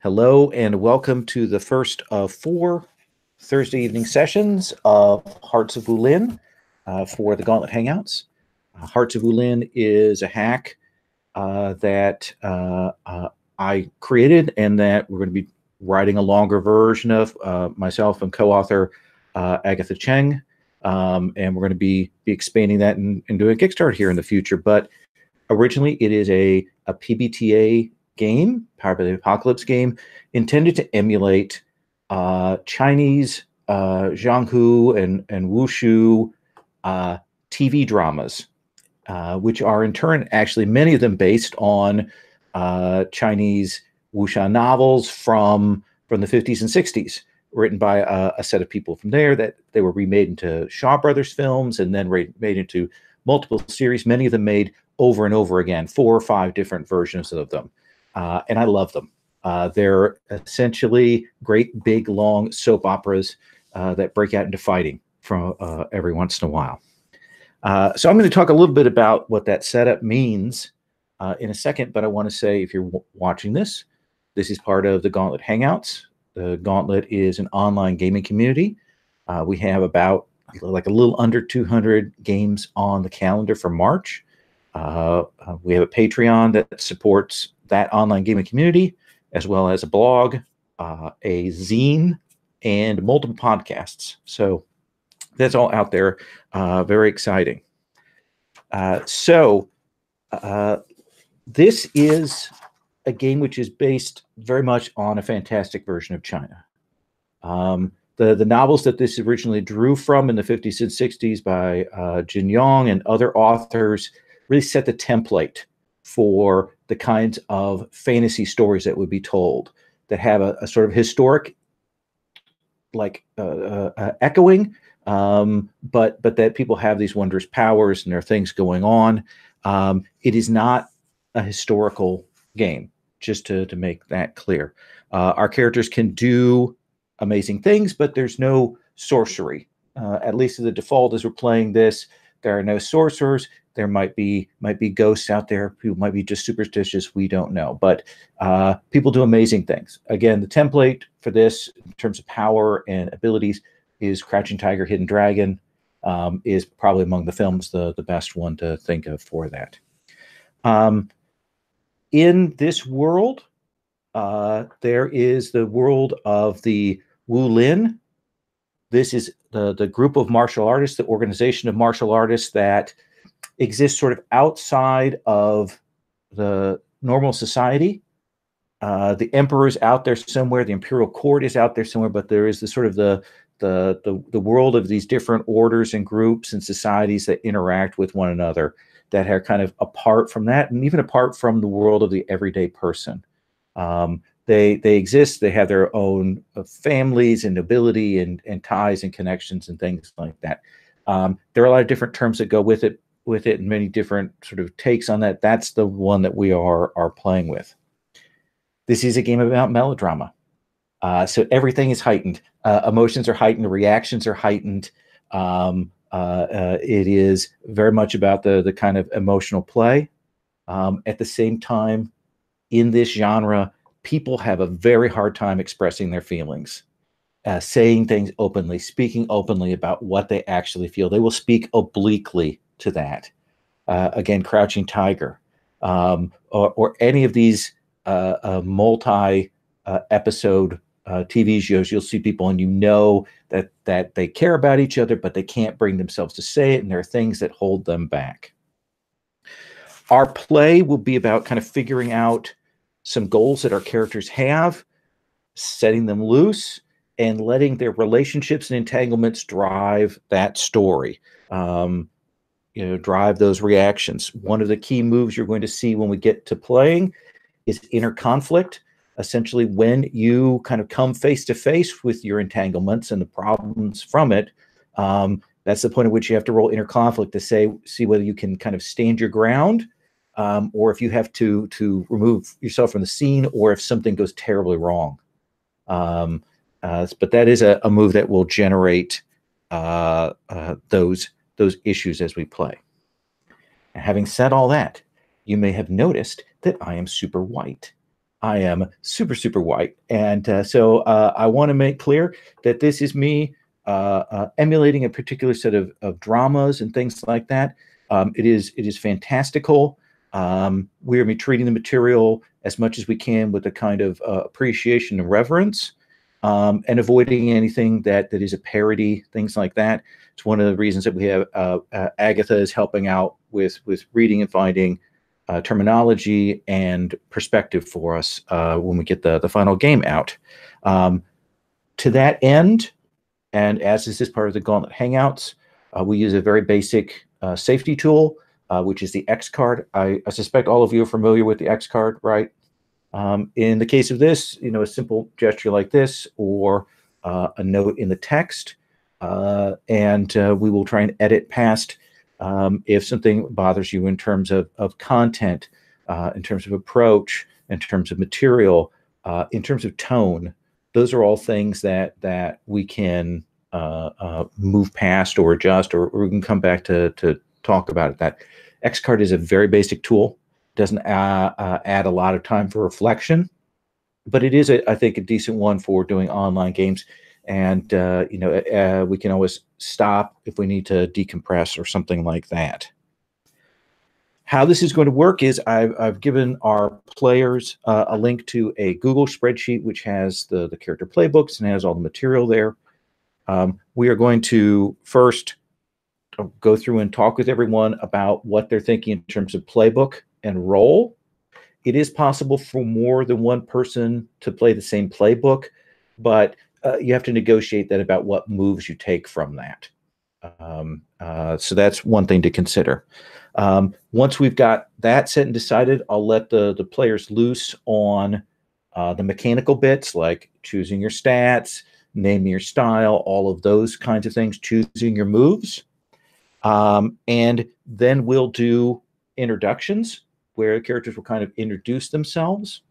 Hello and welcome to the first of 4 Thursday evening sessions of Hearts of Wulin for the Gauntlet Hangouts. Hearts of Wulin is a hack that I created and that we're going to be writing a longer version of, myself and co-author Agatha Cheng. And we're going to be expanding that and doing a Kickstarter here in the future. But originally it is a PBTA game, Power by the Apocalypse game, intended to emulate Chinese Zhanghu and Wushu TV dramas, which are in turn actually many of them based on Chinese wuxia novels from the 50s and 60s, written by a set of people from there that they were remade into Shaw Brothers films and then made into multiple series, many of them made over and over again, 4 or 5 different versions of them. And I love them. They're essentially great, big, long soap operas that break out into fighting from every once in a while. So I'm going to talk a little bit about what that setup means in a second, but I want to say if you're watching this, this is part of the Gauntlet Hangouts. The Gauntlet is an online gaming community. We have about like a little under 200 games on the calendar for March. We have a Patreon that supports that online gaming community, as well as a blog, a zine, and multiple podcasts. So that's all out there. Very exciting. This is a game which is based very much on a fantastic version of China. The novels that this originally drew from in the 50s and 60s by Jin Yong and other authors really set the template for the kinds of fantasy stories that would be told that have a sort of historic, like echoing, but that people have these wondrous powers and there are things going on. It is not a historical game, just to make that clear. Our characters can do amazing things, but there's no sorcery. At least as the default as we're playing this, there are no sorcerers. There might be ghosts out there. People might be just superstitious. We don't know. But people do amazing things. Again, the template for this in terms of power and abilities is Crouching Tiger, Hidden Dragon, is probably among the films the best one to think of for that. In this world, there is the world of the Wulin. This is the group of martial artists, the organization of martial artists that exists sort of outside of the normal society. The emperor's out there somewhere, the imperial court is out there somewhere, but there is the sort of the world of these different orders and groups and societies that interact with one another that are kind of apart from that and even apart from the world of the everyday person. They exist, they have their own families and nobility and ties and connections and things like that. There are a lot of different terms that go with it and many different sort of takes on that. That's the one that we are playing with. This is a game about melodrama. So everything is heightened. Emotions are heightened, reactions are heightened. It is very much about the kind of emotional play. At the same time, in this genre, people have a very hard time expressing their feelings, saying things openly, speaking openly about what they actually feel. They will speak obliquely to that. Again, Crouching Tiger, or any of these multi-episode TV shows, you'll see people and you know that they care about each other, but they can't bring themselves to say it, and there are things that hold them back. Our play will be about kind of figuring out some goals that our characters have, setting them loose, and letting their relationships and entanglements drive that story. Drive those reactions. One of the key moves you're going to see when we get to playing is inner conflict. Essentially, when you kind of come face to face with your entanglements and the problems from it, that's the point at which you have to roll inner conflict to see whether you can kind of stand your ground, or if you have to remove yourself from the scene, or if something goes terribly wrong. But that is a move that will generate those issues as we play. And having said all that, you may have noticed that I am super white. I am super, super white. And so I want to make clear that this is me emulating a particular set of dramas and things like that. It is fantastical. We're treating the material as much as we can with a kind of appreciation and reverence, and avoiding anything that is a parody, things like that. It's one of the reasons that we have Agatha is helping out with reading and finding terminology and perspective for us when we get the final game out. To that end, and as this is part of the Gauntlet Hangouts, we use a very basic safety tool, which is the X card. I suspect all of you are familiar with the X card, right? In the case of this, a simple gesture like this, or a note in the text, and we will try and edit past if something bothers you in terms of content, in terms of approach, in terms of material, in terms of tone. Those are all things that we can move past or adjust, or we can come back to talk about it. That X-Card is a very basic tool. Doesn't add a lot of time for reflection, but it is, I think, a decent one for doing online games. And we can always stop if we need to decompress or something like that. How this is going to work is I've given our players a link to a Google spreadsheet which has the character playbooks and has all the material there. We are going to first go through and talk with everyone about what they're thinking in terms of playbook and role. It is possible for more than one person to play the same playbook, but you have to negotiate that about what moves you take from that. So that's one thing to consider. Once we've got that set and decided, I'll let the players loose on the mechanical bits, like choosing your stats, naming your style, all of those kinds of things, choosing your moves. And then we'll do introductions where characters will kind of introduce themselves.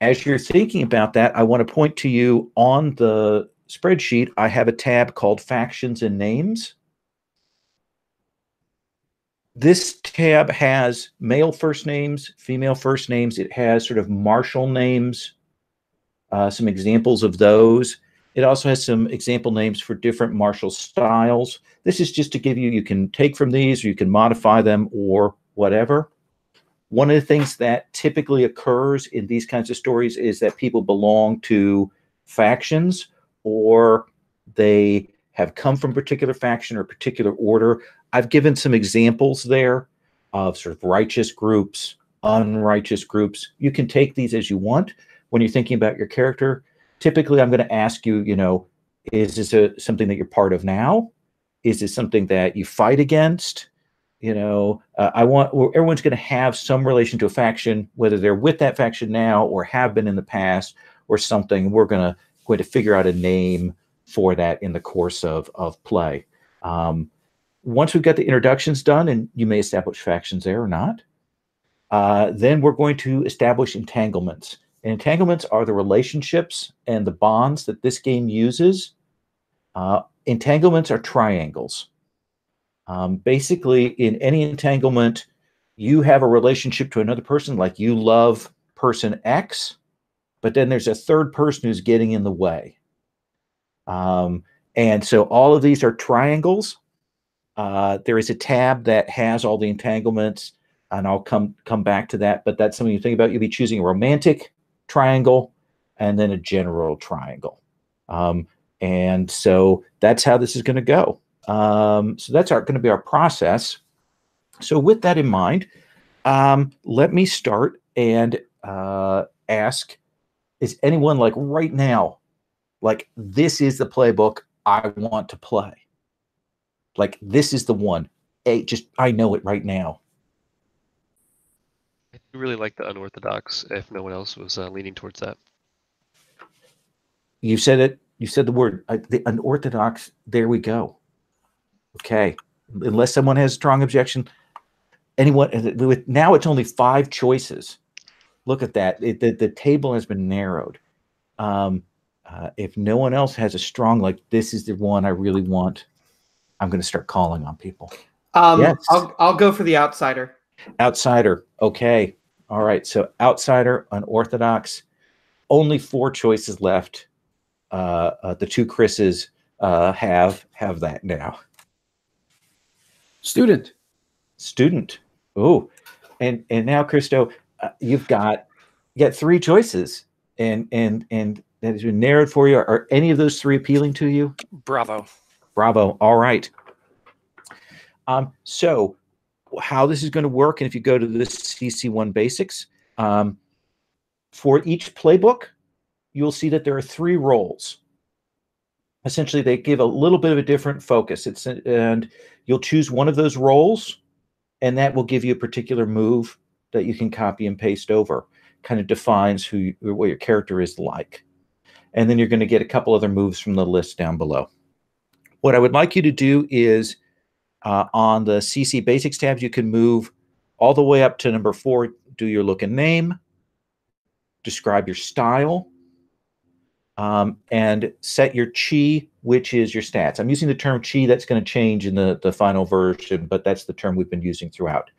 As you're thinking about that, I want to point to you on the spreadsheet. I have a tab called Factions and Names. This tab has male first names, female first names. It has sort of martial names, some examples of those. It also has some example names for different martial styles. This is just to give you can take from these, or you can modify them, or whatever. One of the things that typically occurs in these kinds of stories is that people belong to factions, or they have come from a particular faction or a particular order. I've given some examples there of sort of righteous groups, unrighteous groups. You can take these as you want when you're thinking about your character. Typically, I'm going to ask you, is this something that you're part of now? Is this something that you fight against? Everyone's going to have some relation to a faction, whether they're with that faction now or have been in the past or something. We're going to figure out a name for that in the course of play. Once we've got the introductions done, and you may establish factions there or not, then we're going to establish entanglements. And entanglements are the relationships and the bonds that this game uses. Entanglements are triangles. Basically, in any entanglement, you have a relationship to another person, like you love person X, but then there's a third person who's getting in the way. And so all of these are triangles. There is a tab that has all the entanglements, and I'll come back to that, but that's something you think about. You'll be choosing a romantic triangle and then a general triangle. And so that's how this is going to go. So that's going to be our process. So with that in mind, let me start and ask, is anyone like right now, like this is the playbook I want to play? Like this is the one. I know it right now. I do really like the unorthodox, if no one else was leaning towards that. You said it. You said the word, the unorthodox. There we go. Okay. Unless someone has a strong objection, now it's only 5 choices. Look at that. The table has been narrowed. If no one else has a strong, like this is the one I really want, I'm going to start calling on people. Yes. I'll go for the outsider. Outsider. Okay. All right, so outsider, unorthodox, only 4 choices left. The 2 Chris's have that now. Student. Student. Oh, and now Christo, you've got 3 choices, and that has been narrowed for you. Are any of those 3 appealing to you? Bravo. Bravo. All right. So how this is going to work, and if you go to the CC1 basics, for each playbook, you'll see that there are 3 roles. Essentially, they give a little bit of a different focus. And you'll choose one of those roles, and that will give you a particular move that you can copy and paste over. Kind of defines what your character is like. And then you're going to get a couple other moves from the list down below. What I would like you to do is on the CC Basics tabs, you can move all the way up to number 4, do your look and name, describe your style, and set your chi, which is your stats. I'm using the term chi. That's going to change in the final version, but that's the term we've been using throughout.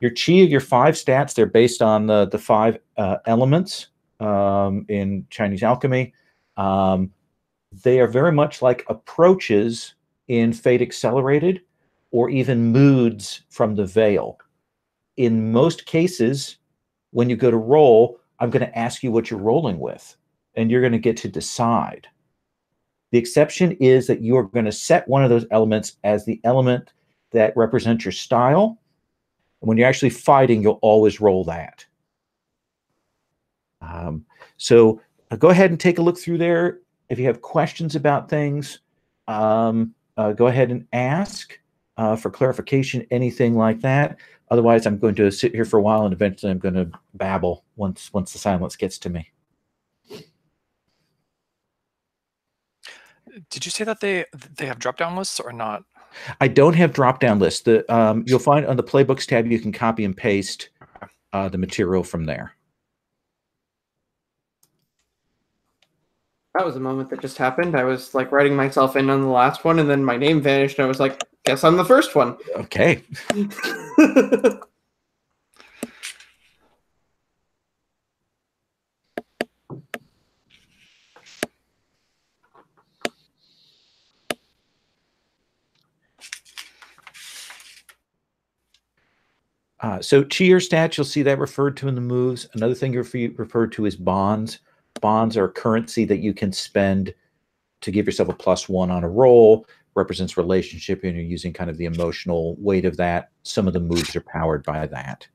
Your chi, your 5 stats, they're based on the 5 elements in Chinese alchemy. They are very much like approaches in Fate Accelerated, or even moods from the Veil. In most cases, when you go to roll, I'm going to ask you what you're rolling with, and you're going to get to decide. The exception is that you are going to set one of those elements as the element that represents your style. And when you're actually fighting, you'll always roll that. So go ahead and take a look through there. If you have questions about things, go ahead and ask for clarification, anything like that. Otherwise, I'm going to sit here for a while, and eventually I'm going to babble once the silence gets to me. Did you say that they have drop-down lists or not? I don't have drop-down lists. You'll find on the Playbooks tab, you can copy and paste the material from there. That was a moment that just happened. I was like writing myself in on the last one, and then my name vanished, and I was like, guess I'm the first one. Okay. So chi or stats, you'll see that referred to in the moves. Another thing you're referred to is bonds. Bonds are currency that you can spend to give yourself a +1 on a roll. Represents relationship, and you're using kind of the emotional weight of that. Some of the moves are powered by that.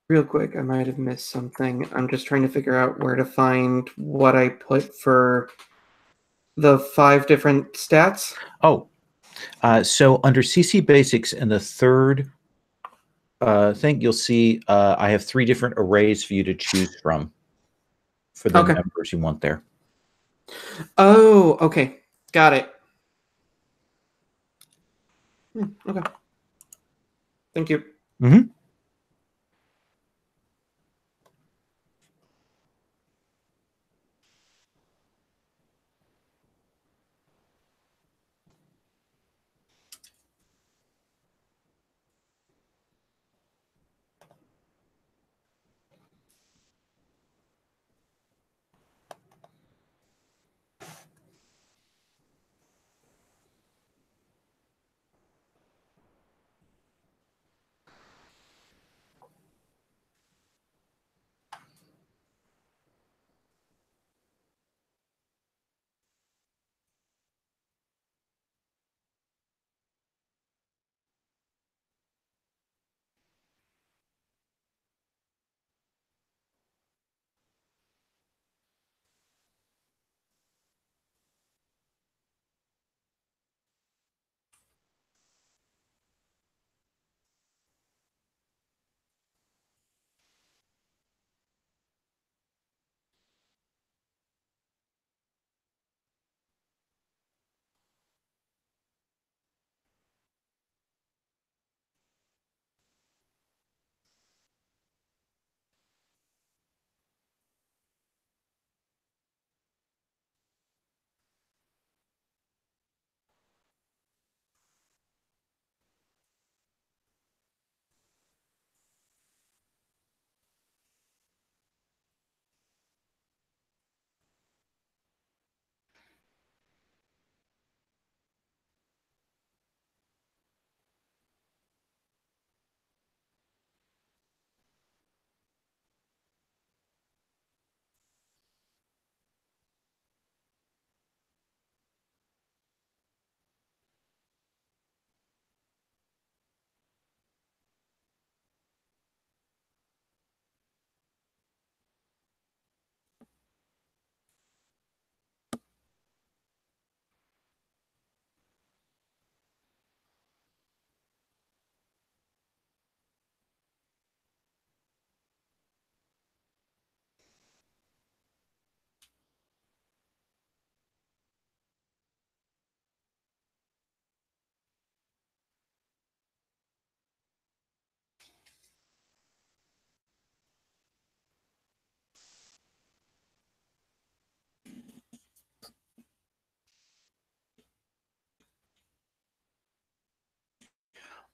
Real quick, I might have missed something. I'm just trying to figure out where to find what I put for the 5 different stats. Oh, so under CC Basics in the third thing, you'll see I have 3 different arrays for you to choose from for the numbers you want there. Oh, okay. Got it. Okay. Thank you. Mm-hmm.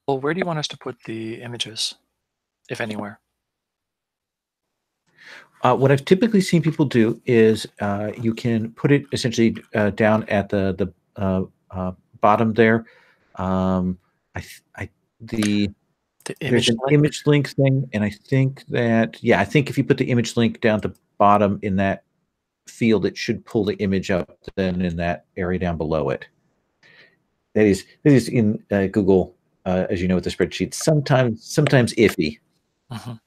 Well, where do you want us to put the images, if anywhere? What I've typically seen people do is you can put it essentially down at the bottom there. I, th- I the The There's image an link? image link thing, and I think that I think if you put the image link down at the bottom in that field, it should pull the image up then in that area down below it. That is in Google, as you know, with the spreadsheet. Sometimes iffy. Mhm.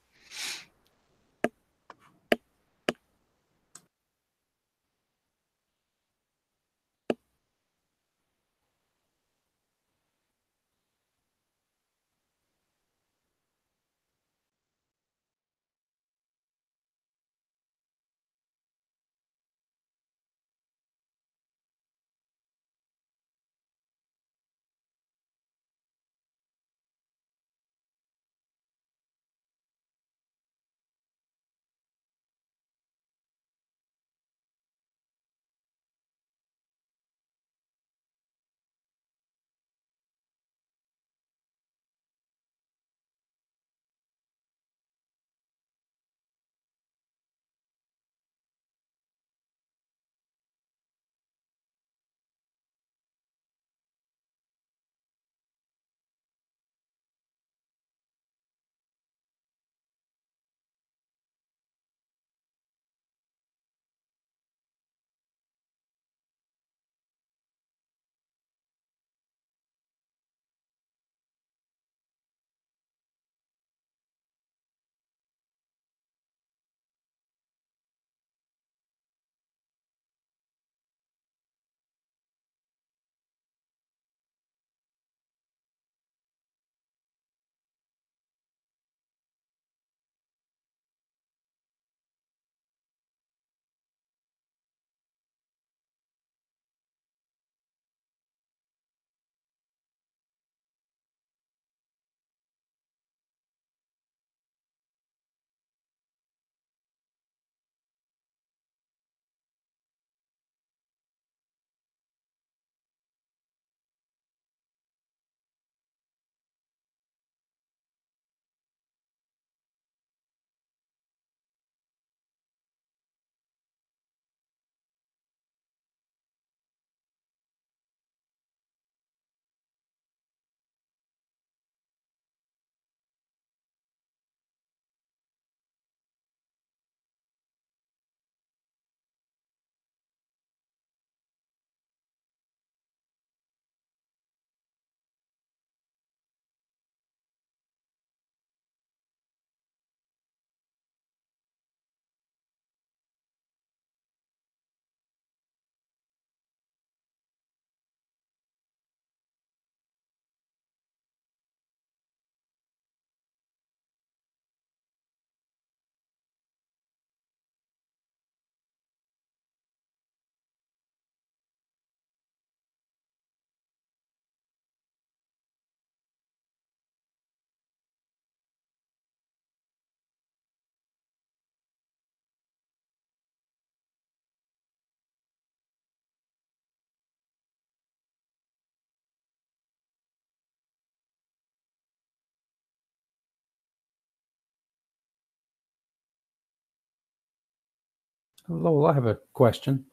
Lowell, I have a question.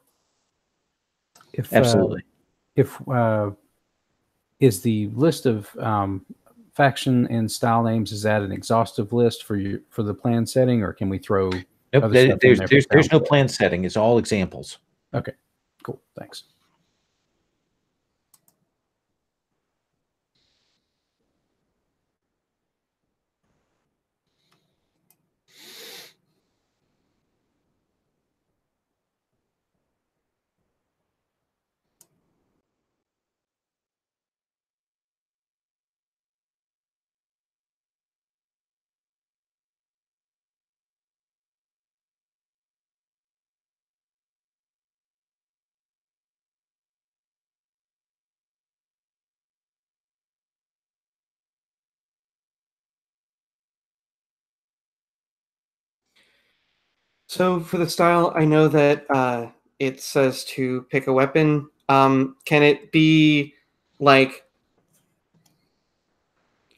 Absolutely. If is the list of faction and style names, is that an exhaustive list for the plan setting, or can we throw Nope, other stuff in there? there's no plan setting. It's all examples. Okay, cool. Thanks. So for the style, I know that it says to pick a weapon. Can it be like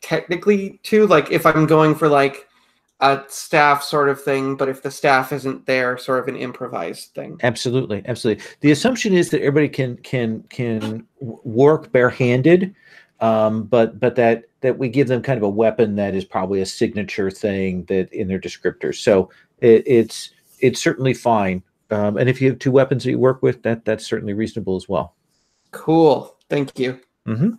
technically too, like if I'm going for like a staff sort of thing, but if the staff isn't there, sort of an improvised thing? Absolutely, absolutely. The assumption is that everybody can work barehanded, but that we give them kind of a weapon that is probably a signature thing that in their descriptors. So it's certainly fine. And if you have two weapons that you work with, that's certainly reasonable as well. Cool. Thank you. Mm-hmm.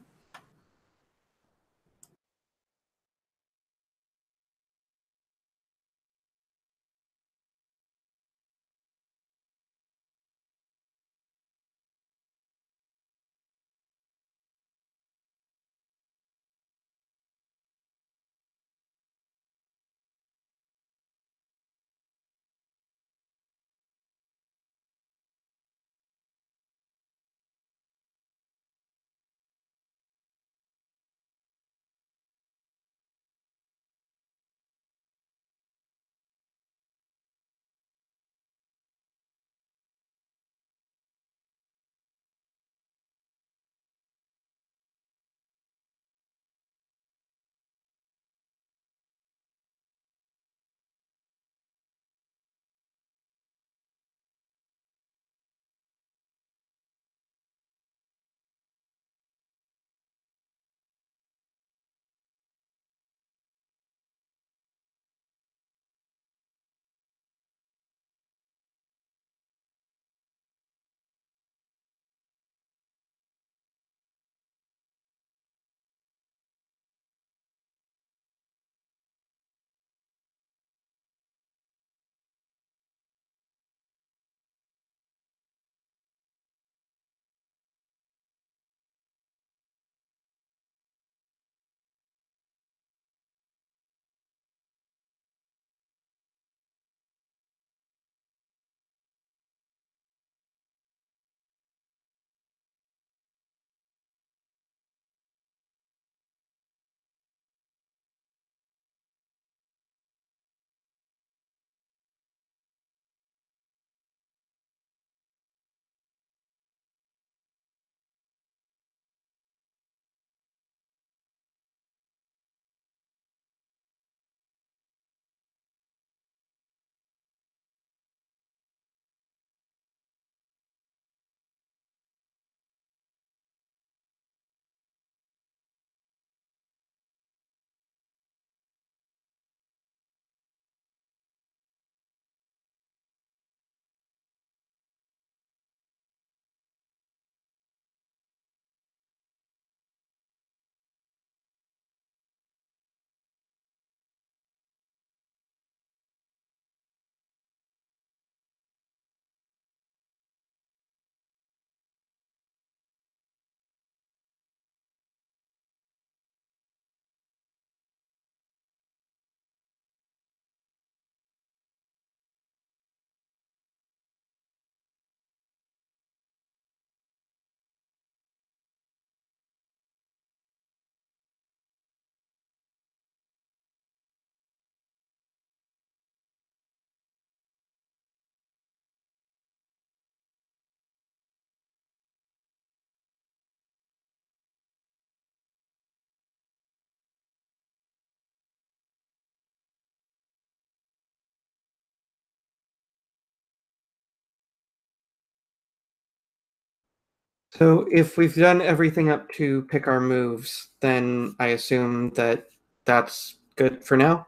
So if we've done everything up to pick our moves, then I assume that that's good for now.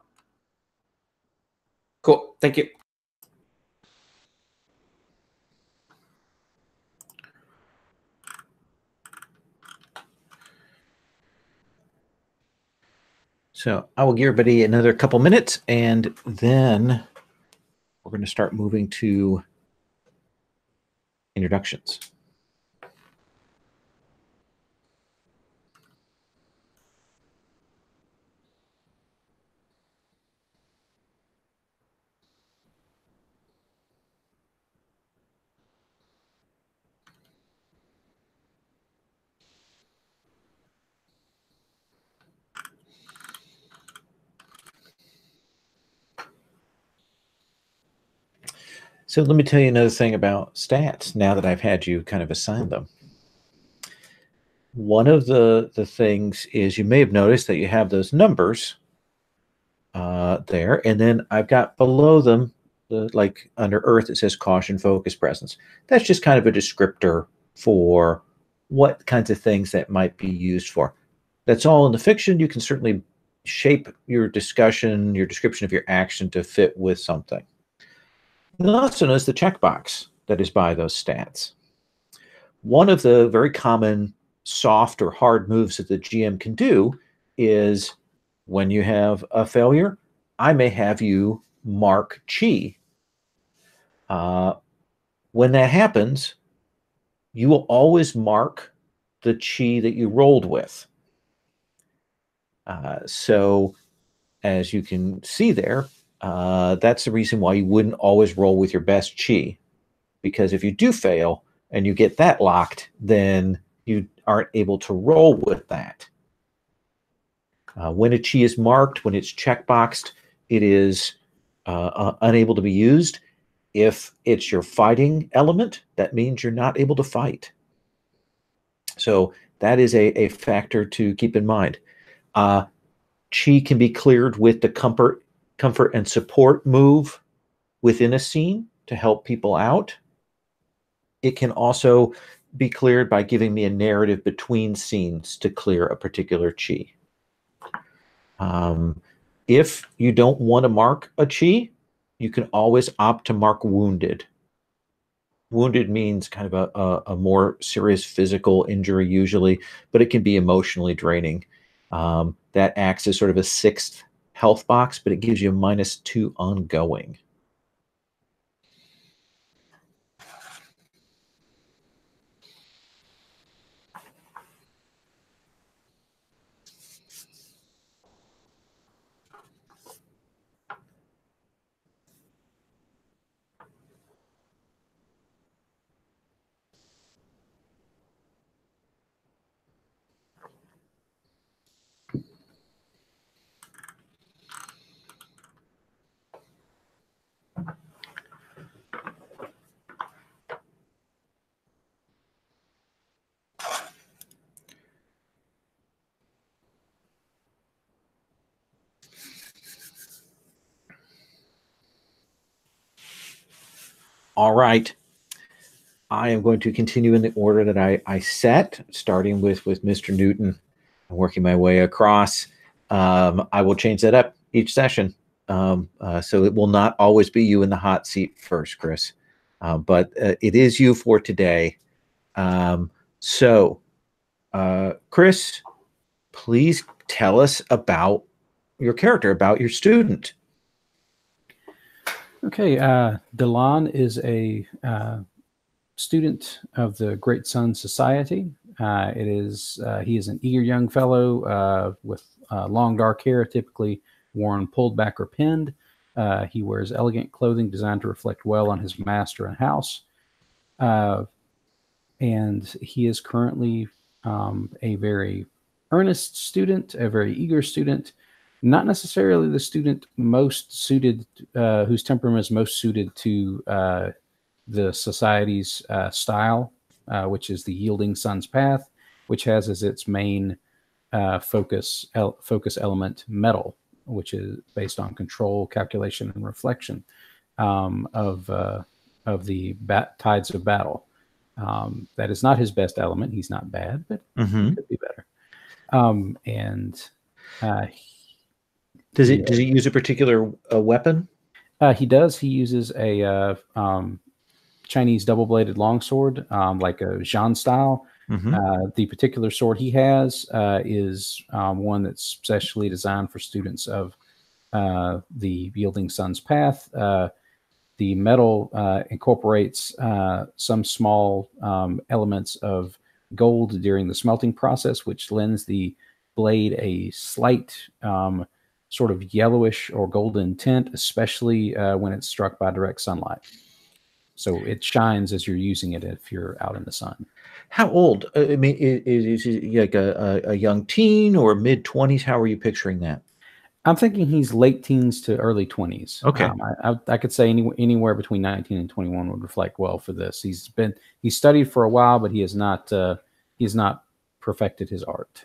Cool. Thank you. So I will give everybody another couple minutes, and then we're going to start moving to introductions. So let me tell you another thing about stats now that I've had you kind of assign them. One of the things is you may have noticed that you have those numbers there, and then I've got below them, like under Earth, it says caution, focus, presence. That's just kind of a descriptor for what kinds of things that might be used for. That's all in the fiction. You can certainly shape your discussion, your description of your action to fit with something. You'll also notice the checkbox that is by those stats. One of the very common soft or hard moves that the GM can do is when you have a failure, I may have you mark chi. When that happens, you will always mark the chi that you rolled with. So as you can see there, that's the reason why you wouldn't always roll with your best chi, because if you do fail and you get that locked, then you aren't able to roll with that. When a chi is marked, when it's checkboxed, it is unable to be used. If it's your fighting element, that means you're not able to fight. So that is a factor to keep in mind. Chi can be cleared with the comfort and support move within a scene to help people out. It can also be cleared by giving me a narrative between scenes to clear a particular chi. If you don't want to mark a chi, you can always opt to mark wounded. Wounded means kind of a more serious physical injury usually, but it can be emotionally draining. That acts as sort of a 6th health box, but it gives you a -2 ongoing. All right. I am going to continue in the order that I set, starting with Mr. Newton and working my way across. I will change that up each session. So it will not always be you in the hot seat first, Chris. But it is you for today. Chris, please tell us about your character, about your student. Okay, Delan is a student of the Great Sun Society. He is an eager young fellow with long dark hair, typically worn pulled back or pinned. He wears elegant clothing designed to reflect well on his master and house. And he is currently a very earnest student, a very eager student, not necessarily the student most suited, whose temperament is most suited to the society's style, which is the Yielding Sun's Path, which has as its main focus element metal, which is based on control, calculation, and reflection of the tides of battle. That is not his best element. He's not bad, but he could be better. And does he use a particular weapon? He does. He uses a Chinese double-bladed longsword, like a Zhan style. The particular sword he has is one that's specially designed for students of the Yielding Sun's Path. The metal incorporates some small elements of gold during the smelting process, which lends the blade a slight sort of yellowish or golden tint, especially when it's struck by direct sunlight. So it shines as you're using it if you're out in the sun. How old? I mean, is he like a young teen or mid-20s? How are you picturing that? I'm thinking he's late teens to early 20s. Okay. I could say anywhere between 19 and 21 would reflect well for this. He's studied for a while, but he has not perfected his art.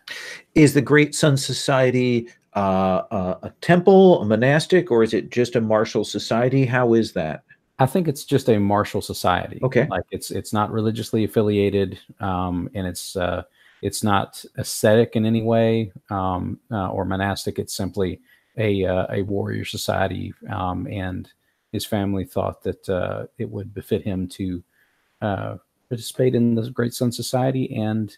Is the Great Sun Society a temple, a monastic, or is it just a martial society? How is that? I think it's just a martial society. Okay. Like it's not religiously affiliated, and it's not ascetic in any way, or monastic. It's simply a warrior society, and his family thought that it would befit him to participate in the Great Sun Society and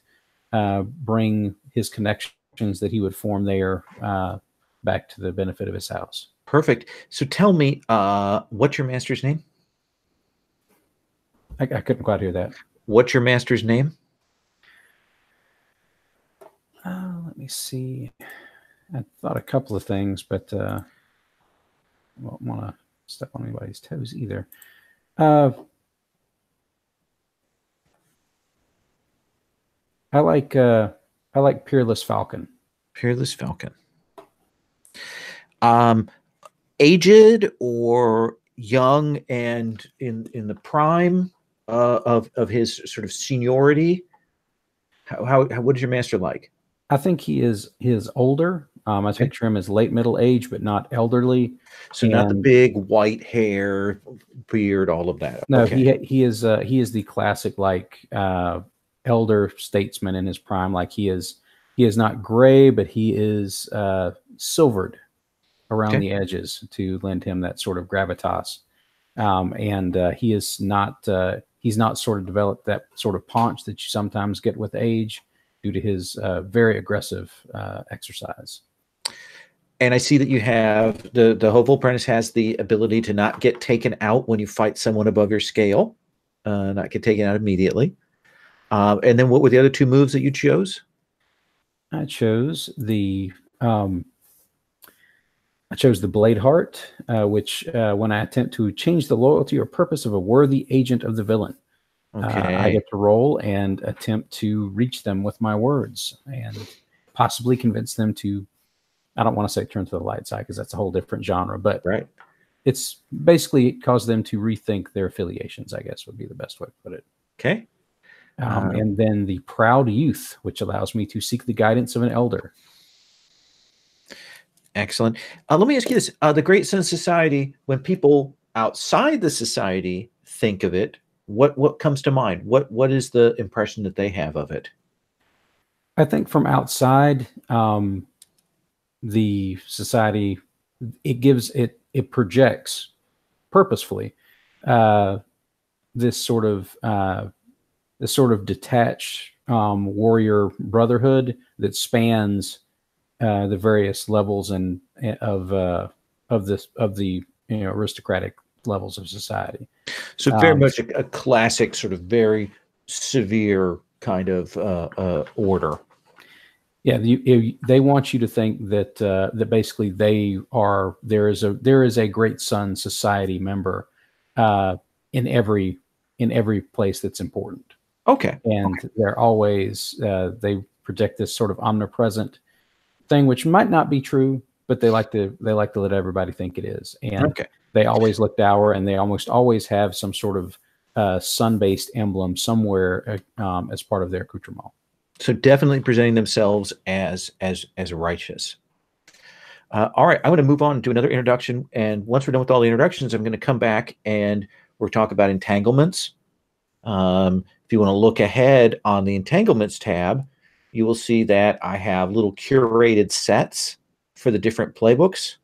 bring his connections that he would form there back to the benefit of his house. Perfect. So tell me, what's your master's name? I couldn't quite hear that. What's your master's name? Let me see. I thought a couple of things, but I don't want to step on anybody's toes either. I like Peerless Falcon. Peerless Falcon. Aged or young and in the prime of his sort of seniority? What is your master like? I think he is older. I picture him as late middle age, but not elderly. So not the big white hair, beard, all of that. No, okay. he is the classic elder statesman in his prime. Like he is not gray, but he is silvered around the edges to lend him that sort of gravitas. And he is not he's not sort of developed that sort of paunch that you sometimes get with age due to his very aggressive exercise. And I see that you have the Hopeful Apprentice has the ability to not get taken out when you fight someone above your scale, not get taken out immediately. And then what were the other two moves that you chose? I chose the Blade Heart, which when I attempt to change the loyalty or purpose of a worthy agent of the villain, I get to roll and attempt to reach them with my words and possibly convince them to, I don't want to say turn to the light side because that's a whole different genre, but it's basically cause them to rethink their affiliations, I guess would be the best way to put it. Okay. And then the Proud Youth, which allows me to seek the guidance of an elder. Excellent. Let me ask you this. The Great Sun Society, when people outside the society think of it, what comes to mind? What is the impression that they have of it? I think from outside, the society, it projects purposefully this sort of detached warrior brotherhood that spans the various levels and of the aristocratic levels of society. So very much a classic sort of very severe kind of order. Yeah, they want you to think that that basically there is a Great Sun Society member in every place that's important. Okay, and they're always they project this sort of omnipresent thing, which might not be true, but they like to let everybody think it is. And they always look dour, and they almost always have some sort of sun-based emblem somewhere as part of their accoutrement. So definitely presenting themselves as righteous. All right, I'm going to move on to another introduction, and once we're done with all the introductions, I'm going to come back and we'll talk about entanglements, If you want to look ahead on the entanglements tab, you will see that I have little curated sets for the different playbooks.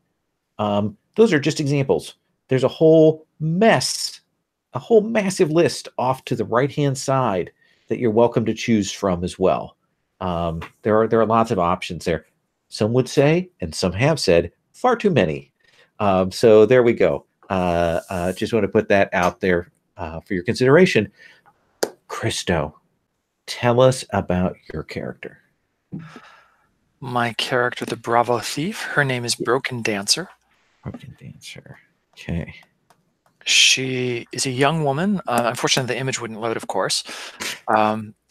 Those are just examples. There's a whole massive list off to the right-hand side that you're welcome to choose from as well. There are lots of options there. Some would say, and some have said, far too many. So there we go. Just want to put that out there for your consideration. Christo, tell us about your character. My character, the Bravo Thief, her name is Broken Dancer. Broken Dancer. Okay. She is a young woman. Unfortunately, the image wouldn't load, of course.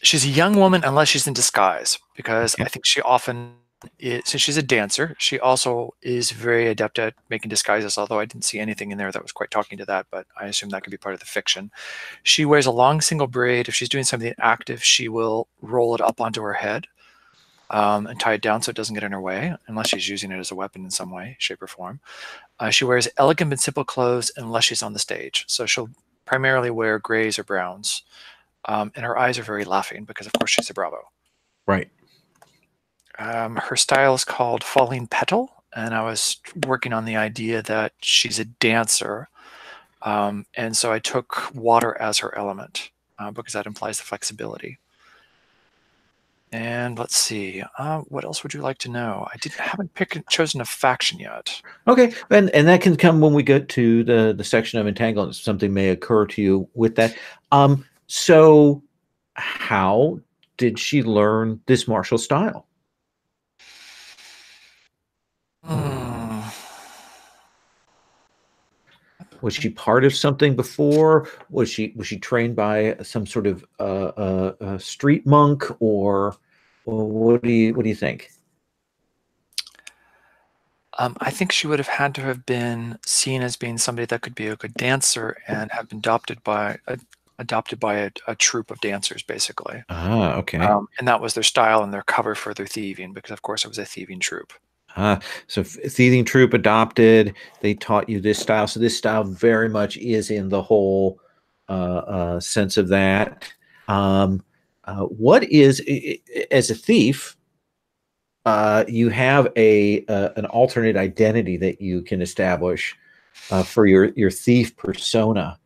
She's a young woman unless she's in disguise, because I think she often is, since she's a dancer, she also is very adept at making disguises, although I didn't see anything in there that was quite talking to that, but I assume that could be part of the fiction. She wears a long single braid. If she's doing something active, she will roll it up onto her head and tie it down so it doesn't get in her way, unless she's using it as a weapon in some way, shape, or form. She wears elegant and simple clothes unless she's on the stage. So she'll primarily wear grays or browns. And her eyes are very laughing because, of course, she's a Bravo. Right. Her style is called Falling Petal. And I was working on the idea that she's a dancer. And so I took water as her element because that implies the flexibility. And let's see, what else would you like to know? I haven't chosen a faction yet. Okay, and that can come when we get to the section of entanglement. Something may occur to you with that. So how did she learn this martial style? Was she part of something before? Was she trained by some sort of street monk, or what do you think? I think she would have had to have been seen as being somebody that could be a good dancer and have been adopted by a troupe of dancers, basically. Ah, okay. And that was their style and their cover for their thieving, because of course it was a thieving troupe. So thieving troupe adopted, they taught you this style. So this style very much is in the whole sense of that. What is, as a thief, you have an alternate identity that you can establish for your thief persona.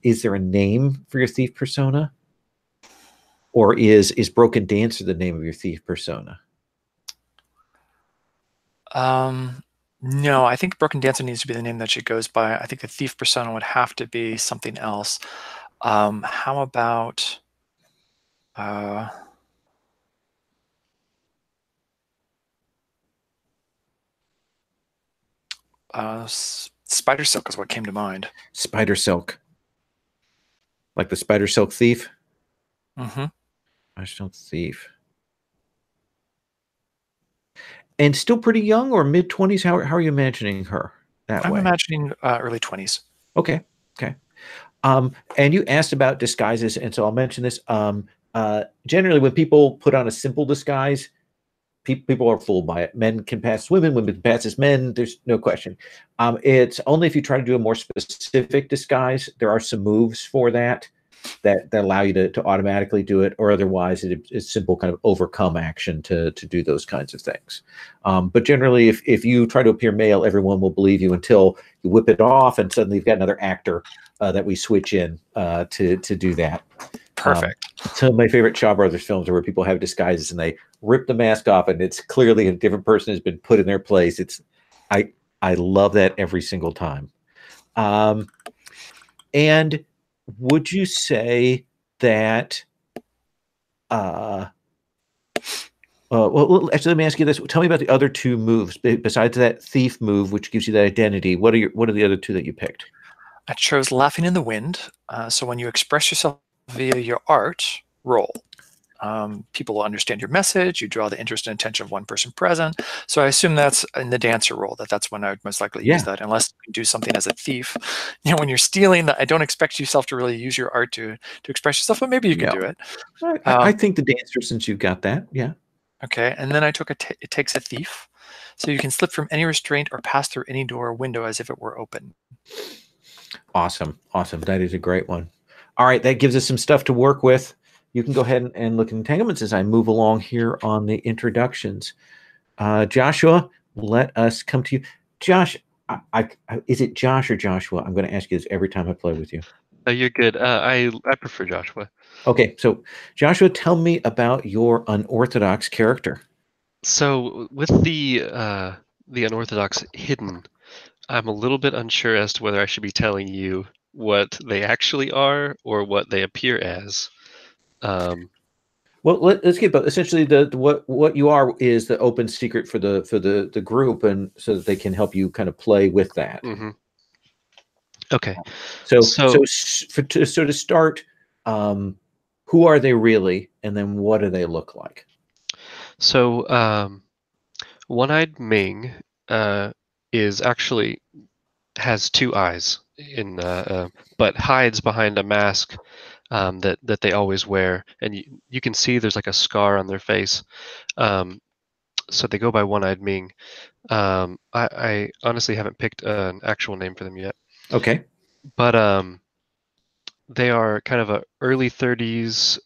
Is there a name for your thief persona? Or is Broken Dancer the name of your thief persona? No, I think Broken Dancer needs to be the name that she goes by. I think the thief persona would have to be something else. How about Spider Silk is what came to mind. Spider Silk. Like the Spider Silk Thief? Mm-hmm. Spider Silk Thief. And still pretty young, or mid-20s? How are you imagining her that way? I'm imagining early 20s. Okay. Okay. And you asked about disguises, and so I'll mention this. Generally, when people put on a simple disguise, people are fooled by it. Men can pass women, women can pass as men. There's no question. It's only if you try to do a more specific disguise, there are some moves for that allow you to automatically do it, or otherwise it's simple kind of overcome action to do those kinds of things. But generally, if you try to appear male, everyone will believe you until you whip it off, and suddenly you've got another actor that we switch in to do that. Perfect. Some of my favorite Shaw Brothers films are where people have disguises and they rip the mask off, and it's clearly a different person has been put in their place. I love that every single time. And would you say that well, actually, let me ask you this. Tell me about the other two moves besides that thief move, which gives you that identity. What are the other two that you picked? I chose Laughing in the Wind. So when you express yourself via your art, roll. People will understand your message. You draw the interest and attention of one person present. So I assume that's in the dancer role. That's when I would most likely use that, unless you do something as a thief. You know, when you're stealing, I don't expect yourself to really use your art to express yourself, but maybe you could do it. I think the dancer, since you've got that, yeah. Okay, and then I took it takes a thief. So you can slip from any restraint or pass through any door or window as if it were open. Awesome. Awesome. That is a great one. All right, that gives us some stuff to work with. You can go ahead and look at entanglements as I move along here on the introductions. Joshua, let us come to you. Josh, is it Josh or Joshua? I'm going to ask you this every time I play with you. You're good. I prefer Joshua. Okay, so Joshua, tell me about your unorthodox character. So with the unorthodox hidden, I'm a little bit unsure as to whether I should be telling you what they actually are or what they appear as. Well, let's get, but essentially what you are is the open secret for the group, and so that they can help you kind of play with that. Mm-hmm. Okay. So So to start, who are they really, and then what do they look like? So One-Eyed Ming is actually has two eyes but hides behind a mask that they always wear, and you can see there's like a scar on their face. So they go by One-Eyed Ming. I honestly haven't picked an actual name for them yet. Okay. But they are kind of a early 30s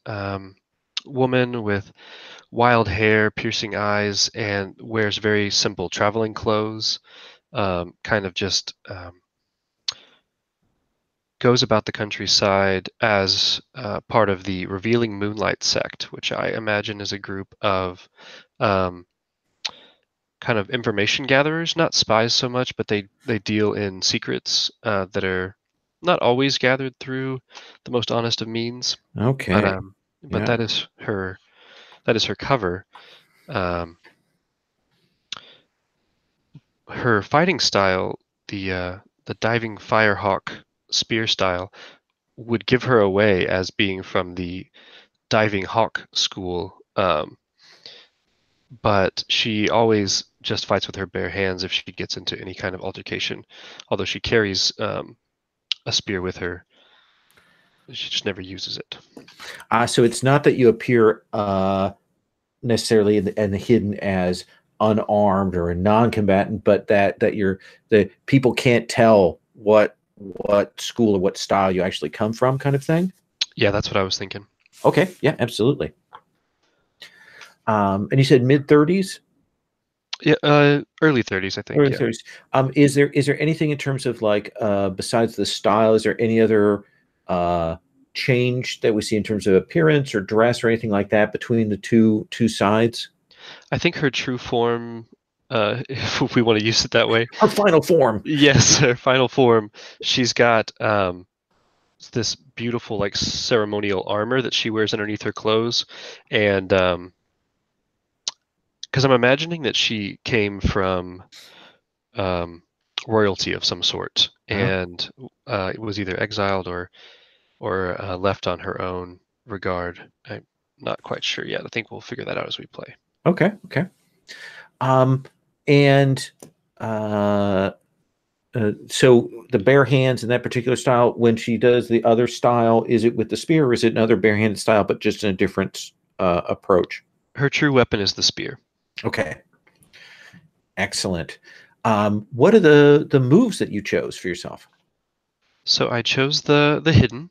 woman with wild hair, piercing eyes, and wears very simple traveling clothes. Kind of just goes about the countryside as part of the Revealing Moonlight sect, which I imagine is a group of kind of information gatherers, not spies so much, but they deal in secrets that are not always gathered through the most honest of means. Okay. But Yeah. that is her cover. Her fighting style, the diving firehawk spear style, would give her away as being from the diving hawk school. But she always just fights with her bare hands if she gets into any kind of altercation. Although she carries a spear with her, she just never uses it. So it's not that you appear necessarily in the hidden as unarmed or a non-combatant, but that the people can't tell what school or what style you actually come from, kind of thing. Yeah, that's what I was thinking. Okay, yeah, absolutely. And you said mid-30s? Yeah, early 30s, I think. Early yeah. 30s. Is there anything in terms of like besides the style? Is there any other change that we see in terms of appearance or dress or anything like that between the two sides? I think her true form, if we want to use it that way. Her final form. Yes, her final form. She's got this beautiful like ceremonial armor that she wears underneath her clothes, and because I'm imagining that she came from royalty of some sort, and it was either exiled or left on her own regard. I'm not quite sure yet. I think we'll figure that out as we play. Okay. And so the bare hands in that particular style, when she does the other style, is it with the spear or is it another barehanded style, but just in a different approach? Her true weapon is the spear. Okay. Excellent. What are the moves that you chose for yourself? So I chose the hidden,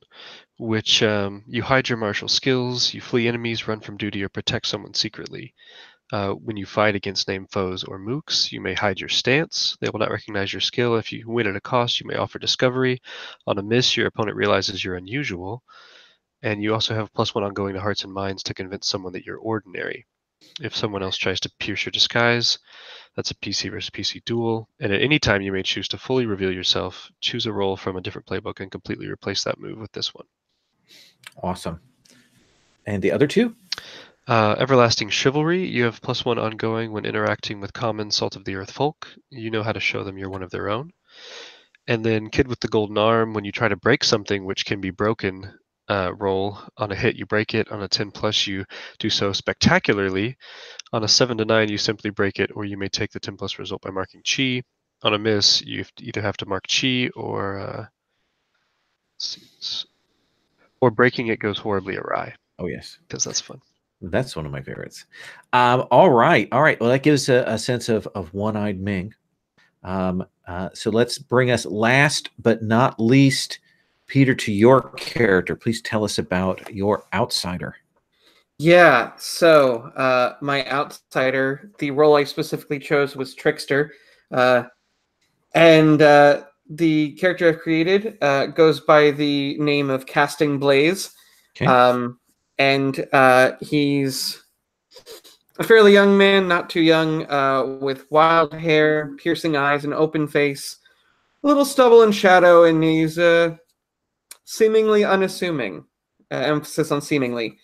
which you hide your martial skills, you flee enemies, run from duty, or protect someone secretly. When you fight against named foes or mooks, you may hide your stance. They will not recognize your skill. If you win at a cost, you may offer discovery. On a miss, your opponent realizes you're unusual. And you also have +1 ongoing to hearts and minds to convince someone that you're ordinary. If someone else tries to pierce your disguise, that's a PC versus PC duel. And at any time, you may choose to fully reveal yourself, choose a role from a different playbook, and completely replace that move with this one. Awesome. And the other two? Everlasting Chivalry, you have +1 ongoing when interacting with common salt of the earth folk. You know how to show them you're one of their own. And then Kid with the Golden Arm, when you try to break something which can be broken, roll. On a hit, you break it. On a 10+, you do so spectacularly. On a 7 to 9, you simply break it, or you may take the 10+ result by marking chi. On a miss, you either have to mark chi or breaking it goes horribly awry. Oh, yes. Because that's fun. That's one of my favorites. All right. Well, that gives a sense of One-Eyed Ming. So let's bring us last but not least Peter, to your character, please tell us about your outsider. Yeah, so my outsider, the role I specifically chose was Trickster. And the character I've created goes by the name of Casting Blaze. Okay. And he's a fairly young man, not too young, with wild hair, piercing eyes, an open face, a little stubble and shadow, and he's seemingly unassuming. Emphasis on seemingly.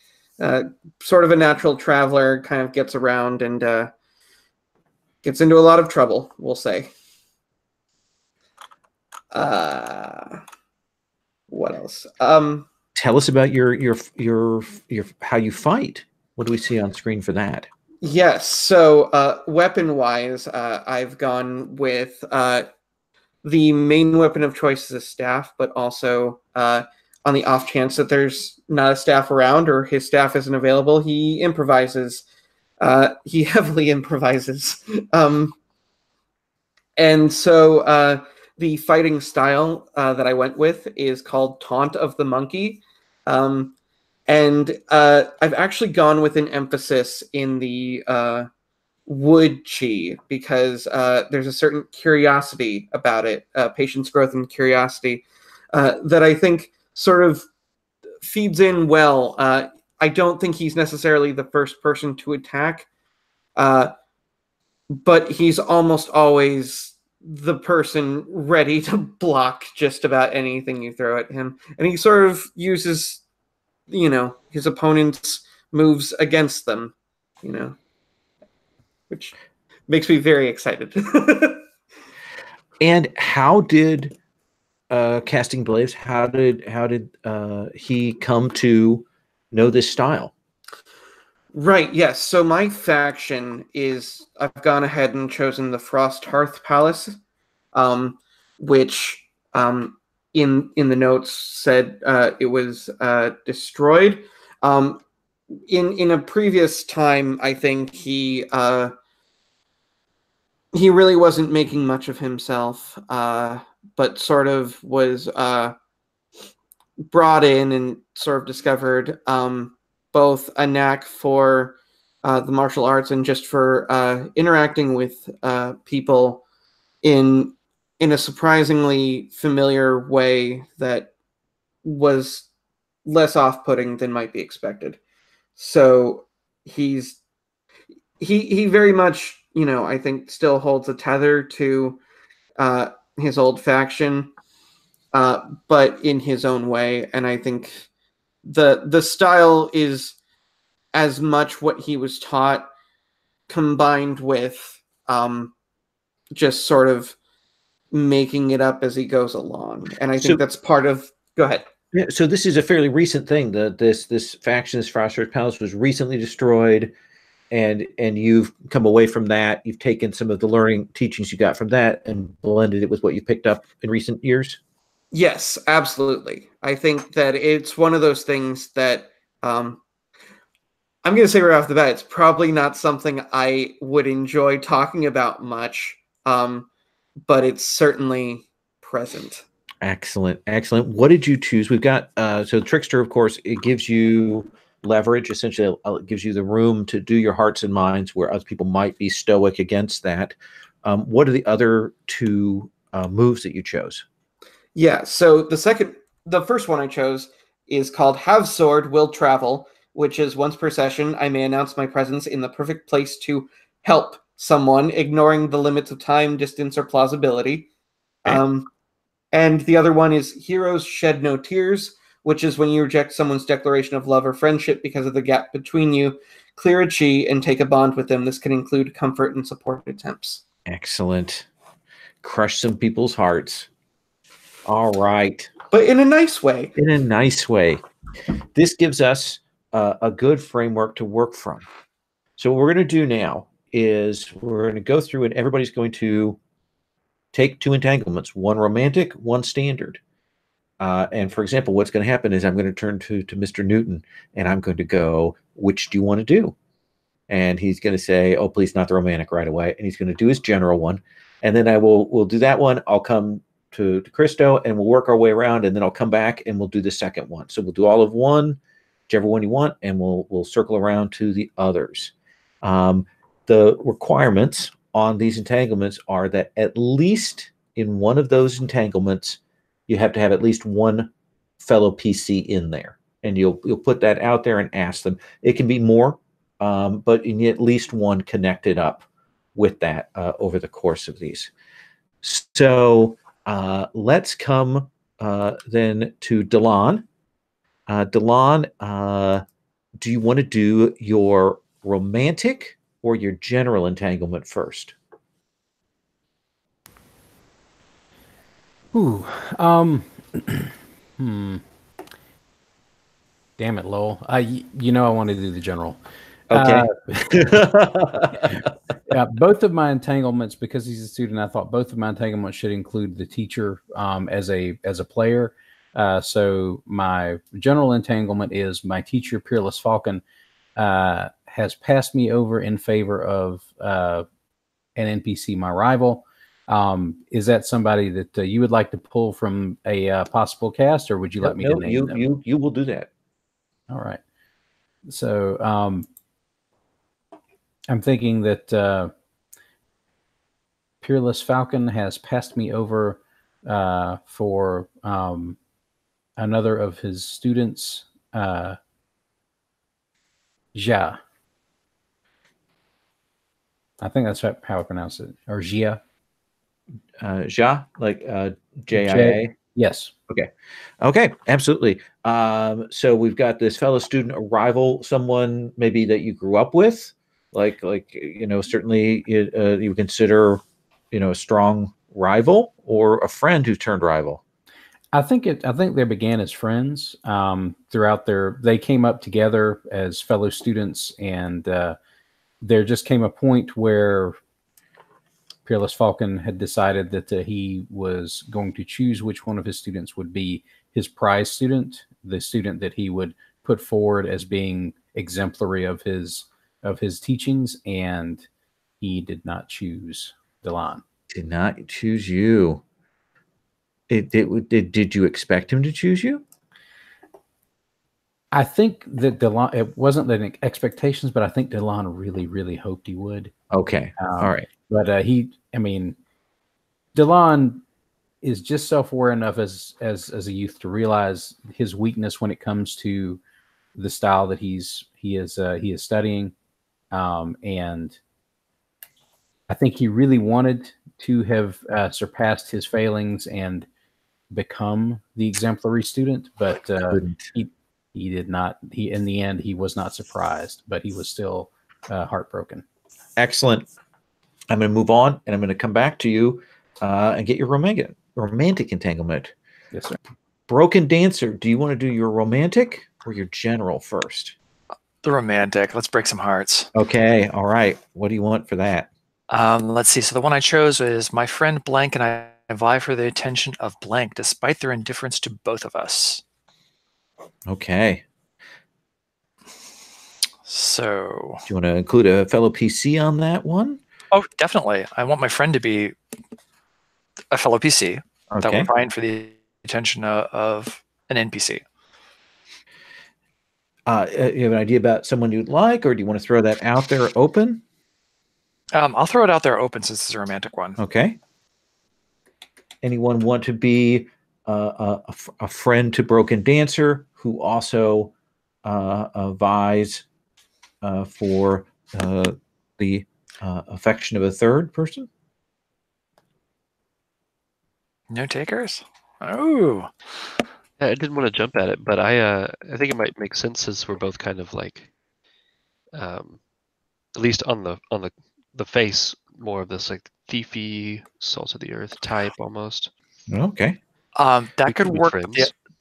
Sort of a natural traveler, kind of gets around and gets into a lot of trouble, we'll say. What else? Tell us about your how you fight. What do we see on screen for that? Yes. So weapon-wise, I've gone with the main weapon of choice is a staff, but also on the off chance that there's not a staff around or his staff isn't available, he improvises. He heavily improvises. And so the fighting style that I went with is called Taunt of the Monkey. And I've actually gone with an emphasis in the wood chi because there's a certain curiosity about it, patience, growth, and curiosity that I think sort of feeds in well. I don't think he's necessarily the first person to attack, but he's almost always the person ready to block just about anything you throw at him. And he sort of uses, his opponent's moves against them, which makes me very excited. And how did Casting Blaze, how did he come to know this style? Right, yes. So my faction is, I've gone ahead and chosen the Frost Hearth Palace, which in the notes said it was destroyed. In a previous time, I think he really wasn't making much of himself, but sort of was brought in and sort of discovered both a knack for the martial arts and just for interacting with people in a surprisingly familiar way that was less off-putting than might be expected. So he very much, I think still holds a tether to his old faction, but in his own way. And I think the style is as much what he was taught combined with just sort of making it up as he goes along. And I think that's part of... Go ahead. Yeah, so this is a fairly recent thing. This faction, this Frosters Palace, was recently destroyed, and you've come away from that. You've taken some of the teachings you got from that and blended it with what you picked up in recent years. Yes, absolutely. I think that it's one of those things that I'm going to say right off the bat, it's probably not something I would enjoy talking about much, but it's certainly present. Excellent, excellent. What did you choose? We've got so Trickster, of course, it gives you leverage. Essentially, it gives you the room to do your hearts and minds where other people might be stoic against that. What are the other two moves that you chose? Yeah, so the first one I chose is called Have Sword, Will Travel, which is once per session, I may announce my presence in the perfect place to help someone, ignoring the limits of time, distance, or plausibility. Okay. And the other one is Heroes Shed No Tears, which is when you reject someone's declaration of love or friendship because of the gap between you, clear a chi and take a bond with them. This can include comfort and support attempts. Excellent. Crush some people's hearts. All right. But in a nice way. In a nice way. This gives us a good framework to work from. So what we're going to do now is we're going to go through and everybody's going to take two entanglements, one romantic, one standard. And for example, what's going to happen is I'm going to turn to Mr. Newton and I'm going to go, which do you want to do? And he's going to say, oh, please, not the romantic right away. And he's going to do his general one. And then we'll do that one. I'll come to Christo, and we'll work our way around, and then I'll come back and we'll do the second one. So we'll do all of one, whichever one you want, and we'll circle around to the others. The requirements on these entanglements are that at least in one of those entanglements, you have to have at least one fellow PC in there, and you'll put that out there and ask them. It can be more, but you need at least one connected up with that over the course of these. So let's come then to Delon. Delon, do you want to do your romantic or your general entanglement first? Ooh, Damn it, Lowell. You know I want to do the general. Okay. Both of my entanglements, because he's a student, I thought both of my entanglements should include the teacher as a player. So my general entanglement is my teacher, Peerless Falcon, has passed me over in favor of an NPC, my rival. Is that somebody that you would like to pull from a possible cast, or would you let me name them? You will do that. All right. So I'm thinking that Peerless Falcon has passed me over for another of his students, Ja. I think that's how I pronounce it, or Jia. Ja, like JIA? Yes. Okay, absolutely. So we've got this fellow student, a rival, someone maybe that you grew up with, like certainly you consider a strong rival, or a friend who turned rival. I think they began as friends. Throughout they came up together as fellow students, and there just came a point where Peerless Falcon had decided that he was going to choose which one of his students would be his prize student, the student that he would put forward as being exemplary of his teachings, and he did not choose Delon. Did not choose you. Did you expect him to choose you? I think that Delon, it wasn't the expectations, but I think Delon really, really hoped he would. Okay. All right. But Delon is just self-aware enough as a youth to realize his weakness when it comes to the style that he is studying, and I think he really wanted to have surpassed his failings and become the exemplary student, but he did not. In the end, he was not surprised, but he was still heartbroken. Excellent. I'm going to move on, and I'm going to come back to you and get your romantic entanglement. Yes, sir. Broken Dancer, do you want to do your romantic or your general first? The romantic. Let's break some hearts. Okay. All right. What do you want for that? Let's see. So the one I chose is my friend Blank and I vie for the attention of Blank, despite their indifference to both of us. Okay. So, do you want to include a fellow PC on that one? Oh, definitely. I want my friend to be a fellow PC that will vying for the attention of an NPC. You have an idea about someone you'd like, or do you want to throw that out there open? I'll throw it out there open since it's a romantic one. Okay. Anyone want to be a friend to Broken Dancer who also vies for the affection of a third person? No takers? Oh. I didn't want to jump at it, but I think it might make sense since we're both kind of like, at least on the face, more of this like thiefy, salt of the earth type almost. Okay. That could work.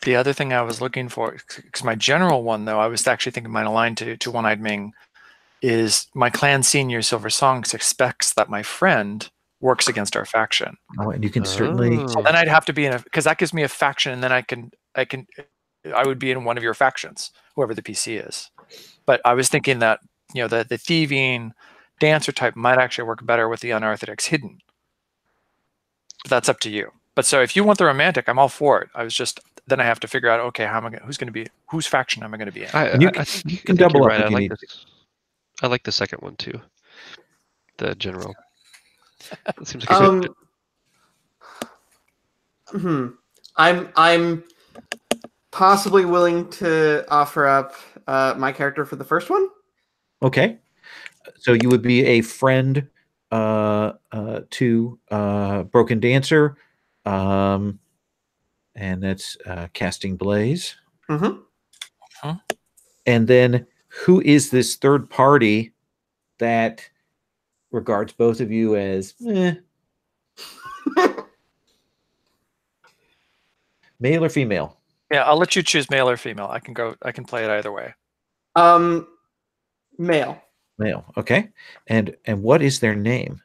The other thing I was looking for, because my general one though, I was actually thinking mine aligned to One-Eyed Ming, is my clan senior Silver Songs expects that my friend works against our faction. Oh, and you can certainly. So then I'd have to be in because that gives me a faction, and then I would be in one of your factions, whoever the PC is. But I was thinking that the thieving dancer type might actually work better with the unorthodox hidden. But that's up to you. But so if you want the romantic, I'm all for it. I was just then I have to figure out, okay, how am I who's going to be whose faction am I going to be in? And you I can, think, you I can think you're double up right. if I you like need. this. I like the second one too. The general. It seems like a good fit. I'm possibly willing to offer up my character for the first one. Okay, so you would be a friend to Broken Dancer, and that's Casting Blaze. Mm-hmm. And then who is this third party that regards both of you as male or female? Yeah, I'll let you choose male or female. I can play it either way. Male. Male. Okay. And what is their name?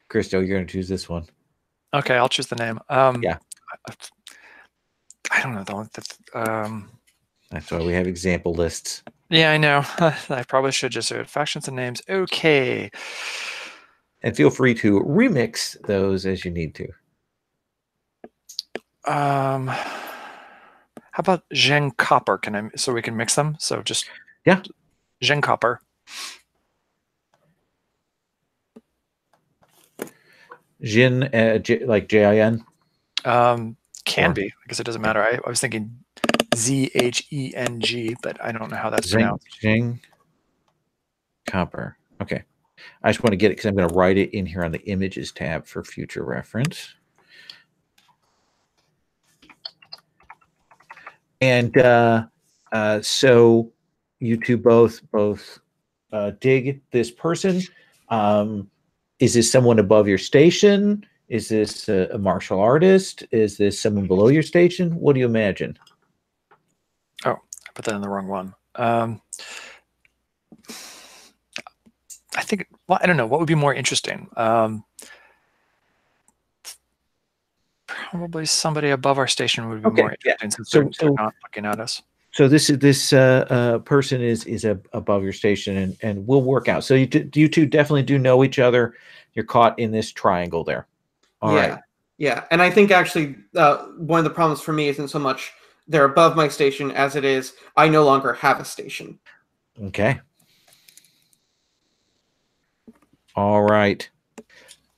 Christo, you're going to choose this one. Okay, I'll choose the name. Yeah. I don't know. That's why we have example lists. Yeah, I know. I probably should just do it. Factions and names. Okay. And feel free to remix those as you need to. How about Zheng Copper? So we can mix them? So just Zheng Copper. Jin, like Jin? Can be. I guess it doesn't matter. I was thinking Zheng, but I don't know how that's pronounced. Zheng Copper. Okay. I just want to get it because I'm going to write it in here on the images tab for future reference. And so you two both dig this person. Is this someone above your station? Is this a martial artist? Is this someone below your station? What do you imagine? Oh, I put that in the wrong one. I think, well, I don't know. What would be more interesting? Probably somebody above our station would be more interesting since they're not looking at us. So this person is above your station, and we'll work out. So you two definitely do know each other. You're caught in this triangle there. All right. Yeah, and I think actually one of the problems for me isn't so much they're above my station as it is I no longer have a station. Okay. All right.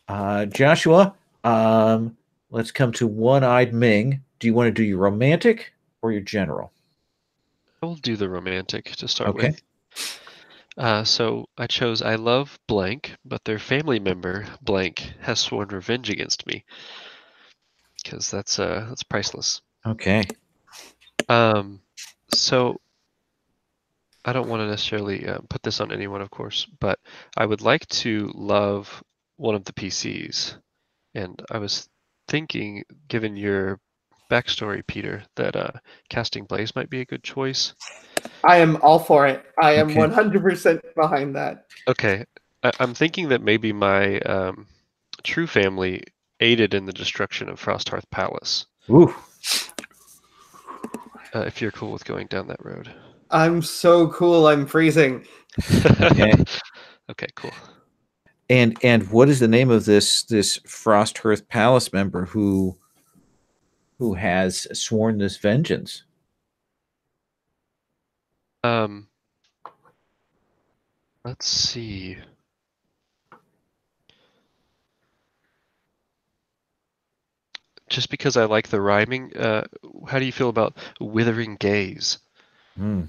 Joshua, let's come to One-Eyed Ming. Do you want to do your romantic or your general? I will do the romantic to start with. So I chose I love blank, but their family member blank has sworn revenge against me. Because that's priceless. Okay. So I don't want to necessarily put this on anyone, of course, but I would like to love one of the PCs. And I was thinking, given your backstory, Peter, that Casting Blaze might be a good choice. I am all for it. I am 100% behind that. Okay. I'm thinking that maybe my true family aided in the destruction of Frosthearth Palace. Ooh. If you're cool with going down that road. I'm so cool. I'm freezing. Okay. Okay, cool. And what is the name of this Frosthearth Palace member who has sworn this vengeance? Let's see. Just because I like the rhyming, how do you feel about Withering Gaze? Does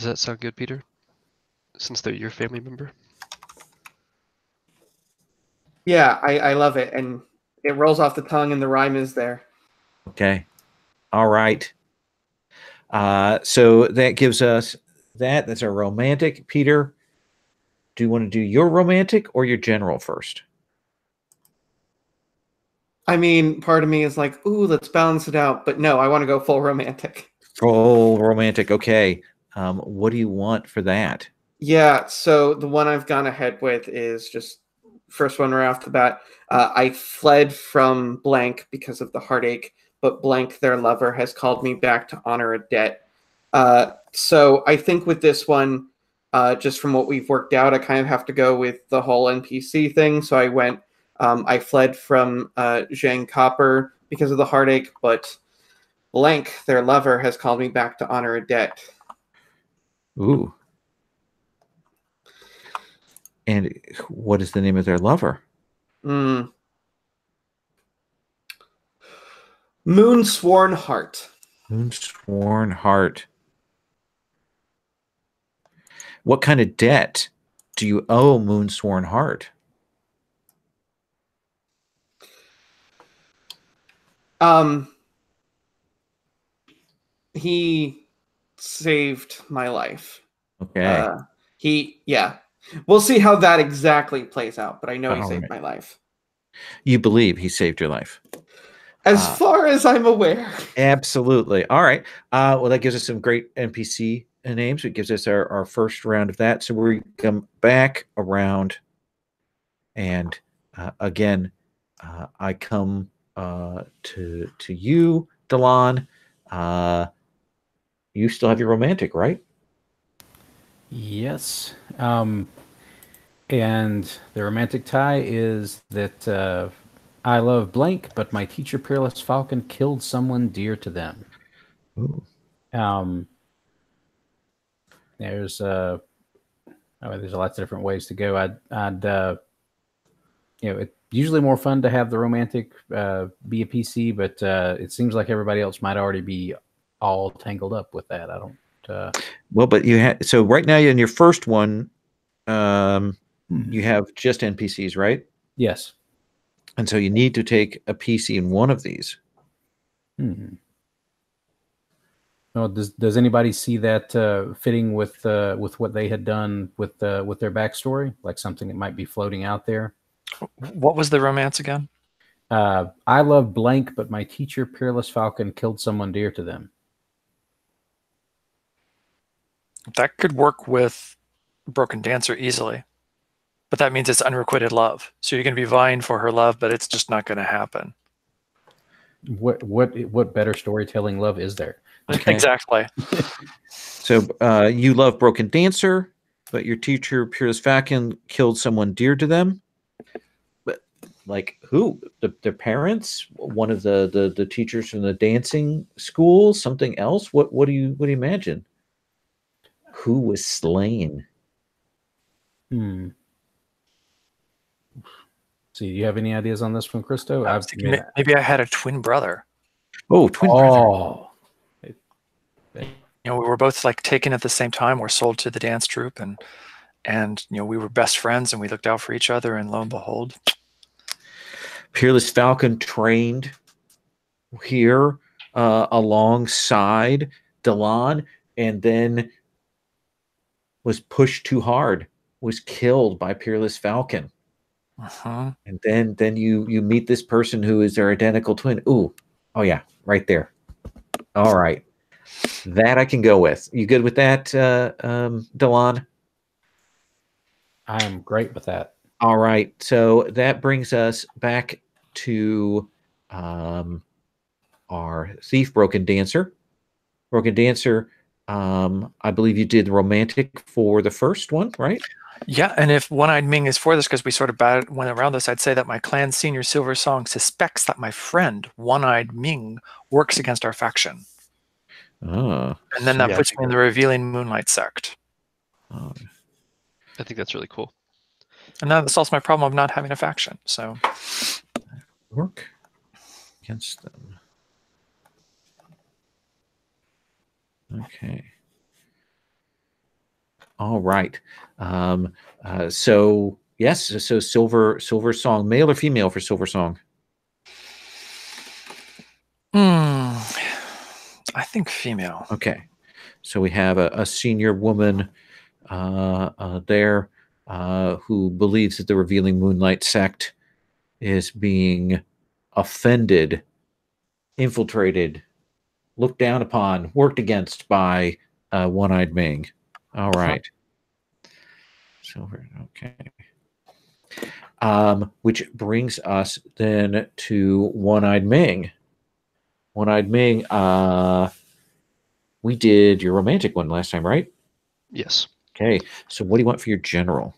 that sound good, Peter? Since they're your family member? Yeah, I love it. And it rolls off the tongue and the rhyme is there. Okay. All right. So that gives us that's a romantic. Peter, do you want to do your romantic or your general first? I mean, part of me is like, ooh, let's balance it out. But no, I want to go full romantic. Full romantic. Okay. What do you want for that? Yeah, so the one I've gone ahead with is just first one right off the bat. I fled from blank because of the heartache, but blank, their lover, has called me back to honor a debt. So I think with this one, just from what we've worked out, I kind of have to go with the whole NPC thing. So I fled from Zhang Copper because of the heartache, but Blank, their lover, has called me back to honor a debt. Ooh. And what is the name of their lover? Moonsworn Heart. Moonsworn Heart. What kind of debt do you owe Moonsworn Heart? He saved my life. Okay. We'll see how that exactly plays out, but I know he All saved right. my life. You believe he saved your life? As far as I'm aware. Absolutely. All right. Well, that gives us some great NPC names. It gives us our first round of that. So we come back around, and again, I come to you, Delon. You still have your romantic, right? Yes. And the romantic tie is that I love blank, but my teacher, Peerless Falcon, killed someone dear to them. Ooh. There's lots of different ways to go. It's usually more fun to have the romantic be a PC, but it seems like everybody else might already be all tangled up with that. I don't. Well, but you have, so right now in your first one, you have just NPCs, right? Yes. And so you need to take a PC in one of these. Well, does anybody see that fitting with what they had done with their backstory, like something that might be floating out there? What was the romance again? I love blank, but my teacher, Peerless Falcon, killed someone dear to them. That could work with Broken Dancer easily. But that means it's unrequited love. So you're going to be vying for her love, but it's just not going to happen. What better storytelling love is there? Okay. Exactly. So you love Broken Dancer, but your teacher, Peerless Falcon, killed someone dear to them. But like who? Their parents? One of the teachers from the dancing school? Something else? What do you imagine? Who was slain? So, you have any ideas on this one, Christo? Maybe I had a twin brother. Oh, twin brother. We were both like taken at the same time. We're sold to the dance troupe, and we were best friends, and we looked out for each other. And lo and behold, Peerless Falcon trained here alongside Delon, and then was pushed too hard, was killed by Peerless Falcon. And then you meet this person who is their identical twin. Ooh, oh yeah, right there. All right, that I can go with. You good with that, Delon? I am great with that. All right, so that brings us back to our thief, Broken Dancer. Broken Dancer, I believe you did romantic for the first one, right? Yeah, and if One-Eyed Ming is for this, because we sort of went around this, I'd say that my clan senior Silver Song suspects that my friend One-Eyed Ming works against our faction. And then that puts me in the Revealing Moonlight sect. I think that's really cool. And that solves my problem of not having a faction. So work against them. Okay. All right. So yes, so Silver Song, male or female for Silver Song? I think female. Okay. So we have a senior woman there who believes that the Revealing Moonlight sect is being offended, infiltrated, looked down upon, worked against by One-Eyed Ming. All right. Silver, okay. Which brings us then to One-Eyed Ming. One-Eyed Ming, we did your romantic one last time, right? Yes. Okay, so what do you want for your general?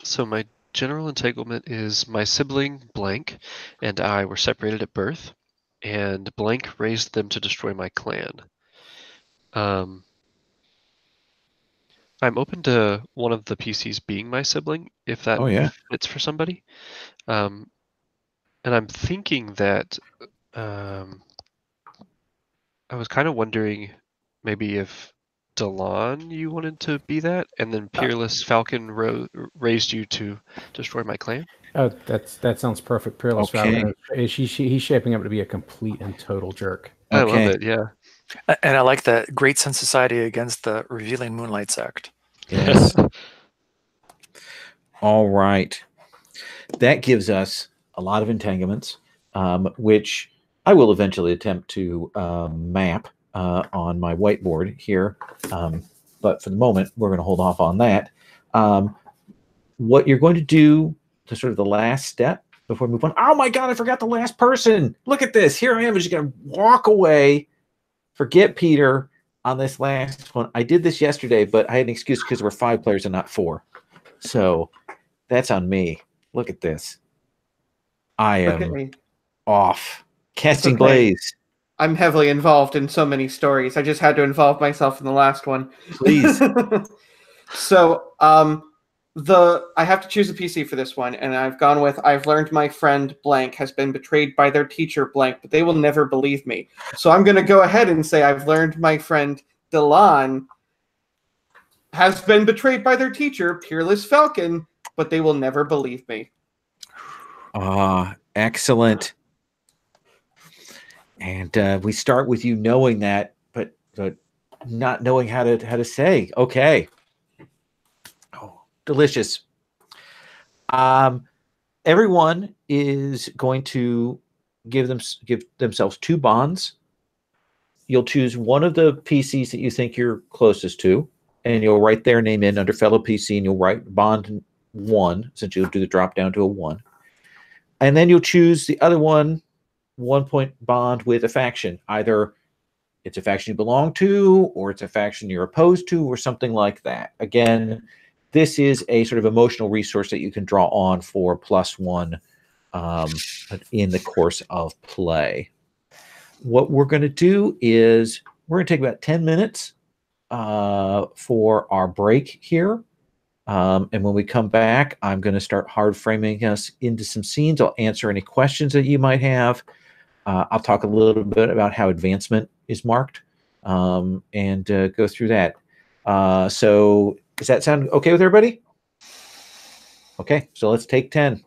So my general entanglement is my sibling blank and I were separated at birth, and blank raised them to destroy my clan. I'm open to one of the PCs being my sibling if that Oh, yeah. fits for somebody. And I'm thinking that I was kind of wondering maybe if Delon you wanted to be that, and then Peerless Falcon raised you to destroy my clan. Oh, that sounds perfect. Peerless Okay. Falcon. He's shaping up to be a complete and total jerk. I love Okay. it. Yeah. And I like the Great Sun Society against the Revealing Moonlight sect. Yes. All right. That gives us a lot of entanglements, which I will eventually attempt to map on my whiteboard here. But for the moment, we're going to hold off on that. What you're going to do to sort of the last step before we move on. Oh my God, I forgot the last person. Look at this. Here I am just going to walk away, forget Peter on this last one. I did this yesterday, but I had an excuse because there were 5 players and not 4. So that's on me. Look at this. I am Okay. off. Casting okay. Blaze. I'm heavily involved in so many stories. I just had to involve myself in the last one. Please. So, I have to choose a PC for this one, and I've gone with I've learned my friend blank has been betrayed by their teacher blank, but they will never believe me. So I'm going to go ahead and say I've learned my friend Delon has been betrayed by their teacher, Peerless Falcon, but they will never believe me. Excellent. And we start with you knowing that, but not knowing how to say. Okay. Oh, delicious. Everyone is going to give themselves 2 bonds. You'll choose one of the PCs that you think you're closest to, and you'll write their name in under fellow PC, and you'll write bond 1, since you'll do the drop down to a 1. And then you'll choose the other 1-point bond with a faction. Either it's a faction you belong to, or it's a faction you're opposed to, or something like that. Again, this is a sort of emotional resource that you can draw on for +1 in the course of play. What we're going to do is we're going to take about 10 minutes for our break here. And when we come back, I'm going to start hard framing us into some scenes. I'll answer any questions that you might have. I'll talk a little bit about how advancement is marked and go through that. So does that sound okay with everybody? Okay, so let's take 10.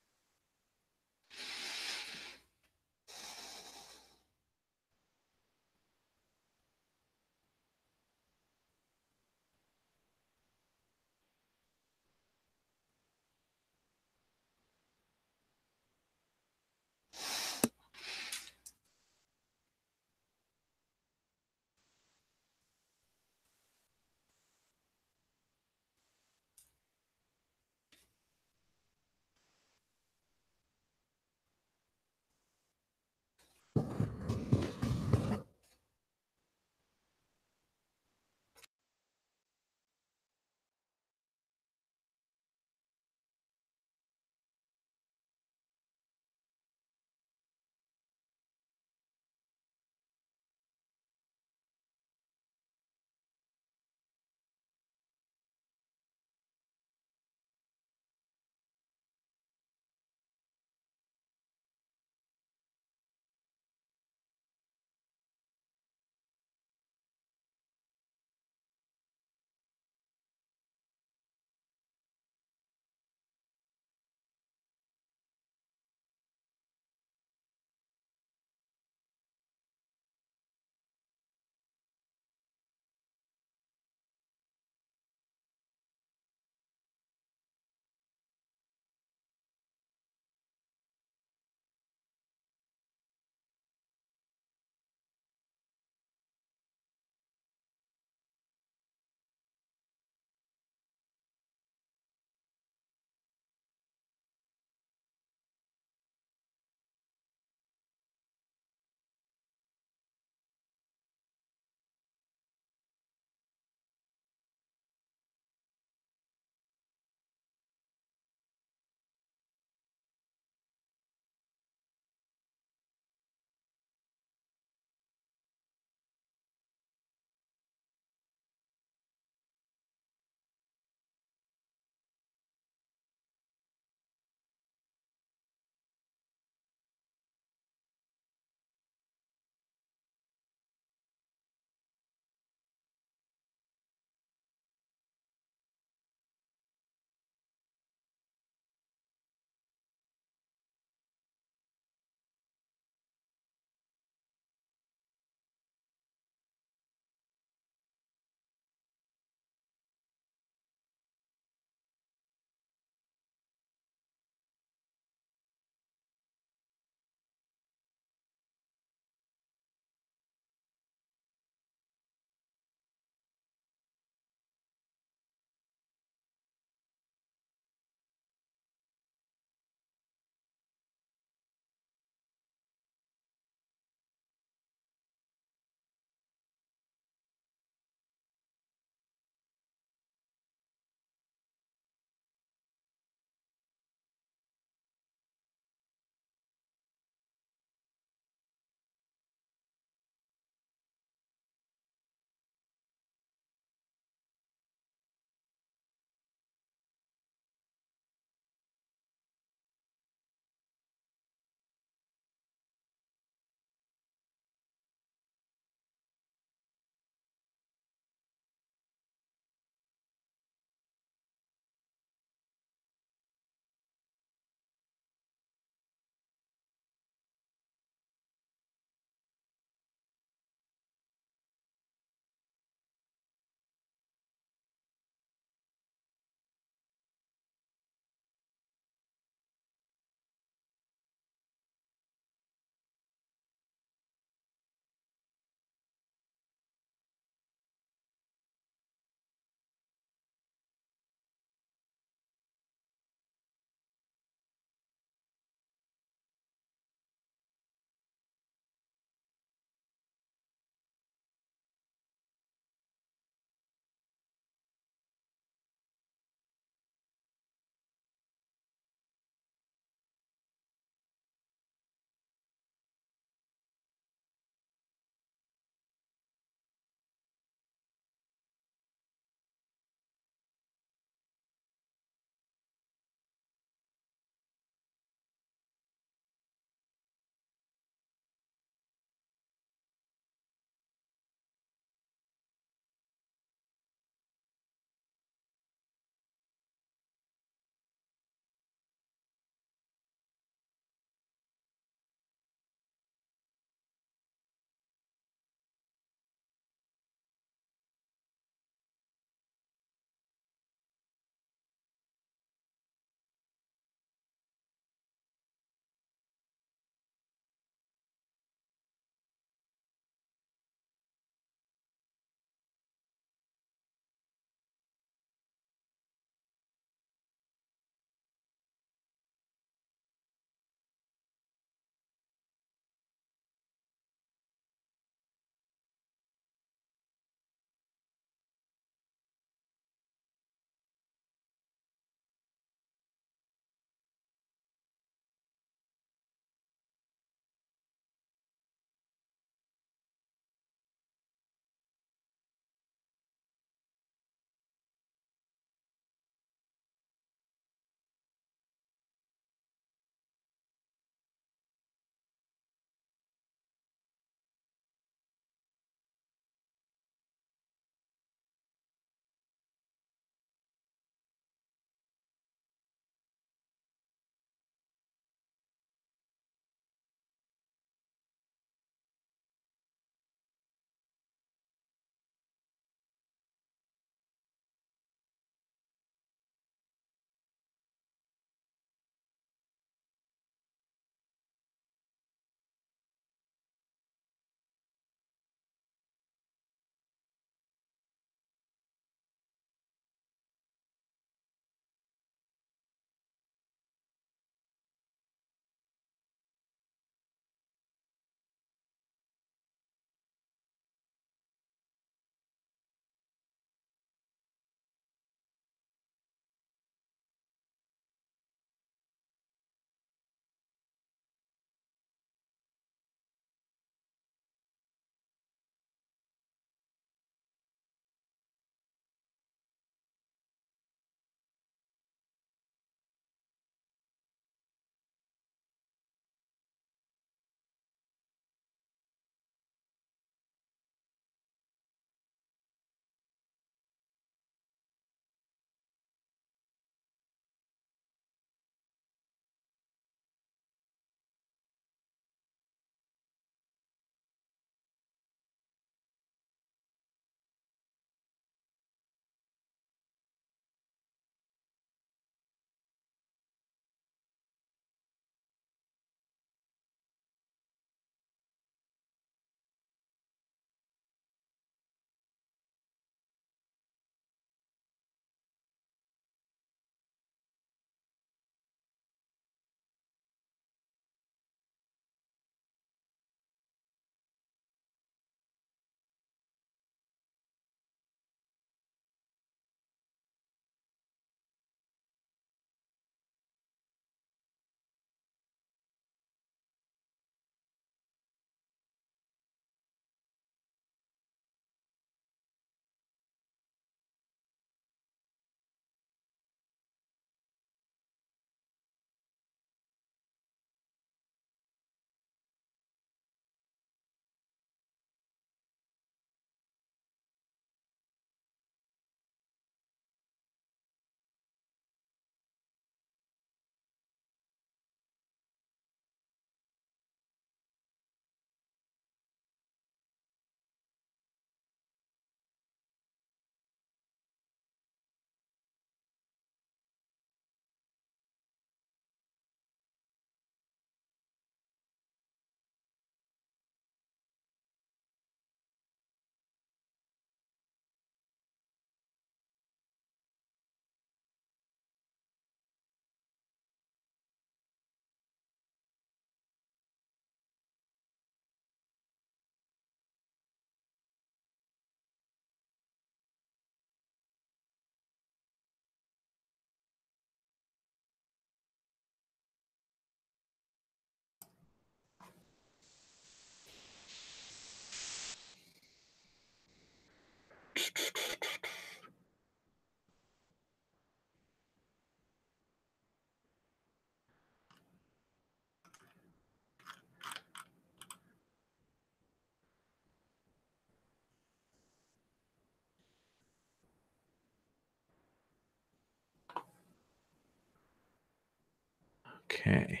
Okay.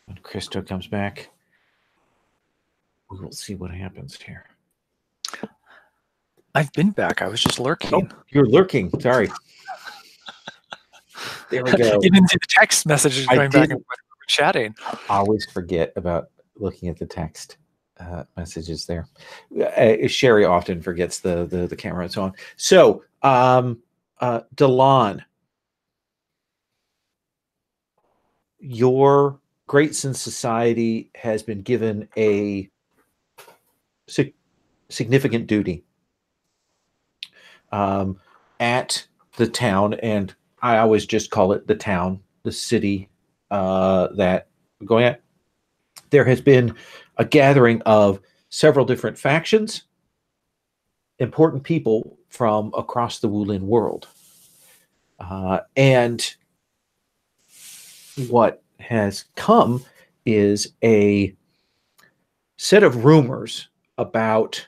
When Christo comes back, we will see what happens here. I've been back. I was just lurking. Oh, you're lurking. Sorry. There we go. You didn't see the text messages I going back and didn't. forth. We were chatting. I always forget about looking at the text messages there. Sherry often forgets the camera and so on. So, Delon, your Great Sun Society has been given a significant duty at the town, and I always just call it the town, the city that we're going at. There has been a gathering of several different factions, important people from across the Wulin world. And what has come is a set of rumors about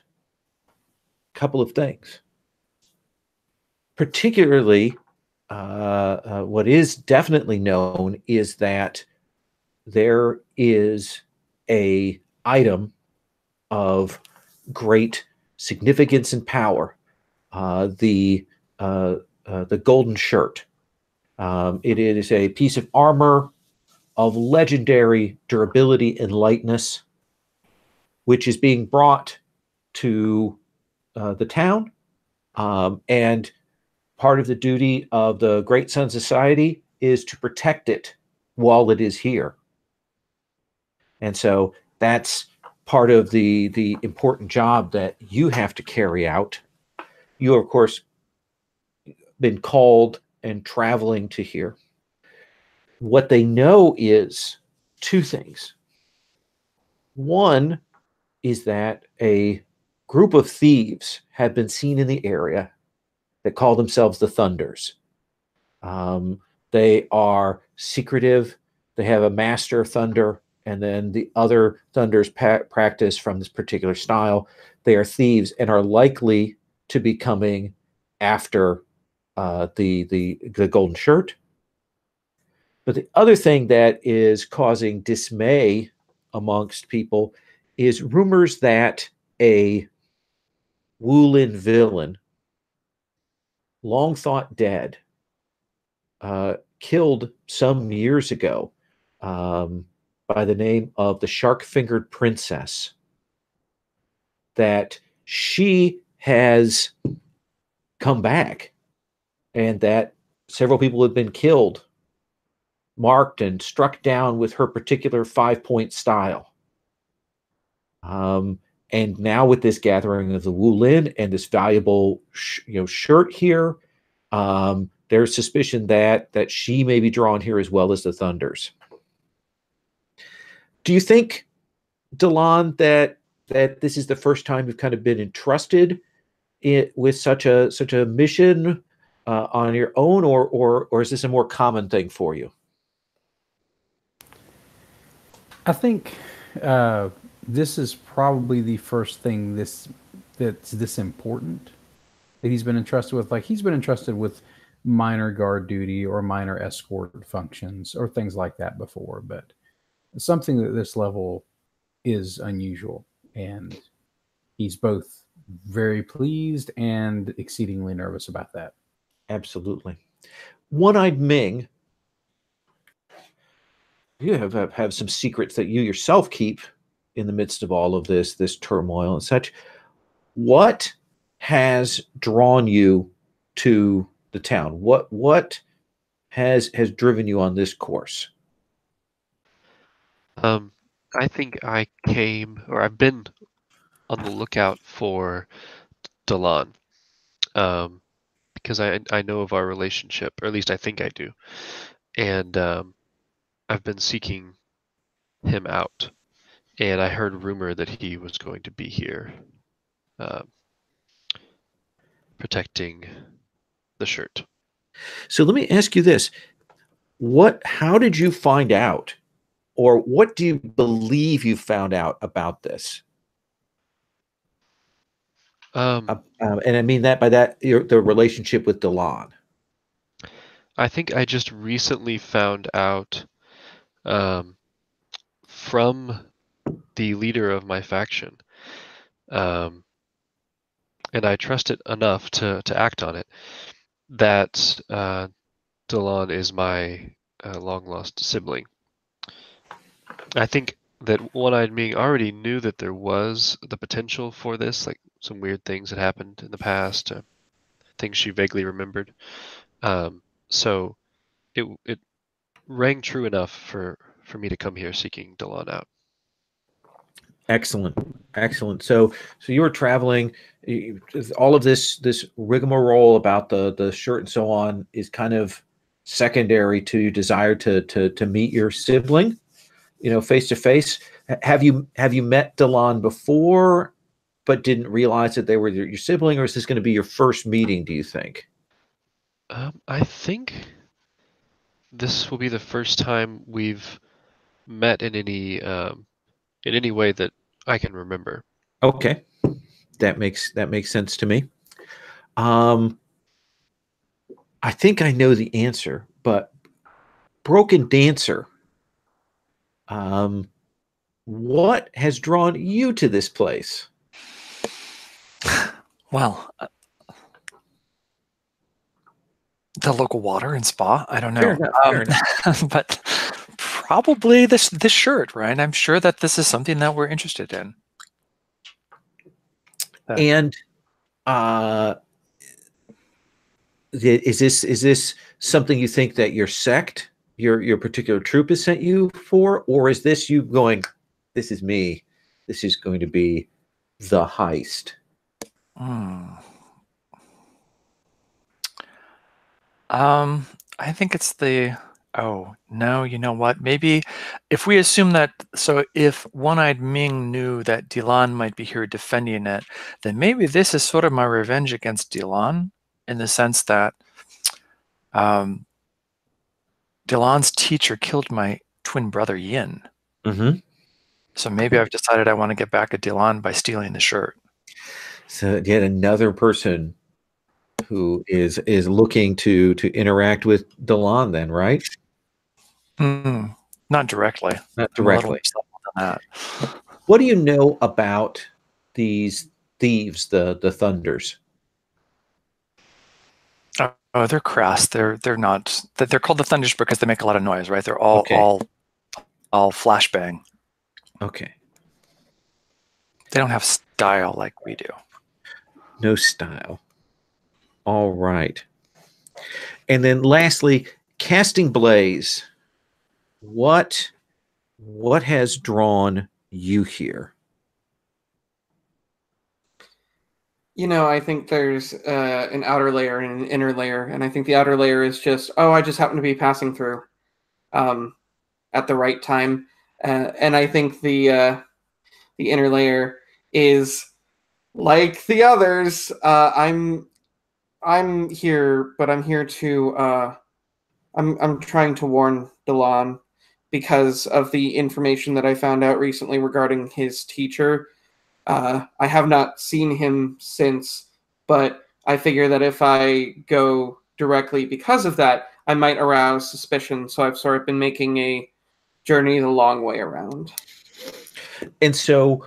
a couple of things. Particularly, what is definitely known is that there is a item of great significance and power, the golden shirt. It is a piece of armor of legendary durability and lightness, which is being brought to the town, and part of the duty of the Great Sun Society is to protect it while it is here. And so that's part of the important job that you have to carry out. You, of course, been called and traveling to here. What they know is two things. One is that a group of thieves have been seen in the area that call themselves the Thunders. They are secretive. They have a master of thunder, and then the other Thunders practice from this particular style. They are thieves and are likely to be coming after the golden shirt. But the other thing that is causing dismay amongst people is rumors that a Wulin villain, long thought dead, killed some years ago by the name of the Shark-Fingered Princess, that she has come back and that several people have been killed, marked and struck down with her particular 5-point style. And now with this gathering of the Wulin and this valuable shirt here, there's suspicion that she may be drawn here as well as the Thunders. Do you think, Delon, that this is the first time you've kind of been entrusted with such a mission on your own, or is this a more common thing for you? I think this is probably the first thing that's this important that he's been entrusted with. Like, he's been entrusted with minor guard duty or minor escort functions or things like that before, but something at this level is unusual, and he's both very pleased and exceedingly nervous about that. Absolutely. One-Eyed Ming, you have some secrets that you yourself keep in the midst of all of this turmoil and such. What has drawn you to the town? What has driven you on this course? I think I've been on the lookout for Delon, because I know of our relationship, or at least I think I do, and I've been seeking him out, and I heard a rumor that he was going to be here, protecting the shirt. So let me ask you this: how did you find out, or what do you believe you found out about this? And I mean that by that the relationship with Delon. I think I just recently found out from the leader of my faction, and I trust it enough to act on it, that Delon is my long lost sibling. I think that One-Eyed Ming already knew that there was the potential for this, like some weird things had happened in the past, things she vaguely remembered. So it rang true enough for me to come here seeking Delon out. Excellent, excellent. So you were traveling. All of this rigmarole about the shirt and so on is kind of secondary to your desire to meet your sibling, face to face. Have you met Delon before, but didn't realize that they were your sibling, or is this going to be your first meeting? Do you think? I think this will be the first time we've met in any way that I can remember. Okay, that makes sense to me. I think I know the answer, but Broken Dancer, what has drawn you to this place? Well, the local water and spa. I don't know, Fair enough. but probably this shirt, right? I'm sure that this is something that we're interested in. And is this something you think that your sect, your particular troop has sent you for, or is this you going, this is me, this is going to be the heist? I think it's the, oh no, you know what, maybe if we assume that, so if One-Eyed Ming knew that Delon might be here defending it, then maybe this is sort of my revenge against Delon, in the sense that Delon's teacher killed my twin brother Yin. So maybe I've decided I want to get back at Delon by stealing the shirt. So yet another person who is looking to interact with Delon, then, right? Not directly. Not directly. Than that. What do you know about these thieves, the Thunders? Oh, they're crass. They're not. They're called the Thunders because they make a lot of noise, right? They're all flashbang. Okay. They don't have style like we do. No style. All right. And then lastly, Casting Blaze. What has drawn you here? I think there's an outer layer and an inner layer, and I think the outer layer is just, I just happen to be passing through at the right time, and I think the inner layer is like the others. I'm here, but I'm here to I'm trying to warn Delon because of the information that I found out recently regarding his teacher. I have not seen him since, but I figure that if I go directly because of that, I might arouse suspicion. So I've sort of been making a journey the long way around. And so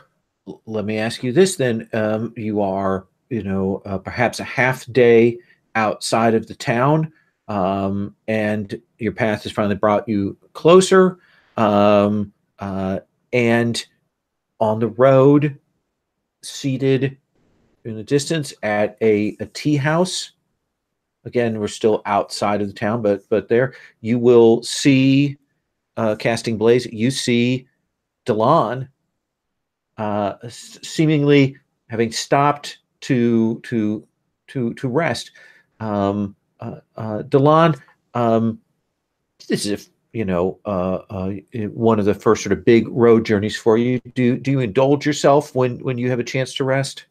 let me ask you this then. You are, perhaps a half day outside of the town, and your path has finally brought you closer. And on the road, seated in the distance at a tea house. Again, we're still outside of the town, but there you will see Casting Blaze. You see Delon seemingly having stopped to rest. Delon, this is one of the first sort of big road journeys for you. Do you indulge yourself when you have a chance to rest?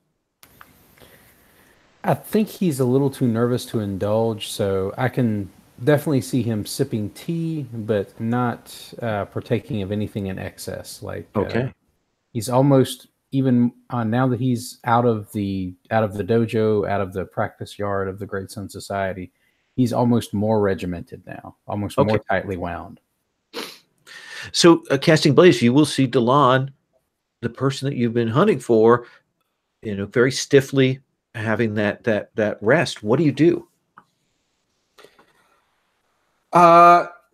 I think he's a little too nervous to indulge, so I can definitely see him sipping tea, but not partaking of anything in excess. Like, okay, he's almost even now that he's out of the dojo, out of the practice yard of the Great Sun Society, he's almost more regimented now, almost more tightly wound. So, casting Blaze, you will see Delon, the person that you've been hunting for, very stiffly having that rest. What do you do?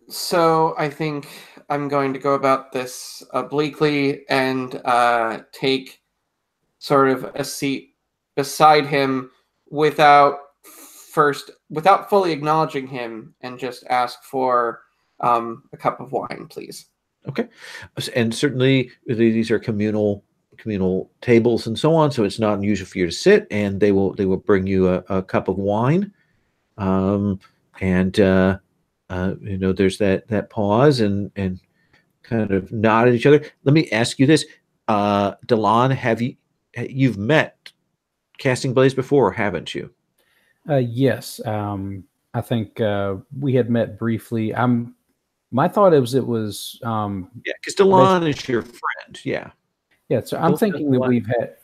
So I think I'm going to go about this obliquely and take sort of a seat beside him without fully acknowledging him, and just ask for a cup of wine, please. Okay. And certainly these are communal tables and so on, so it's not unusual for you to sit, and they will bring you a cup of wine. There's that pause and kind of nod at each other. Let me ask you this. Delon, you've met Casting Blaze before, haven't you? Yes. I think we had met briefly. My thought it was because Delon is your friend. Yeah. Yeah. So I'm thinking that we've had.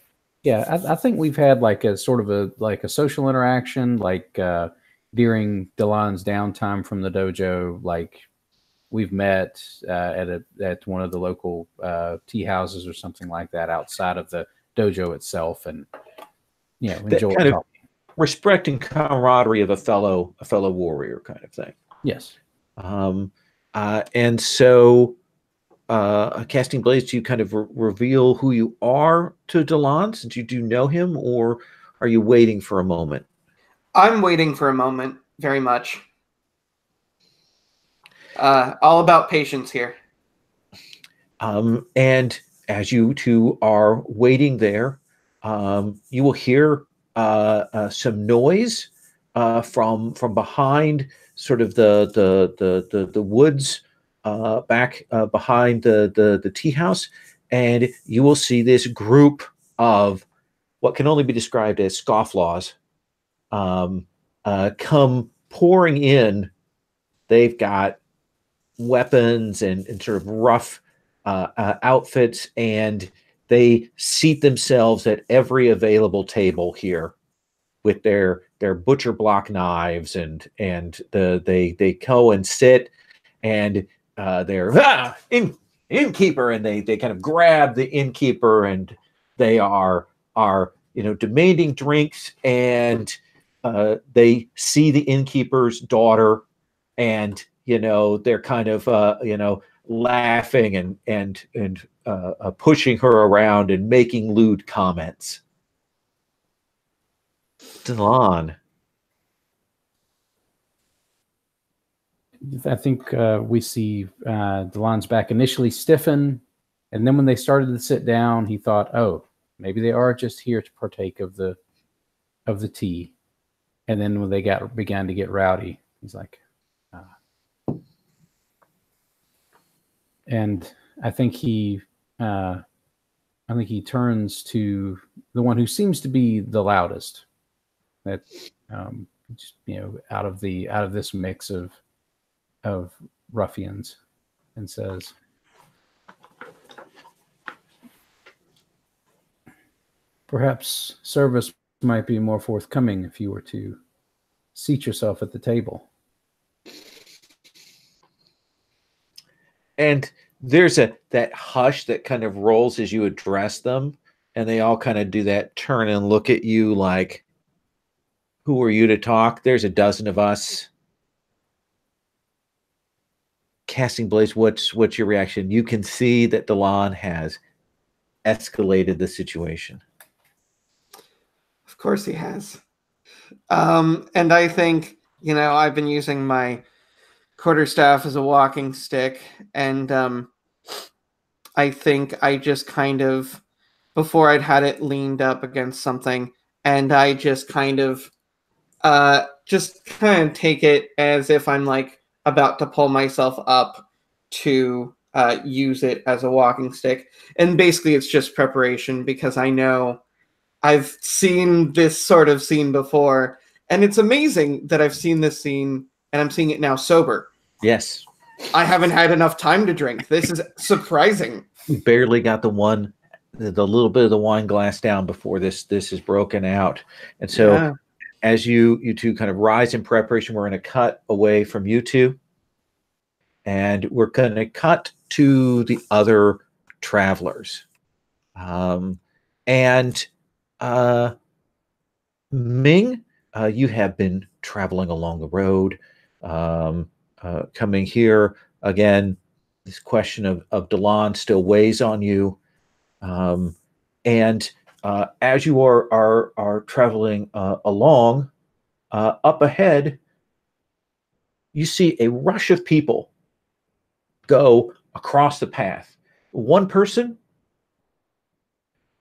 Yeah, I think we've had like a sort of a social interaction, like during Delon's downtime from the dojo. Like we've met at one of the local tea houses or something like that outside of the dojo itself, and enjoy kind talking. of respect and camaraderie of a fellow warrior kind of thing. Yes. And so, Casting Blaze, do you kind of reveal who you are to Delon, since you do know him, or are you waiting for a moment? I'm waiting for a moment, very much. All about patience here. And as you two are waiting there, you will hear some noise from behind, sort of the woods back behind the tea house, and you will see this group of what can only be described as scofflaws come pouring in. They've got weapons and sort of rough outfits, and they seat themselves at every available table here with their butcher block knives, and they go and sit, and they're innkeeper, and they kind of grab the innkeeper, and they are demanding drinks, and they see the innkeeper's daughter, and they're kind of laughing and pushing her around and making lewd comments. Delon. I think we see Delon's back initially stiffen, and then when they started to sit down, he thought, "Oh, maybe they are just here to partake of the tea." And then when they began to get rowdy, he's like, and I think he turns to the one who seems to be the loudest. That out of this mix of ruffians, and says, "Perhaps service might be more forthcoming if you were to seat yourself at the table." And there's that hush that kind of rolls as you address them, and they all kind of do that turn and look at you like, "Who are you to talk? There's a dozen of us." Casting Blaze, what's your reaction? You can see that Delon has escalated the situation. Of course he has. And I think, I've been using my quarterstaff as a walking stick, and I think I just kind of, before I'd had it leaned up against something, and I just kind of take it as if I'm like about to pull myself up to use it as a walking stick. And basically it's just preparation, because I know I've seen this sort of scene before, and it's amazing that I've seen this scene and I'm seeing it now sober. Yes. I haven't had enough time to drink. This is surprising. Barely got the one the little bit of the wine glass down before this is broken out. And so Yeah. as you two kind of rise in preparation, we're going to cut away from you two, and we're going to cut to the other travelers. And Ming, you have been traveling along the road, coming here again. This question of Delon still weighs on you, and as you are traveling along, up ahead, you see a rush of people go across the path. One person,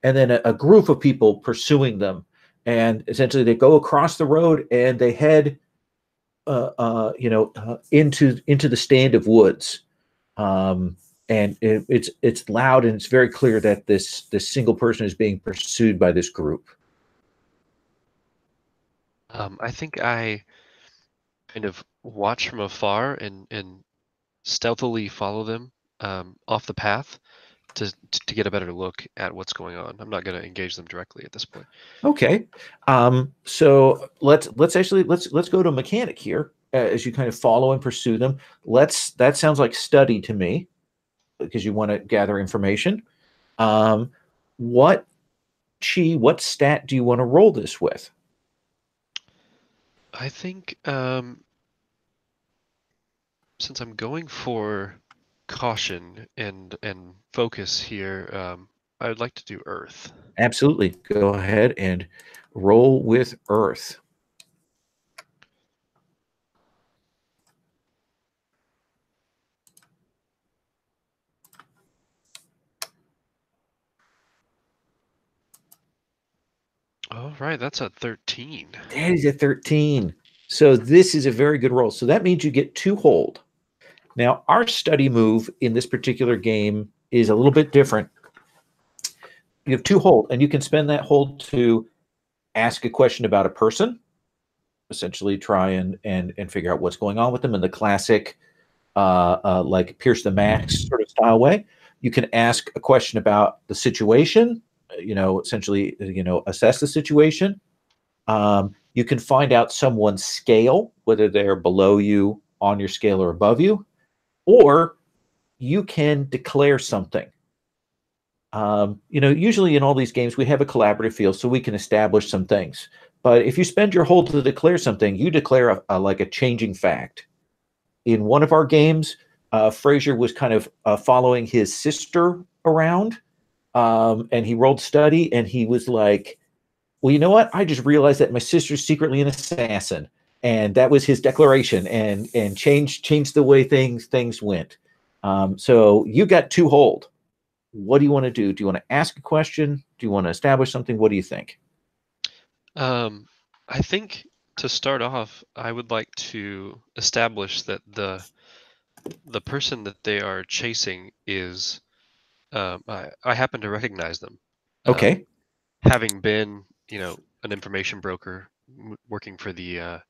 and then a group of people pursuing them. And essentially, they go across the road and they head, into the stand of woods. And it's loud, and it's very clear that this single person is being pursued by this group. I think I kind of watch from afar and stealthily follow them off the path to get a better look at what's going on. I'm not going to engage them directly at this point. Okay, so let's go to a mechanic here as you kind of follow and pursue them. That sounds like study to me, because you want to gather information. What stat do you want to roll this with? I think since I'm going for caution and focus here, I would like to do Earth. Absolutely. Go ahead and roll with Earth. All right, that's a 13. That is a 13. So this is a very good roll. So that means you get 2 hold. Now, our study move in this particular game is a little bit different. You have 2 hold, and you can spend that hold to ask a question about a person, essentially try and figure out what's going on with them in the classic like Pierce the Max sort of style way. You can ask a question about the situation, essentially, assess the situation. You can find out someone's scale, whether they're below you, on your scale, or above you, or you can declare something. Usually in all these games, we have a collaborative field, so we can establish some things. But if you spend your hold to declare something, you declare like a changing fact. In one of our games, Fraser was kind of following his sister around, and he rolled study, and he was like, well, you know what? I just realized that my sister's secretly an assassin. And that was his declaration, and changed the way things went. So you got 2 hold. What do you want to do? Do you want to ask a question? Do you want to establish something? What do you think? I think to start off, I would like to establish that the person that they are chasing is I happen to recognize them. Okay. Having been, an information broker working for the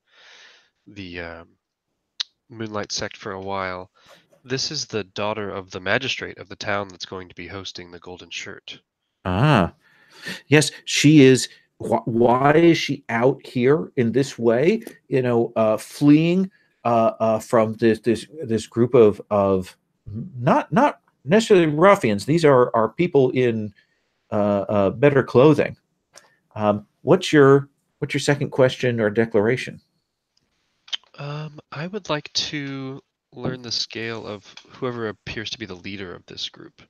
Moonlight Sect for a while. This is the daughter of the magistrate of the town that's going to be hosting the Golden Shirt. Ah, yes, she is. Why is she out here in this way? Fleeing from this group of not necessarily ruffians. These are people in better clothing. What's your second question or declaration? I would like to learn the scale of whoever appears to be the leader of this group.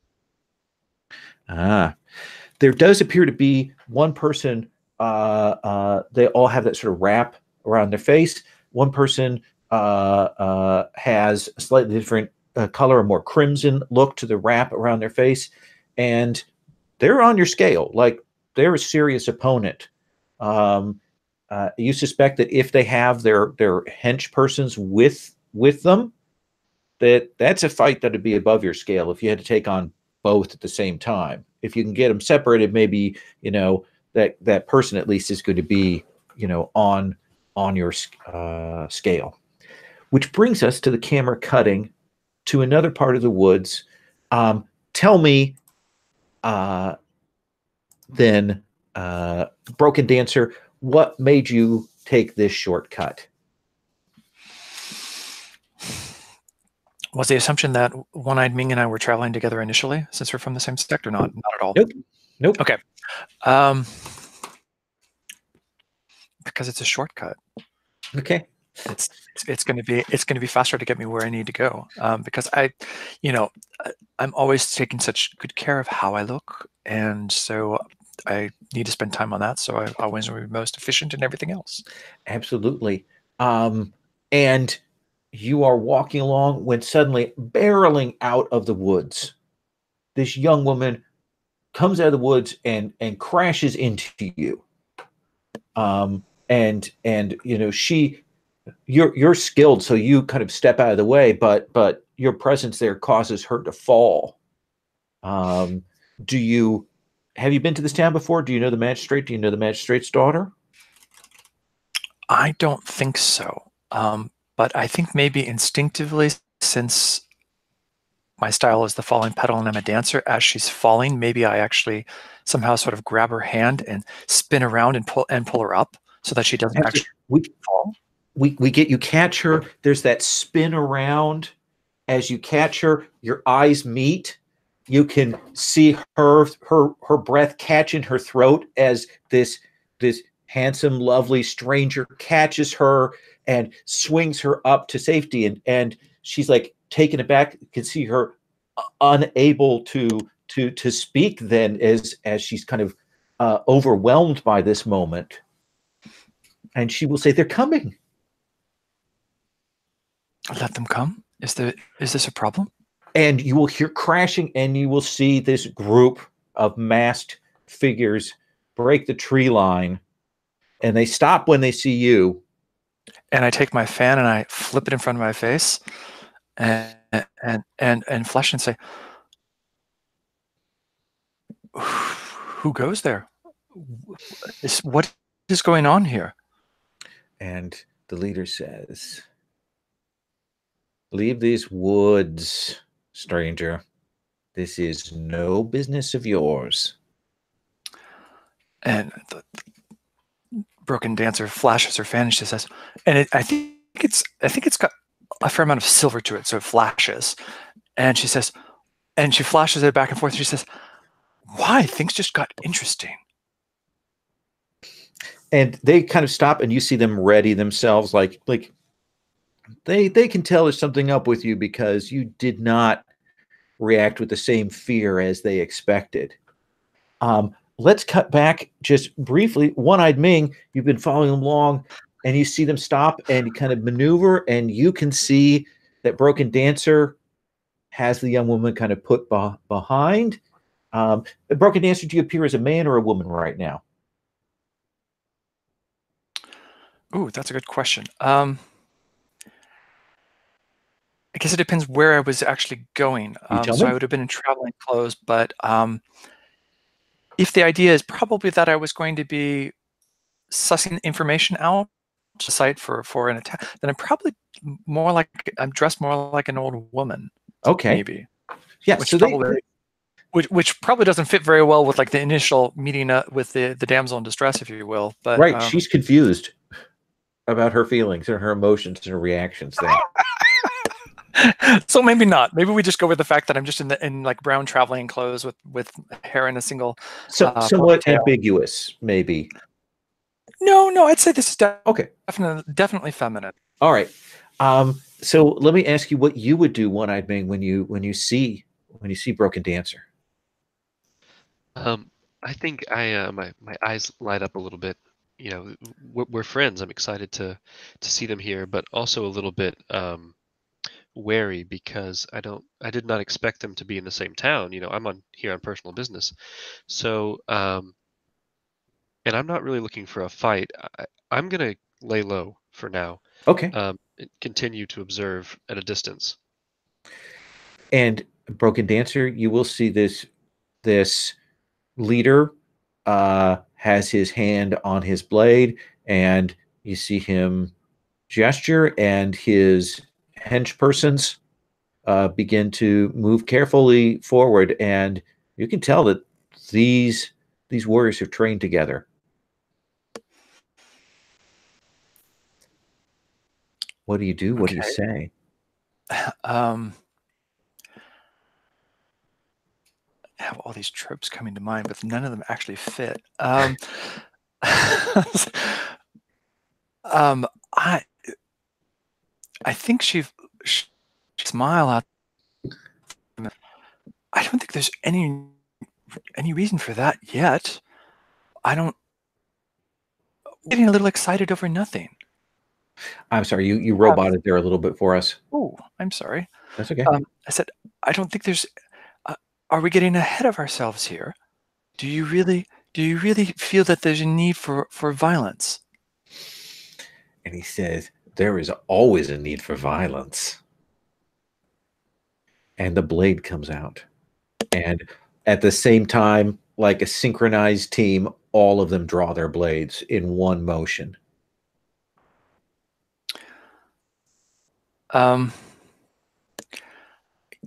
There does appear to be one person. They all have that sort of wrap around their face. One person has a slightly different color, a more crimson look to the wrap around their face, and they're on your scale. Like, they're a serious opponent. You suspect that if they have their hench persons with them, that's a fight that would be above your scale if you had to take on both at the same time. If you can get them separated, maybe that person at least is going to be on your scale. Which brings us to the camera cutting to another part of the woods. Tell me, then Broken Dancer, what made you take this shortcut? Was the assumption that One-Eyed Ming and I were traveling together initially, since we're from the same sector? Not at all. Nope. Okay. Because it's a shortcut. Okay. It's going to be faster to get me where I need to go. Because I'm always taking such good care of how I look, and so I need to spend time on that. So I always want to be most efficient in everything else. Absolutely. And you are walking along when suddenly, barreling out of the woods, this young woman comes out of the woods and crashes into you. And you're skilled, so you kind of step out of the way, but your presence there causes her to fall. Have you been to this town before? Do you know the magistrate? Do you know the magistrate's daughter? I don't think so. But I think maybe instinctively, since my style is the falling petal and I'm a dancer, as she's falling, maybe I actually somehow sort of grab her hand and spin around and pull her up so that she doesn't actually fall. We get you catch her. There's that spin around. As you catch her, your eyes meet. You can see her breath catch in her throat as this handsome, lovely stranger catches her and swings her up to safety, and she's like taken aback. You can see her unable to speak then, as she's kind of overwhelmed by this moment, and she will say, "They're coming." Let them come. Is this a problem? And you will hear crashing, and you will see this group of masked figures break the tree line, and they stop when they see you. And I take my fan and I flip it in front of my face, and flush and say, "Who goes there? What is going on here?" And the leader says, "Leave these woods, stranger. This is no business of yours." And the Broken Dancer flashes her fan and she says, and I think it's got a fair amount of silver to it, so it flashes. And she says, and she flashes it back and forth. She says, "Why? Things just got interesting." And they kind of stop, and you see them ready themselves, like they can tell there's something up with you, because you did not react with the same fear as they expected. Let's cut back just briefly. One-Eyed Ming, you've been following them along, and you see them stop and kind of maneuver, and you can see that Broken Dancer has the young woman kind of put behind. Broken Dancer, do you appear as a man or a woman right now? Ooh, that's a good question. I guess it depends where I was actually going. So I would have been in traveling clothes, but if the idea is probably that I was going to be sussing information out to site for an attack, then I'm probably I'm dressed more like an old woman. Okay. Maybe. Yeah. Which probably doesn't fit very well with like the initial meeting with the damsel in distress, if you will. But right, she's confused about her feelings and her emotions and her reactions there. So maybe not. Maybe we just go with the fact that I'm just in like brown traveling clothes with hair in a single. Somewhat ambiguous, maybe. No, I'd say this is okay. Definitely feminine. All right. So let me ask you what you would do, One-Eyed Ming, when you see Broken Dancer. I think my eyes light up a little bit. You know, we're friends. I'm excited to see them here, but also a little bit wary, because I did not expect them to be in the same town. You know, I'm here on personal business, so and I'm not really looking for a fight. I'm gonna lay low for now. Okay. Continue to observe at a distance. And Broken Dancer, you will see this leader has his hand on his blade, and you see him gesture, and his henchpersons begin to move carefully forward, and you can tell that these These warriors have trained together. What do you do? What do you say? I have all these tropes coming to mind, but none of them actually fit. I think she smile at. I don't think there's any reason for that yet. I'm getting a little excited over nothing. I'm sorry, you roboted there a little bit for us. Oh, I'm sorry. That's okay. I said, I don't think there's. Are we getting ahead of ourselves here? Do you really feel that there's a need for violence? And he says, there is always a need for violence. And the blade comes out. And at the same time, like a synchronized team, all of them draw their blades in one motion.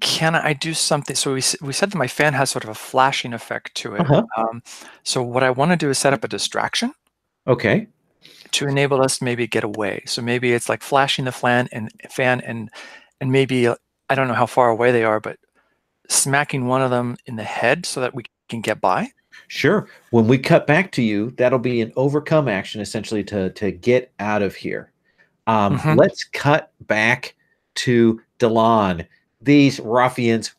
Can I do something? So we said that my fan has sort of a flashing effect to it. So what I want to do is set up a distraction. Okay. To enable us to maybe get away. So maybe it's like flashing the fan and maybe I don't know how far away they are, but smacking one of them in the head so that we can get by. Sure. When we cut back to you, that'll be an overcome action essentially to get out of here. Let's cut back to Delon. These ruffians,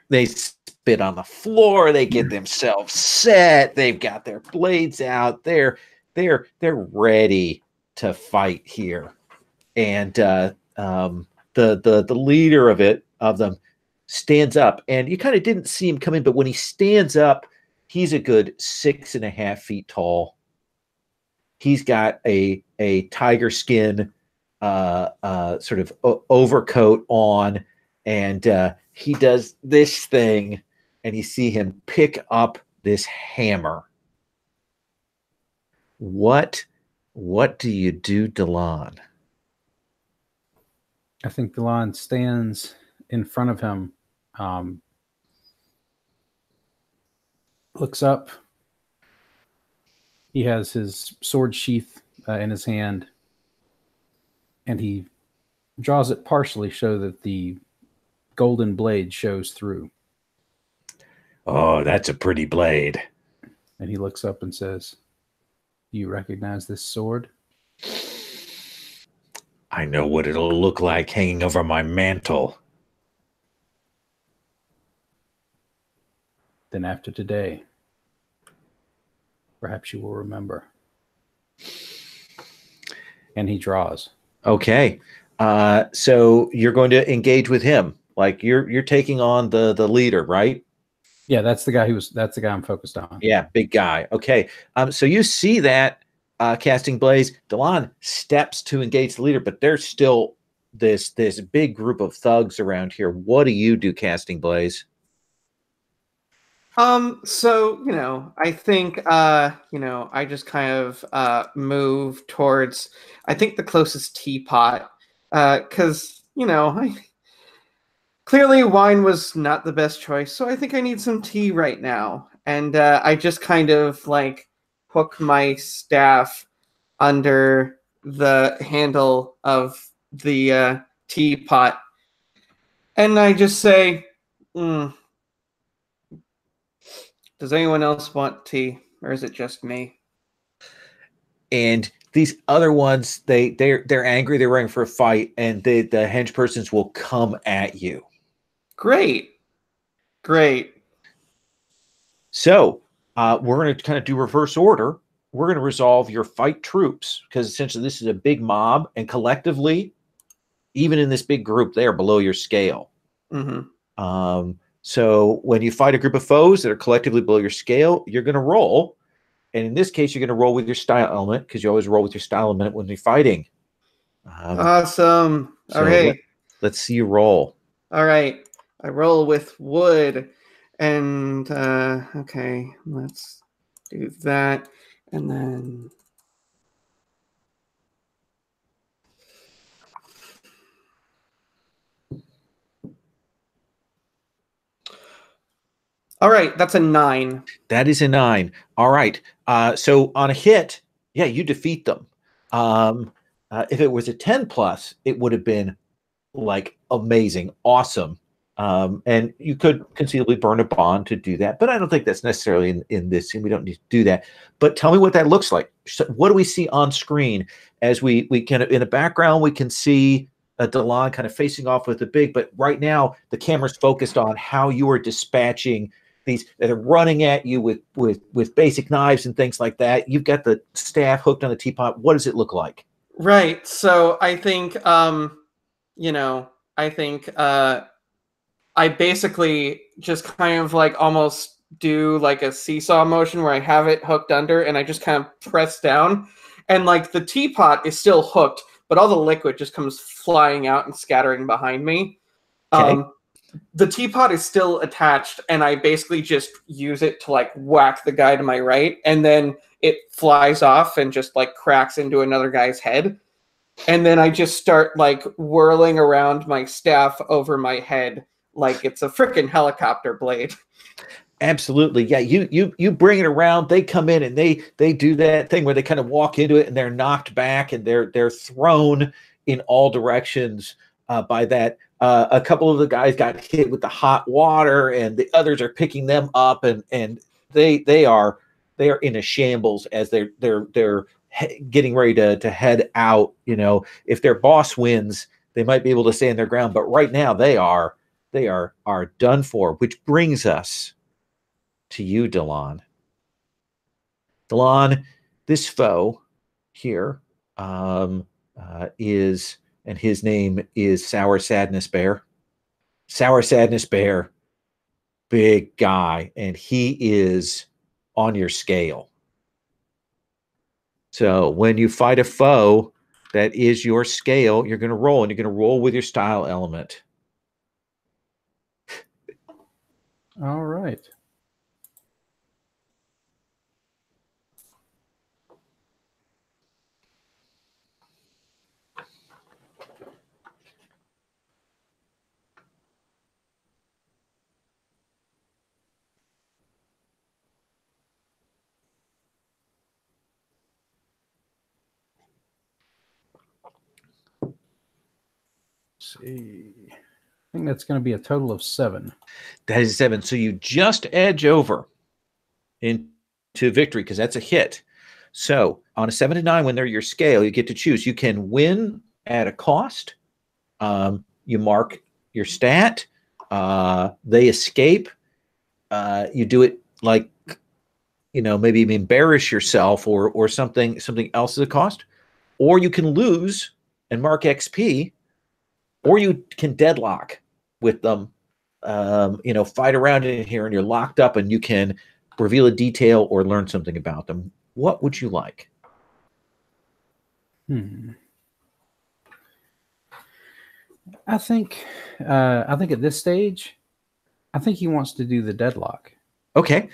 they spit on the floor. They get themselves set. They've got their blades out. They're ready to fight here. And the leader of them stands up, and you kind of didn't see him coming, but when he stands up, he's a good 6.5 feet tall. He's got a tiger skin sort of overcoat on, and he does this thing, and you see him pick up this hammer. What do you do, Delon? I think Delon stands in front of him, looks up. He has his sword sheath in his hand, and he draws it partially so that the golden blade shows through. Oh, that's a pretty blade. And he looks up and says, "Do you recognize this sword?" I know what it'll look like hanging over my mantle. Then after today, perhaps you will remember. And he draws. Okay. So you're going to engage with him. Like you're taking on the leader, right? Yeah, that's the guy I'm focused on. Yeah, big guy. Okay. So you see that casting blaze. Delon steps to engage the leader, but there's still this big group of thugs around here. What do you do, casting blaze? So, I think, I just kind of move towards, I think, the closest teapot, because, clearly wine was not the best choice, so I think I need some tea right now. And I just kind of, like, hook my staff under the handle of the teapot, and I just say, does anyone else want tea, or is it just me? And these other ones, they're angry. They're ready for a fight, and the hench persons will come at you. Great. So we're going to kind of do reverse order. We're going to resolve your fight troops, because essentially this is a big mob, and collectively, even in this big group, they are below your scale. So when you fight a group of foes that are collectively below your scale, you're going to roll. And in this case, you're going to roll with your style element, because you always roll with your style element when you're fighting. Awesome. So All right. let's see you roll. All right. I roll with wood. And, okay, let's do that. And then... All right, that's a 9. That is a 9. All right. So on a hit, yeah, you defeat them. If it was a 10 plus, it would have been like amazing, awesome. And you could conceivably burn a bond to do that, but I don't think that's necessarily in this scene. We don't need to do that. But tell me what that looks like. So what do we see on screen as we can in the background? We can see Delon kind of facing off with the big, but right now the camera's focused on how you are dispatching these that are running at you with basic knives and things like that. You've got the staff hooked on the teapot. What does it look like? Right. So I think, you know, I think I basically just kind of like almost do like a seesaw motion where I have it hooked under and I just kind of press down, and like the teapot is still hooked, but all the liquid just comes flying out and scattering behind me. Okay. The teapot is still attached, and I basically just use it to like whack the guy to my right, and then it flies off and just like cracks into another guy's head. And then I just start like whirling around my staff over my head like it's a freaking helicopter blade. Absolutely. Yeah, you bring it around, they come in and they do that thing where they kind of walk into it and they're knocked back and they're thrown in all directions by that. A couple of the guys got hit with the hot water and the others are picking them up, and they are in a shambles as they're getting ready to head out. You know, if their boss wins, they might be able to stand their ground, but right now they are done for, which brings us to you, Delon. Delon, this foe here is, and his name is Sour Sadness Bear. Sour Sadness Bear, big guy, and he is on your scale. So when you fight a foe that is your scale, you're going to roll, and you're going to roll with your style element. All right. See. I think that's going to be a total of 7. That is 7. So you just edge over into victory because that's a hit. So on a 7 to 9, when they're your scale, you get to choose. You can win at a cost. You mark your stat. They escape. You do it like, you know, maybe embarrass yourself or something else at a cost. Or you can lose and mark XP. Or you can deadlock with them, you know, fight around in here and you're locked up and you can reveal a detail or learn something about them. What would you like? I think at this stage, I think he wants to do the deadlock. Okay.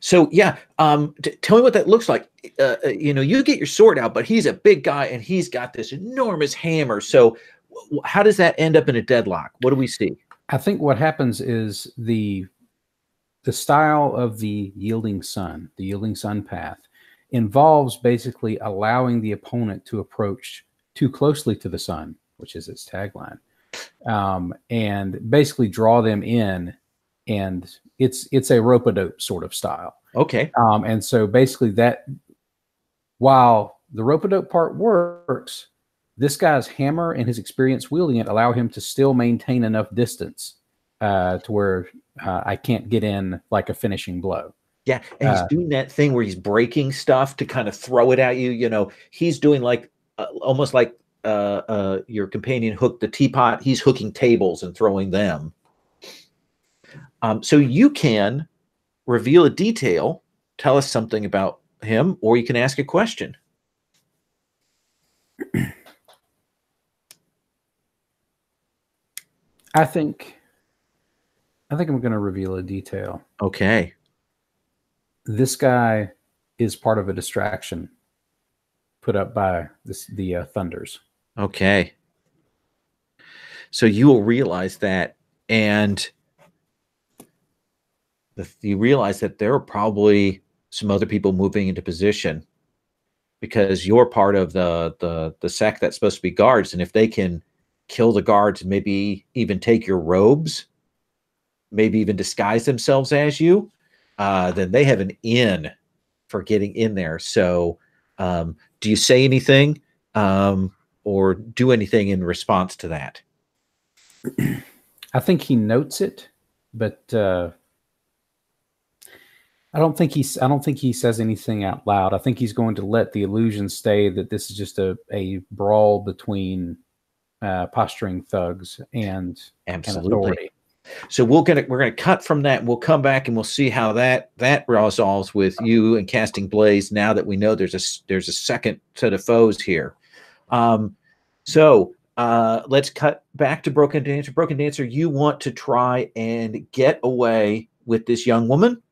So yeah, tell me what that looks like. You know, you get your sword out, but he's a big guy and he's got this enormous hammer. So how does that end up in a deadlock? What do we see? I think what happens is the style of the yielding sun path, involves basically allowing the opponent to approach too closely to the sun, which is its tagline, and basically draw them in. And it's a rope-a-dope sort of style. Okay. And so basically that, while the rope-a-dope part works, this guy's hammer and his experience wielding it allow him to still maintain enough distance to where I can't get in like a finishing blow. Yeah, and he's doing that thing where he's breaking stuff to kind of throw it at you. You know, he's doing like almost like your companion hooked the teapot. He's hooking tables and throwing them. So you can reveal a detail, tell us something about him, or you can ask a question. I think I'm going to reveal a detail. Okay. This guy is part of a distraction put up by the Thunders. Okay. So you will realize that, and you realize that there are probably some other people moving into position because you're part of the sect that's supposed to be guards, and if they can kill the guards and maybe even take your robes, maybe even disguise themselves as you, then they have an in for getting in there. So do you say anything or do anything in response to that? I think he notes it, but I don't think he says anything out loud. I think he's going to let the illusion stay that this is just a brawl between posturing thugs and authority. So we're gonna cut from that. We'll come back and we'll see how that resolves with you and casting Blaze. Now that we know there's a second set of foes here, so let's cut back to Broken Dancer. Broken Dancer, you want to try and get away with this young woman,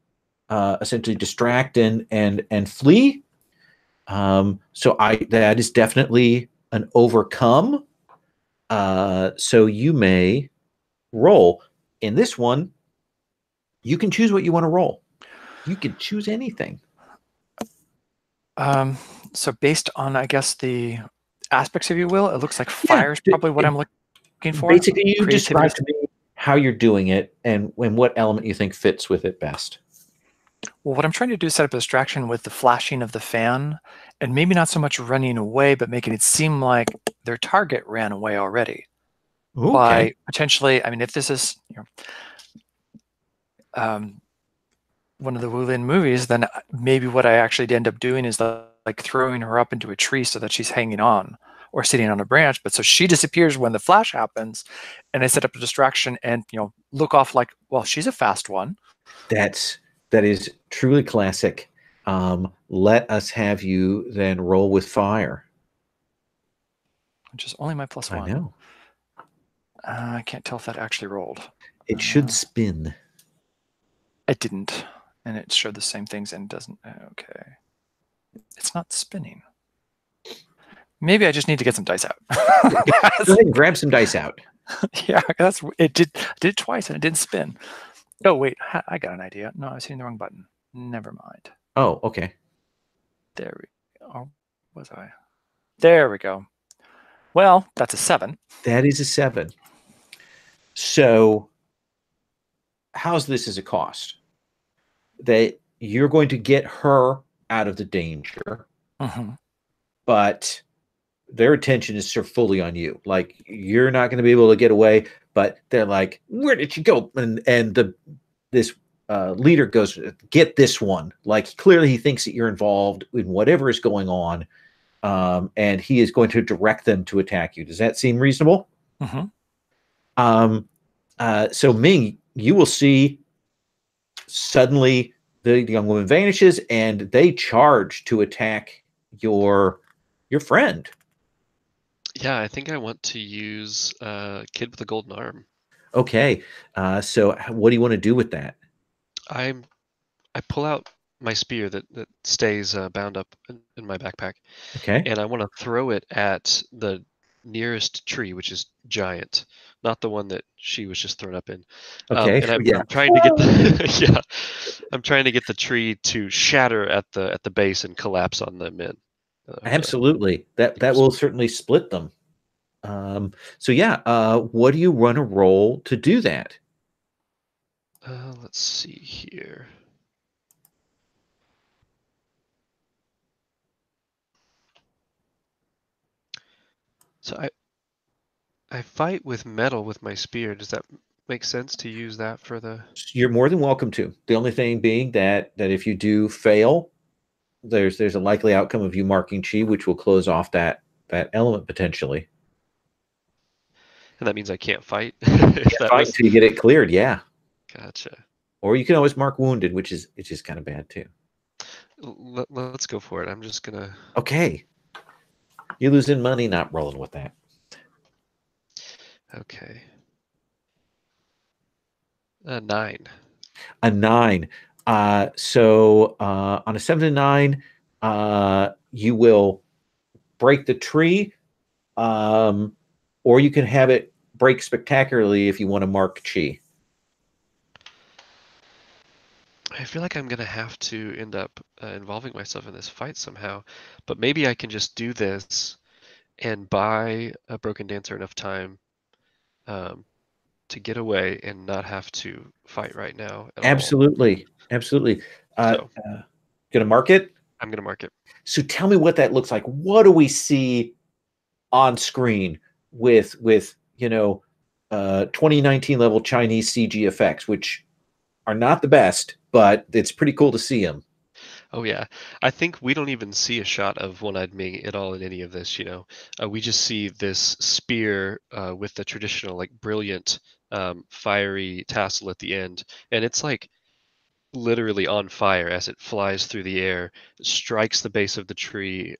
essentially distract and flee. So that is definitely an overcome. So you may roll. In this one, you can choose what you want to roll. You can choose anything. So based on, I guess, the aspects, if you will, it looks like fire is probably what I'm looking for. Basically, you describe to me how you're doing it and what element you think fits with it best. Well, what I'm trying to do is set up a distraction with the flashing of the fan, and maybe not so much running away, but making it seem like their target ran away already. Okay. By potentially, I mean, if this is one of the Wulin movies, then maybe what I actually end up doing is like throwing her up into a tree so that she's hanging on or sitting on a branch. But so she disappears when the flash happens, and I set up a distraction and look off like, well, she's a fast one. That is truly classic. Let us have you then roll with fire, which is only my +1. I know. I can't tell if that actually rolled. It should spin. It didn't, and it showed the same things and doesn't. Okay, it's not spinning. Maybe I just need to get some dice out. Go ahead and grab some dice out. Yeah, it did it twice and it didn't spin. Oh wait, I got an idea. No, I was hitting the wrong button. Never mind. Oh, okay. There we go. Oh, was I? There we go. Well, that's a 7. That is a 7. So how's this as a cost? That you're going to get her out of the danger, but their attention is so fully on you. Like, you're not going to be able to get away, but they're like, where did she go? And this leader goes, get this one. Like, clearly he thinks that you're involved in whatever is going on, and he is going to direct them to attack you. Does that seem reasonable? So Ming, you will see suddenly the young woman vanishes and they charge to attack your friend. Yeah, I think I want to use Kid with a Golden Arm. Okay. So what do you want to do with that? I pull out my spear that stays bound up in my backpack. Okay. And I want to throw it at the nearest tree, which is giant, not the one that she was just thrown up in. Okay. And I'm trying to get the I'm trying to get the tree to shatter at the base and collapse on the men. Absolutely. That will certainly split them. So yeah, what do you run a roll to do that? Let's see here. So I fight with metal with my spear. Does that make sense to use that for the? You're more than welcome to. The only thing being that if you do fail, there's a likely outcome of you marking chi, which will close off that element potentially. And that means I can't fight. Fight until you get it cleared. Yeah. Gotcha. Or you can always mark wounded, which is kind of bad too. Let's go for it. I'm just gonna. Okay. You're losing money not rolling with that. Okay. 9. A 9. So on a 7 to 9, you will break the tree, or you can have it break spectacularly if you want to mark chi. I feel like I'm gonna have to end up involving myself in this fight somehow, but maybe I can just do this and buy a broken dancer enough time um, to get away and not have to fight right now at all. Absolutely. Absolutely. So Gonna mark it. I'm gonna mark it. So tell me what that looks like. What do we see on screen with 2019 level Chinese CG effects, which are not the best, but it's pretty cool to see them. Oh yeah, I think we don't even see a shot of One-Eyed Ming at all in any of this. We just see this spear with the traditional like brilliant fiery tassel at the end, and it's like literally on fire as it flies through the air, strikes the base of the tree,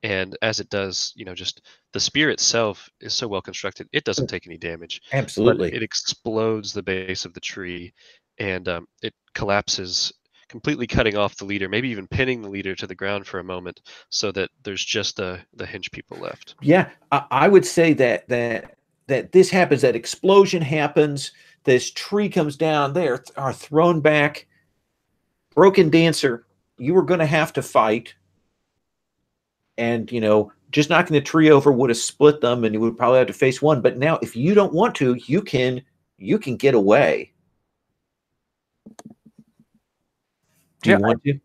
and as it does, just the spear itself is so well constructed, it doesn't take any damage, but Absolutely. it explodes the base of the tree, and it collapses, completely cutting off the leader, maybe even pinning the leader to the ground for a moment, so that there's just the hinge people left. Yeah, I would say that this happens, that explosion happens, this tree comes down, they are thrown back. Broken Dancer, you were going to have to fight, and just knocking the tree over would have split them, and you would probably have to face one. But now, if you don't want to, you can get away. Do you want to?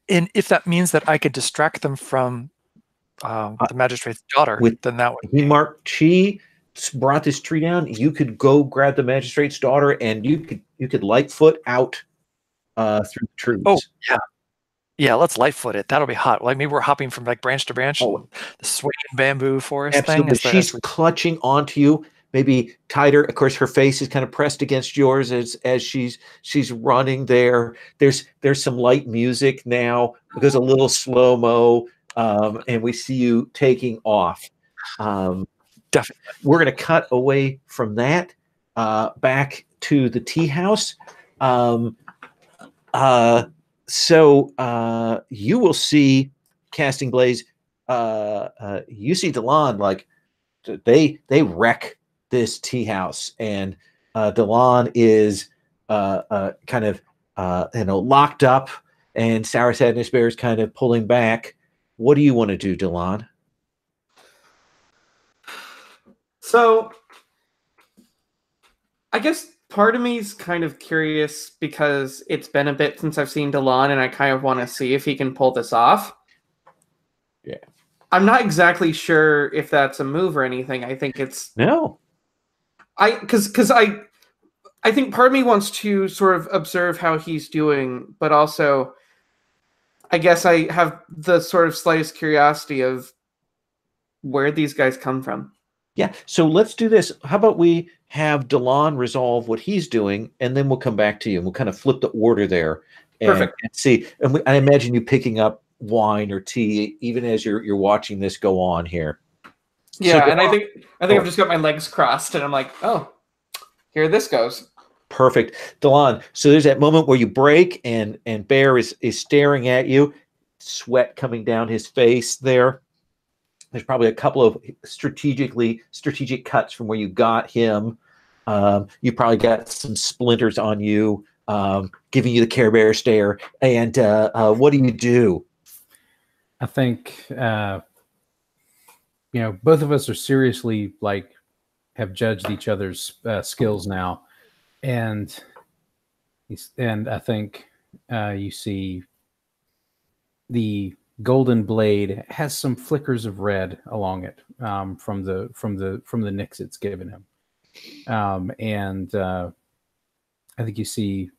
And if that means that I could distract them from the magistrate's daughter, then that would be. Mark, she brought this tree down. You could go grab the magistrate's daughter, and you could Lightfoot out through the trees. Oh yeah, yeah. Let's Lightfoot it. That'll be hot. Like maybe we're hopping from like branch to branch. The swaying bamboo forest absolutely. thing. She's clutching onto you, maybe tighter. Of course, her face is kind of pressed against yours as she's running there. There's some light music now because a little slow mo, and we see you taking off. Definitely. We're going to cut away from that back to the tea house. So you will see Casting Blaze. You see Delon, like they wreck this tea house, and Delon is kind of locked up, and Sour Sadness Bear is kind of pulling back. What do you want to do, Delon? So I guess part of me is kind of curious because it's been a bit since I've seen Delon, and I kind of want to see if he can pull this off. Yeah. I'm not exactly sure if that's a move or anything. I think it's no. I think part of me wants to sort of observe how he's doing, but also I guess I have the sort of slightest curiosity of where these guys come from. Yeah, so let's do this. How about we have Delon resolve what he's doing, and then we'll come back to you, and we'll kind of flip the order there. Perfect. And see, and I imagine you picking up wine or tea even as you're watching this go on here. Yeah, so and I think I've just got my legs crossed, and I'm like, oh, here this goes. Perfect, Delon. So there's that moment where you break, and Bear is staring at you, sweat coming down his face there. There's probably a couple of strategic cuts from where you got him. You probably got some splinters on you, giving you the Care Bear stare. And what do you do? I think both of us are seriously have judged each other's skills now, and I think you see the golden blade has some flickers of red along it from the nicks it's given him, and I think you see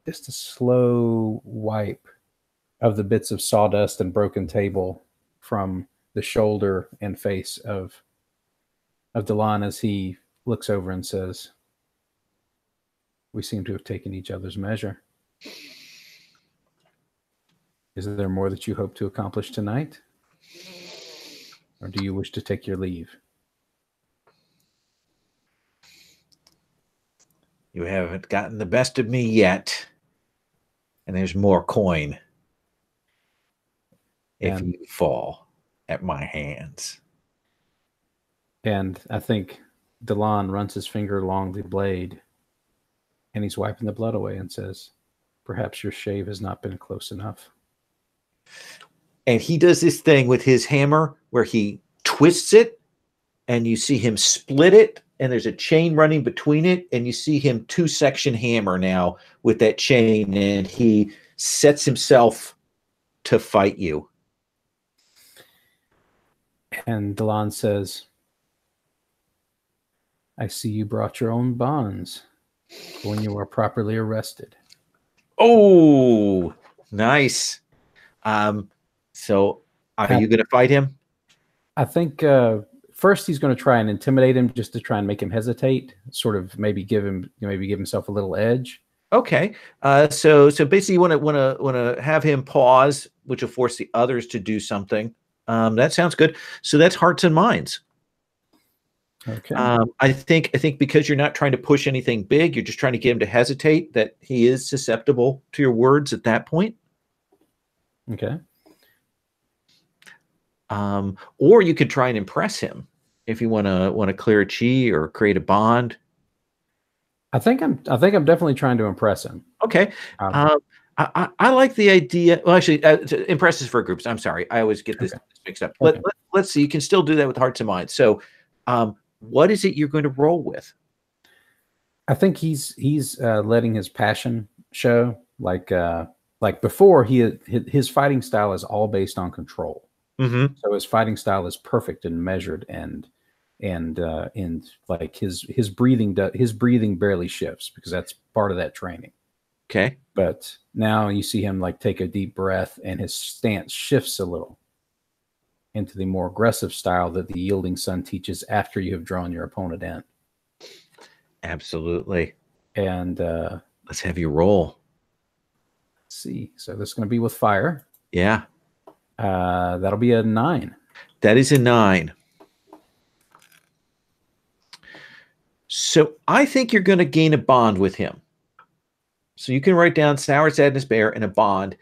just a slow wipe of the bits of sawdust and broken table from the shoulder and face of Delon as he looks over and says, "We seem to have taken each other's measure. Is there more that you hope to accomplish tonight? Or do you wish to take your leave?" You haven't gotten the best of me yet. And there's more coin if you fall at my hands. And I think Delon runs his finger along the blade And he's wiping the blood away and says, "Perhaps your shave has not been close enough." And he does this thing with his hammer where he twists it, and you see him split it, and there's a chain running between it, and you see him two-section hammer now with that chain, and he sets himself to fight you. And Delon says, "I see you brought your own bonds when you were properly arrested." Oh, nice. So are you going to fight him? I think first he's going to try and intimidate him just to try and make him hesitate, sort of maybe give himself a little edge. Okay. So basically you want to have him pause, which will force the others to do something. That sounds good. So that's hearts and minds. Okay. I think because you're not trying to push anything big, you're just trying to get him to hesitate, that he is susceptible to your words at that point. Okay. Or you could try and impress him if you want to clear a chi or create a bond. I think I'm definitely trying to impress him. Okay. I like the idea. Well, actually, impresses for groups. I'm sorry, I always get this mixed up. Okay. Let's see. You can still do that with hearts and minds. So, what is it you're going to roll with? I think he's letting his passion show. Like before, his fighting style is all based on control. Mm-hmm. So his fighting style is perfect and measured, and like his breathing barely shifts because that's part of that training. Okay. But now you see him like take a deep breath, and his stance shifts a little into the more aggressive style that the Yielding Sun teaches after you have drawn your opponent in. Absolutely. And let's have you roll. Let's see. So this is going to be with fire. Yeah. That'll be a 9. That is a 9. So I think you're going to gain a bond with him. So you can write down sour, sadness, bear, and a bond,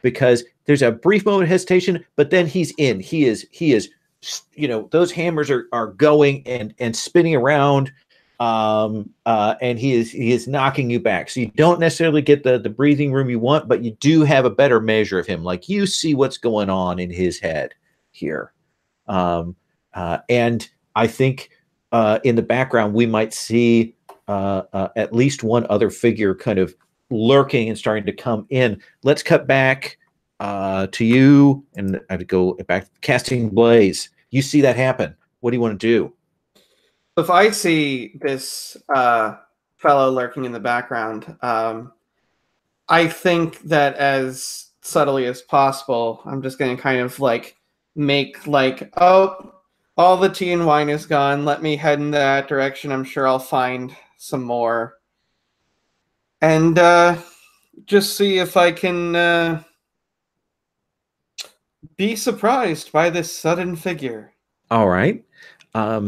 because there's a brief moment of hesitation, but then he's in. He is, those hammers are going and spinning around, and he is knocking you back. So you don't necessarily get the breathing room you want, but you do have a better measure of him. Like, you see what's going on in his head here. And I think in the background, we might see at least one other figure kind of lurking and starting to come in. Let's cut back to you, and I'd go back. Casting Blaze. You see that happen. What do you want to do? If I see this fellow lurking in the background, I think that as subtly as possible, I'm just going to kind of like make like, oh, all the tea and wine is gone. Let me head in that direction. I'm sure I'll find some more. And just see if I can be surprised by this sudden figure. All right. Are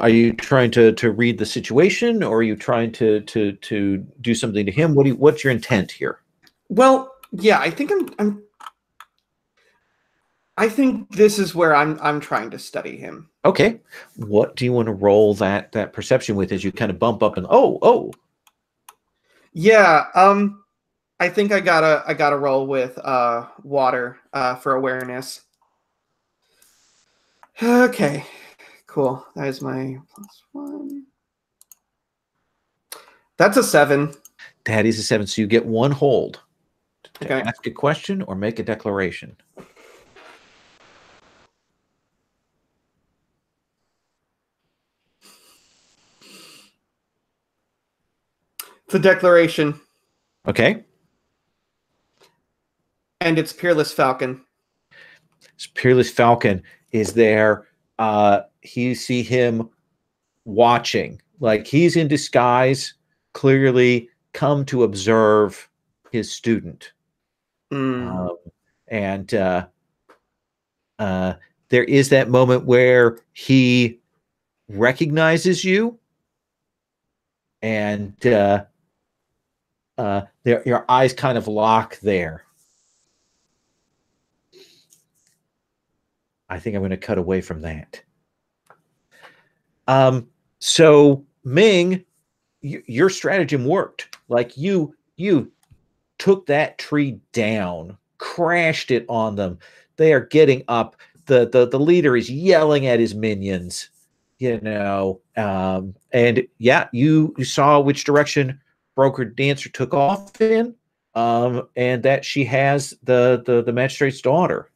you trying to read the situation, or are you trying to do something to him? What's your intent here? Well, yeah, I think I think this is where I'm trying to study him. Okay. What do you want to roll that perception with as you kind of bump up and oh? Yeah, I think I gotta roll with water for awareness. Okay, cool. That is my +1. That's a 7. That is a 7. So you get one hold to Okay. ask a question or make a declaration. It's a declaration. Okay. And it's Peerless Falcon. Peerless Falcon is there. You see him watching, like he's in disguise, clearly come to observe his student. And there is that moment where he recognizes you, and your eyes kind of lock there. I think I'm going to cut away from that. So Ming, your stratagem worked. Like you took that tree down, crashed it on them. They are getting up. The leader is yelling at his minions, and yeah, you saw which direction Broker Dancer took off in, and that she has the magistrate's daughter.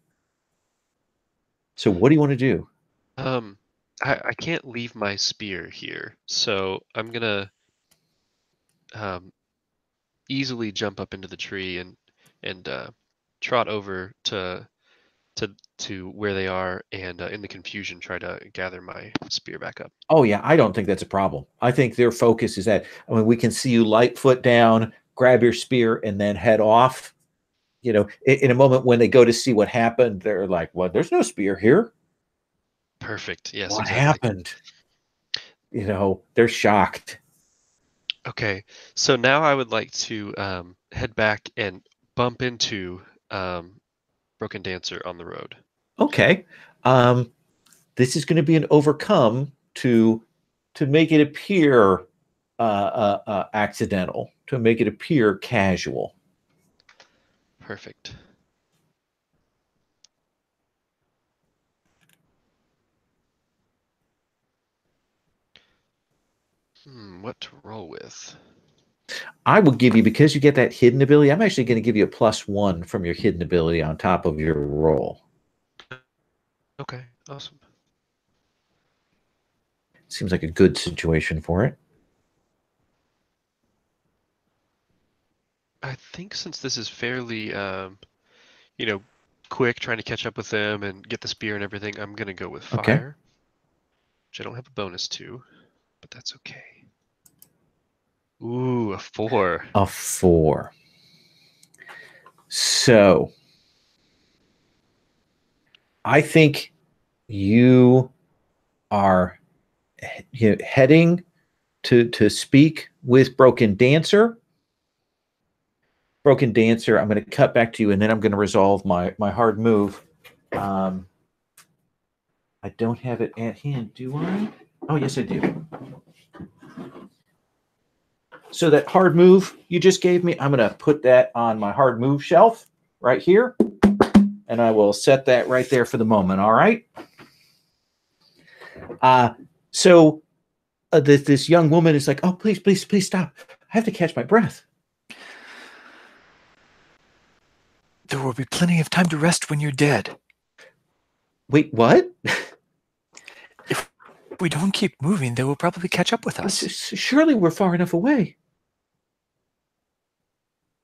So what do you want to do? I can't leave my spear here, so I'm gonna easily jump up into the tree and trot over to where they are, and in the confusion try to gather my spear back up. Oh yeah, I don't think that's a problem. I think their focus is that, I mean, we can see you light foot down, grab your spear, and then head off. In a moment when they go to see what happened, they're like, "Well, there's no spear here. Perfect. Yes, What exactly. happened?" They're shocked. Okay, so now I would like to head back and bump into Broken Dancer on the road. Okay. This is going to be an overcome to make it appear accidental, to make it appear casual. Perfect. What to roll with? I will give you, because you get that hidden ability, I'm actually going to give you a +1 from your hidden ability on top of your roll. Okay, awesome. Seems like a good situation for it. I think since this is fairly, quick, trying to catch up with them and get the spear and everything, I'm going to go with Okay. fire, which I don't have a bonus to, but that's okay. Ooh, a 4. A 4. So I think you are heading to speak with Broken Dancer. Broken Dancer, I'm going to cut back to you, and then I'm going to resolve my hard move. I don't have it at hand, do I? Oh, yes, I do. So that hard move you just gave me, I'm going to put that on my hard move shelf right here, and I will set that right there for the moment, all right? So this young woman is like, "Oh, please, please, please stop. I have to catch my breath." There will be plenty of time to rest when you're dead. Wait, what? If we don't keep moving, they will probably catch up with us. Surely we're far enough away.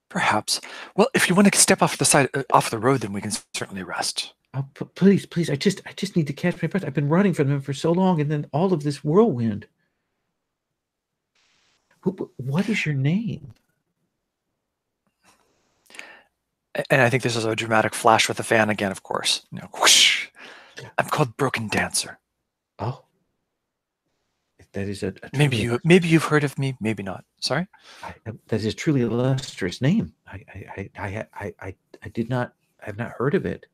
Perhaps. Well, if you want to step off the road, then we can certainly rest. Oh, please, please, I just need to catch my breath. I've been running from them for so long, and then all of this whirlwind. What is your name? And I think this is a dramatic flash with the fan again, of course. Whoosh. I'm called Broken Dancer. Oh, that is a maybe you've heard of me, maybe not. Sorry. That is truly a illustrious name. I have not heard of it.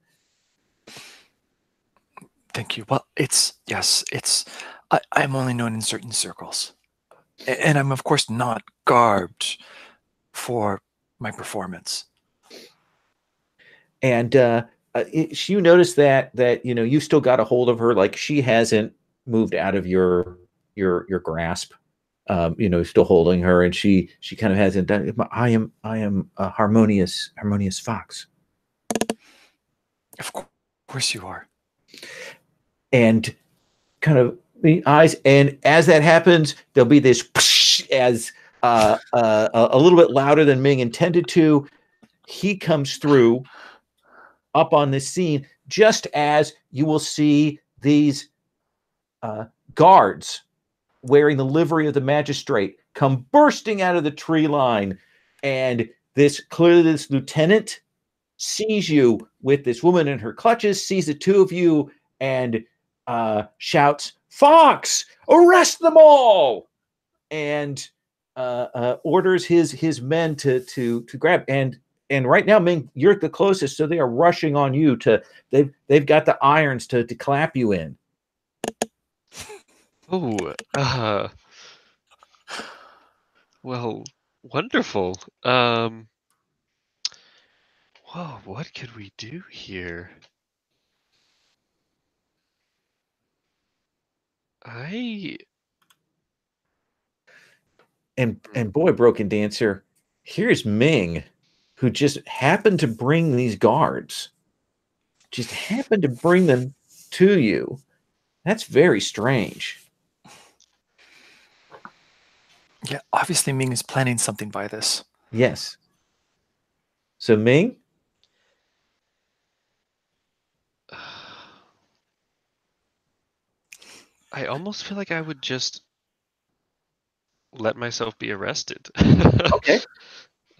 Thank you. Well, I'm only known in certain circles, and I'm of course not garbed for my performance. And you notice that you still got a hold of her, like she hasn't moved out of your grasp. Still holding her, and she kind of hasn't done. I am a harmonious fox. Of course you are. And kind of the eyes, and as that happens, there'll be this as a little bit louder than Ming intended to. He comes through up on this scene just as you will see these guards wearing the livery of the magistrate come bursting out of the tree line, and this lieutenant sees you with this woman in her clutches, sees the two of you, and shouts, "Fox, arrest them all!" and orders his men to grab. And right now, Ming, you're the closest, so they are rushing on you they've got the irons to clap you in. Oh, well, Wonderful. Whoa, what could we do here? And boy, Broken Dancer, here's Ming, who just happened to bring these guards. Just happened to bring them to you. That's very strange. Yeah, obviously Ming is planning something by this. Yes. So Ming? I almost feel like I would just let myself be arrested. Okay.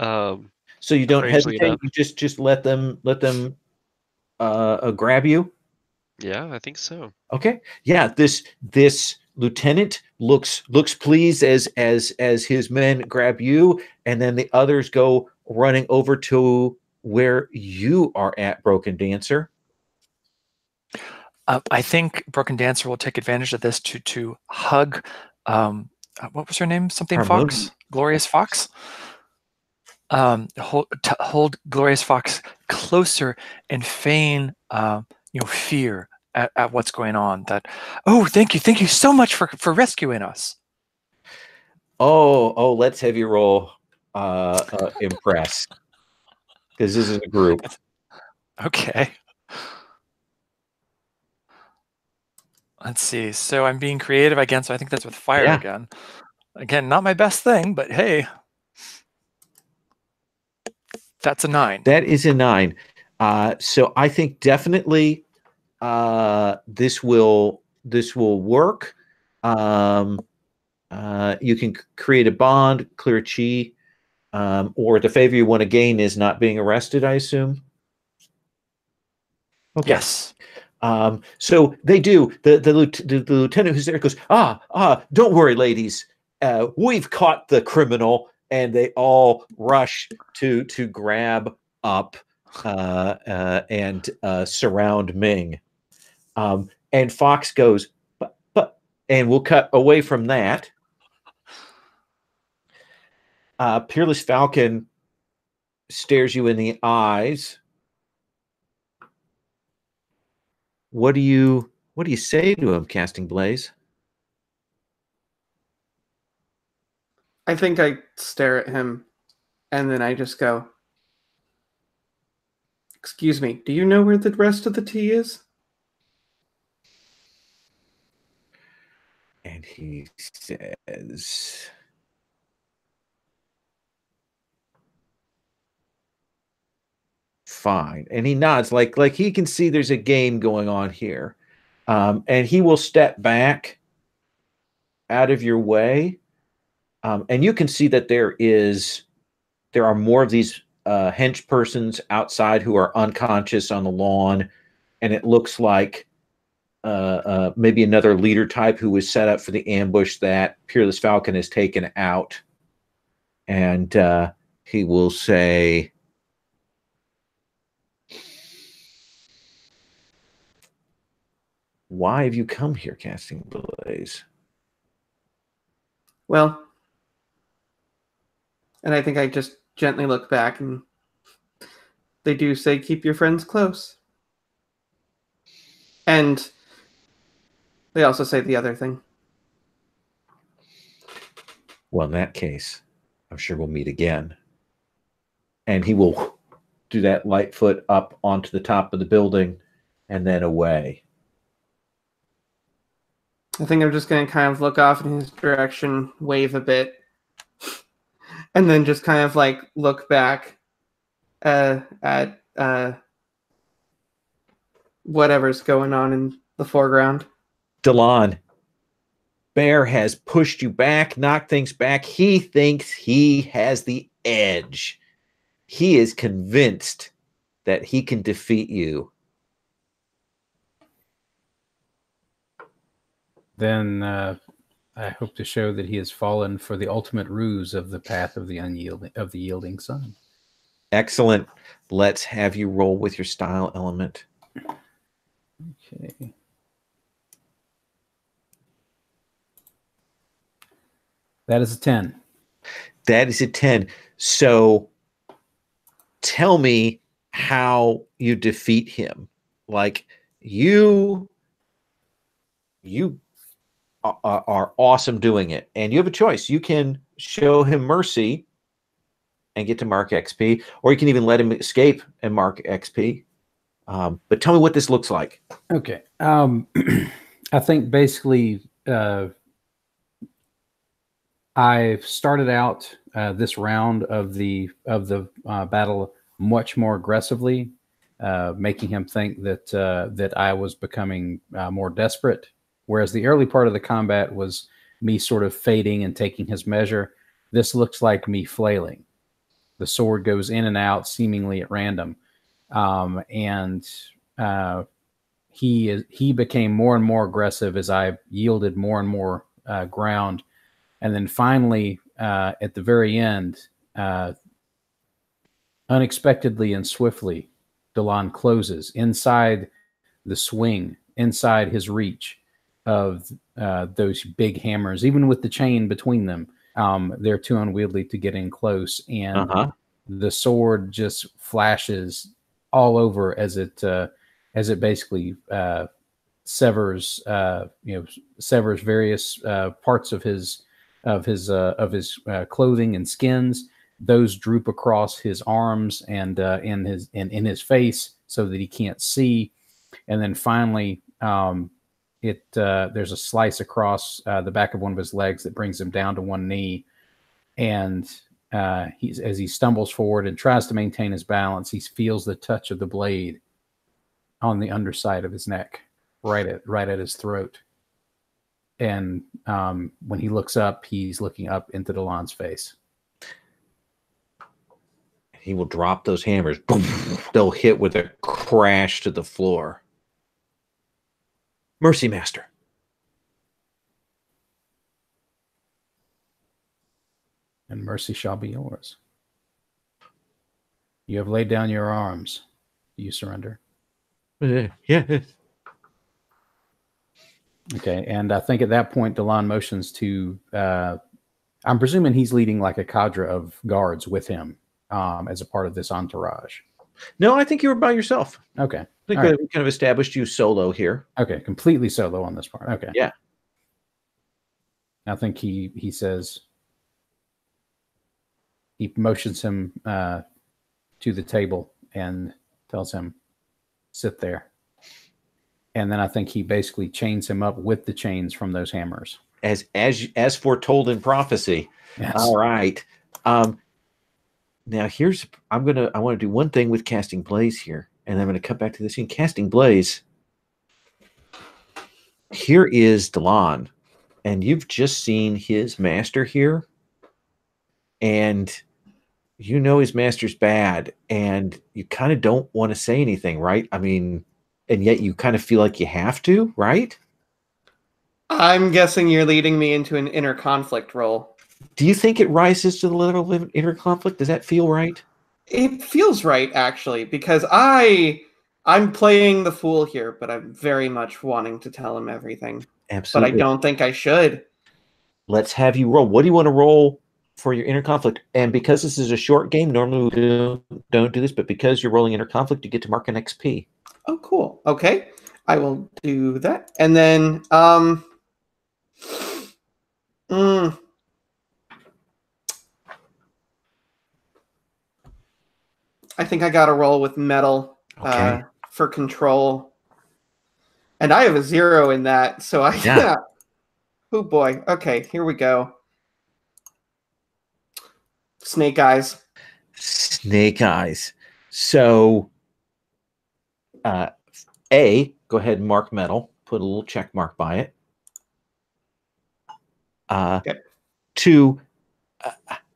So you don't strangely hesitate. enough. You just let them grab you. Yeah, I think so. Okay. Yeah. This lieutenant looks pleased as his men grab you, and then the others go running over to where you are at, Broken Dancer. I think Broken Dancer will take advantage of this to hug. What was her name? Something Harmonious. Fox? Glorious Fox. Hold Glorious Fox closer and feign, fear at what's going on. That, oh, thank you so much for rescuing us. Oh, let's have you roll impress, because this is a group. Okay. Let's see. So I'm being creative again. So I think that's with fire Yeah. again. Again, not my best thing, but hey, that's a 9. That is a 9. So I think definitely this will work. You can create a bond, clear chi, or the favor you want to gain is not being arrested, I assume. Okay. Yes. So they do. The lieutenant who's there goes, don't worry, ladies. We've caught the criminal, and they all rush to grab up and surround Ming. And Fox goes, but, and we'll cut away from that. Peerless Falcon stares you in the eyes. What do you say to him, Casting Blaze? I think I stare at him, and then I just go, "Excuse me, do you know where the rest of the tea is?" And he says, fine. And he nods like he can see there's a game going on here. And he will step back out of your way. And you can see that there are more of these hench persons outside who are unconscious on the lawn. And it looks like maybe another leader type who was set up for the ambush that Peerless Falcon has taken out. And he will say, why have you come here, Casting Blaze? Well, and I think I just gently look back, and they do say keep your friends close. And they also say the other thing. Well, in that case, I'm sure we'll meet again. And he will do that light foot up onto the top of the building and then away. I think I'm just going to kind of look off in his direction, wave a bit, and then just kind of like look back at whatever's going on in the foreground. Delon, Bear has pushed you back, knocked things back. He thinks he has the edge. He is convinced that he can defeat you. Then I hope to show that he has fallen for the ultimate ruse of the path of the yielding sun. Excellent. Let's have you roll with your style element. Okay. That is a 10. That is a 10. So tell me how you defeat him. Like you are awesome doing it, and you have a choice. You can show him mercy and get to mark XP, or you can even let him escape and mark XP. But tell me what this looks like. Okay. I think basically I've started out this round of the battle much more aggressively, making him think that that I was becoming more desperate. Whereas the early part of the combat was me sort of fading and taking his measure. This looks like me flailing. The sword goes in and out seemingly at random, and he became more and more aggressive as I yielded more and more ground. And then finally, at the very end, unexpectedly and swiftly, Delon closes inside the swing, inside his reach of those big hammers. Even with the chain between them, they're too unwieldy to get in close. And the sword just flashes all over as it basically severs severs various parts of his clothing and skins. Those droop across his arms and in his face so that he can't see. And then finally, there's a slice across the back of one of his legs that brings him down to one knee. And as he stumbles forward and tries to maintain his balance, he feels the touch of the blade on the underside of his neck, right at his throat. And when he looks up, he's looking up into Delon's face. He will drop those hammers. Boom, they'll hit with a crash to the floor. Mercy, Master. And mercy shall be yours. You have laid down your arms. You surrender. Yeah. Okay, and I think at that point, Delon motions to. I'm presuming he's leading like a cadre of guards with him as a part of this entourage. No, I think you were by yourself. Okay, I think right. we kind of established you solo here. Okay, completely solo on this part. Okay, yeah. I think he says. He motions him to the table and tells him, "Sit there." And then I think he basically chains him up with the chains from those hammers, as foretold in prophecy. Yes. All right. Now I want to do one thing with casting blaze here, and I'm going to cut back to the scene. Casting blaze. Here is Delon, and you've just seen his master here, and you know his master's bad, and you kind of don't want to say anything, right? I mean, and yet you kind of feel like you have to, right? I'm guessing you're leading me into an inner conflict role. Do you think it rises to the level of inner conflict? Does that feel right? It feels right, actually, because I'm playing the fool here, but I'm very much wanting to tell him everything. Absolutely. But I don't think I should. Let's have you roll. What do you want to roll for your inner conflict? And because this is a short game, normally we don't do this, but because you're rolling inner conflict, you get to mark an XP. Oh, cool. Okay. I will do that. And then, I think I got to roll with metal for control. And I have a 0 in that, so yeah. Oh boy. Okay, here we go. Snake eyes. Snake eyes. So, go ahead and mark metal. Put a little check mark by it. Okay. 2,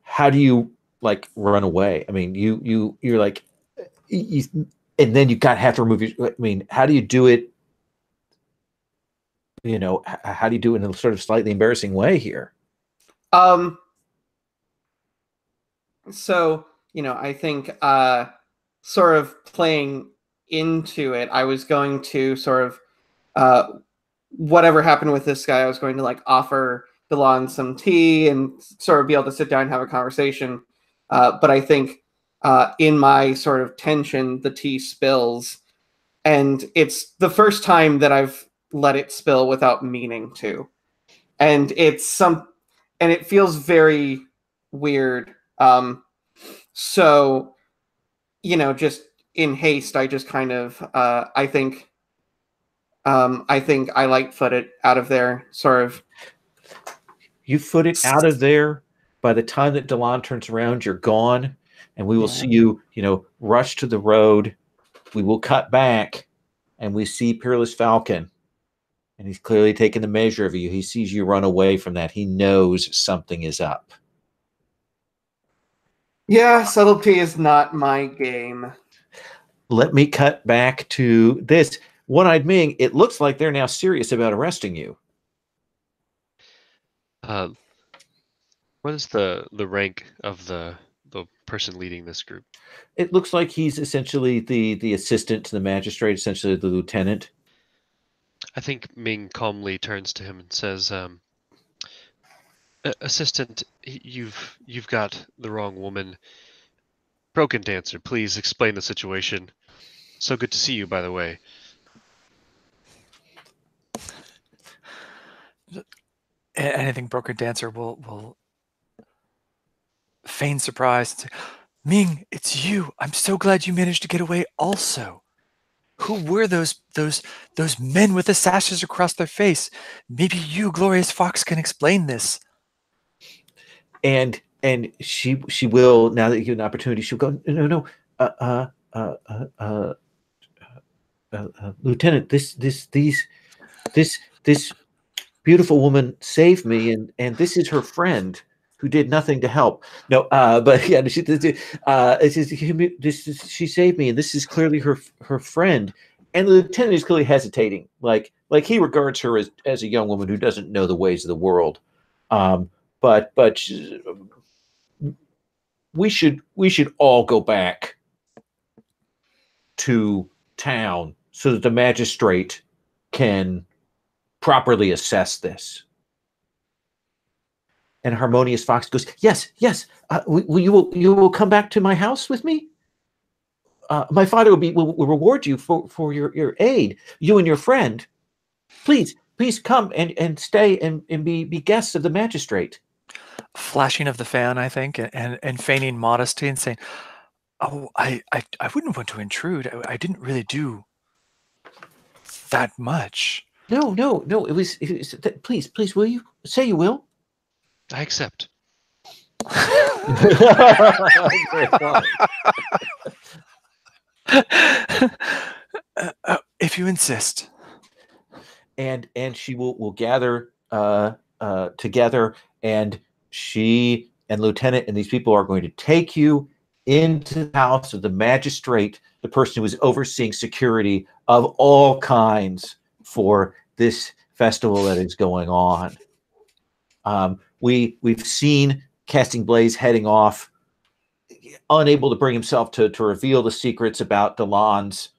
how do you like run away? I mean, you're like, and then you have to remove your. I mean, how do you do it? You know, how do you do it in a sort of slightly embarrassing way here? So, I think sort of playing into it, I was going to sort of whatever happened with this guy, I was going to like offer Delon some tea and sort of be able to sit down and have a conversation. But I think in my sort of tension, the tea spills, and it's the first time that I've let it spill without meaning to, and it feels very weird. So, just in haste, I just kind of I think I light-foot it out of there, sort of. You foot it out of there. By the time that Delon turns around, you're gone, and we will see you, rush to the road. We will cut back, and we see Peerless Falcon, and he's clearly taking the measure of you. He sees you run away from that. He knows something is up. Yeah, subtlety is not my game. Let me cut back to this. One-Eyed Ming, it looks like they're now serious about arresting you. What is the rank of the person leading this group? It looks like he's essentially the assistant to the magistrate, essentially the lieutenant. I think Ming calmly turns to him and says, "Assistant, you've got the wrong woman. Broken Dancer, please explain the situation. So good to see you, by the way." And I think Broken Dancer will feign surprise and say, "Ming, it's you. I'm so glad you managed to get away also. Who were those men with the sashes across their face? Maybe you, Glorious Fox, can explain this." And she will, now that you have an opportunity, she'll go, no, Lieutenant, this beautiful woman saved me, and this is her friend who did nothing to help. No, but yeah, she saved me, and this is clearly her friend. And the lieutenant is clearly hesitating, like he regards her as a young woman who doesn't know the ways of the world. But we should all go back to town so that the magistrate can properly assess this. And Harmonious Fox goes, yes. You will come back to my house with me. My father will reward you for your aid, you and your friend. Please come and stay and be guests of the magistrate. Flashing of the fan, I think, and feigning modesty and saying, "Oh, I wouldn't want to intrude. I didn't really do that much." No. It was please, will you say you will? I accept. If you insist. And she will gather together, and she and Lieutenant and these people are going to take you into the house of the magistrate, the person who is overseeing security of all kinds for this festival that is going on. We've seen Casting Blaze heading off, unable to bring himself to reveal the secrets about Delon's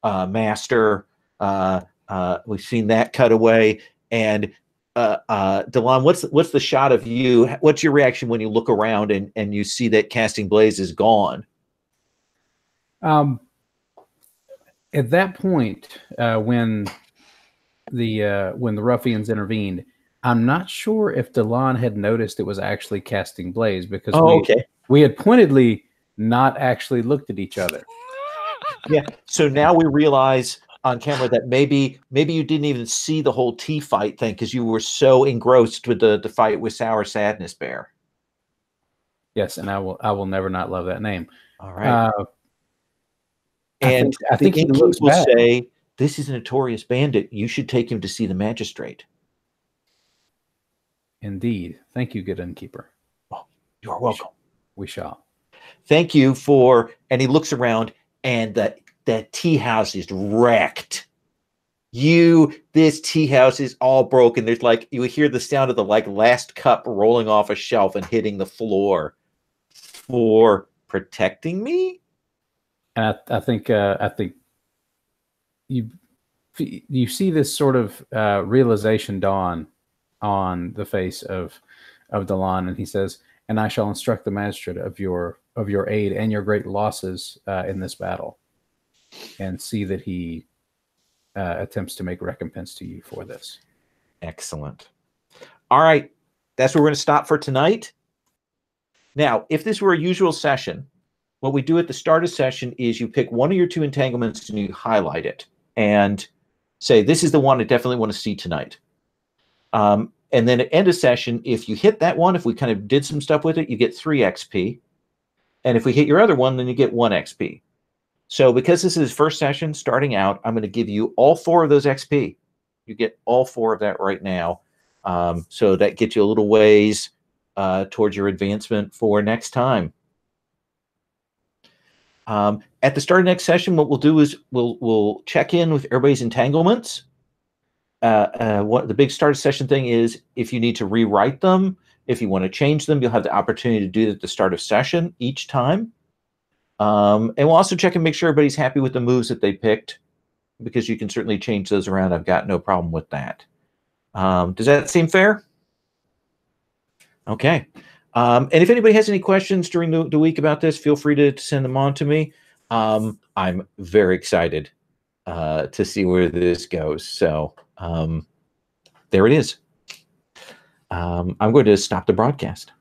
master. We've seen that cut away. And Delon, what's the shot of you? What's your reaction when you look around and you see that Casting Blaze is gone? At that point, when the ruffians intervened, I'm not sure if Delon had noticed it was actually Casting Blaze, because we had pointedly not actually looked at each other. Yeah. So now we realize on camera that maybe you didn't even see the whole tea fight thing because you were so engrossed with the fight with Sour Sadness Bear. Yes, and I will never not love that name. All right. And I think he will bad. say, "This is a notorious bandit. You should take him to see the magistrate." Indeed. Thank you, good innkeeper. Oh, you are welcome. We shall. Thank you for. And he looks around, and that tea house is wrecked. This tea house is all broken. There's you hear the sound of the last cup rolling off a shelf and hitting the floor. For protecting me. And I think you see this sort of realization dawn on the face of Delan, and he says, "And I shall instruct the magistrate of your aid and your great losses in this battle, and see that he attempts to make recompense to you for this." Excellent. All right, that's where we're going to stop for tonight. Now, if this were a usual session, what we do at the start of session is you pick one of your 2 entanglements and you highlight it and say, this is the one I definitely want to see tonight. And then at end of session, if you hit that one, if we kind of did some stuff with it, you get 3 XP. And if we hit your other one, then you get 1 XP. So because this is first session starting out, I'm going to give you all 4 of those XP. You get all 4 of that right now. So that gets you a little ways towards your advancement for next time. At the start of next session, what we'll do is we'll check in with everybody's entanglements. What the big start of session thing is, if you need to rewrite them, if you want to change them, you'll have the opportunity to do it at the start of session each time. And we'll also check and make sure everybody's happy with the moves that they picked, because you can certainly change those around. I've got no problem with that. Does that seem fair? Okay. And if anybody has any questions during the week about this, feel free to send them on to me. I'm very excited to see where this goes. So there it is. I'm going to stop the broadcast.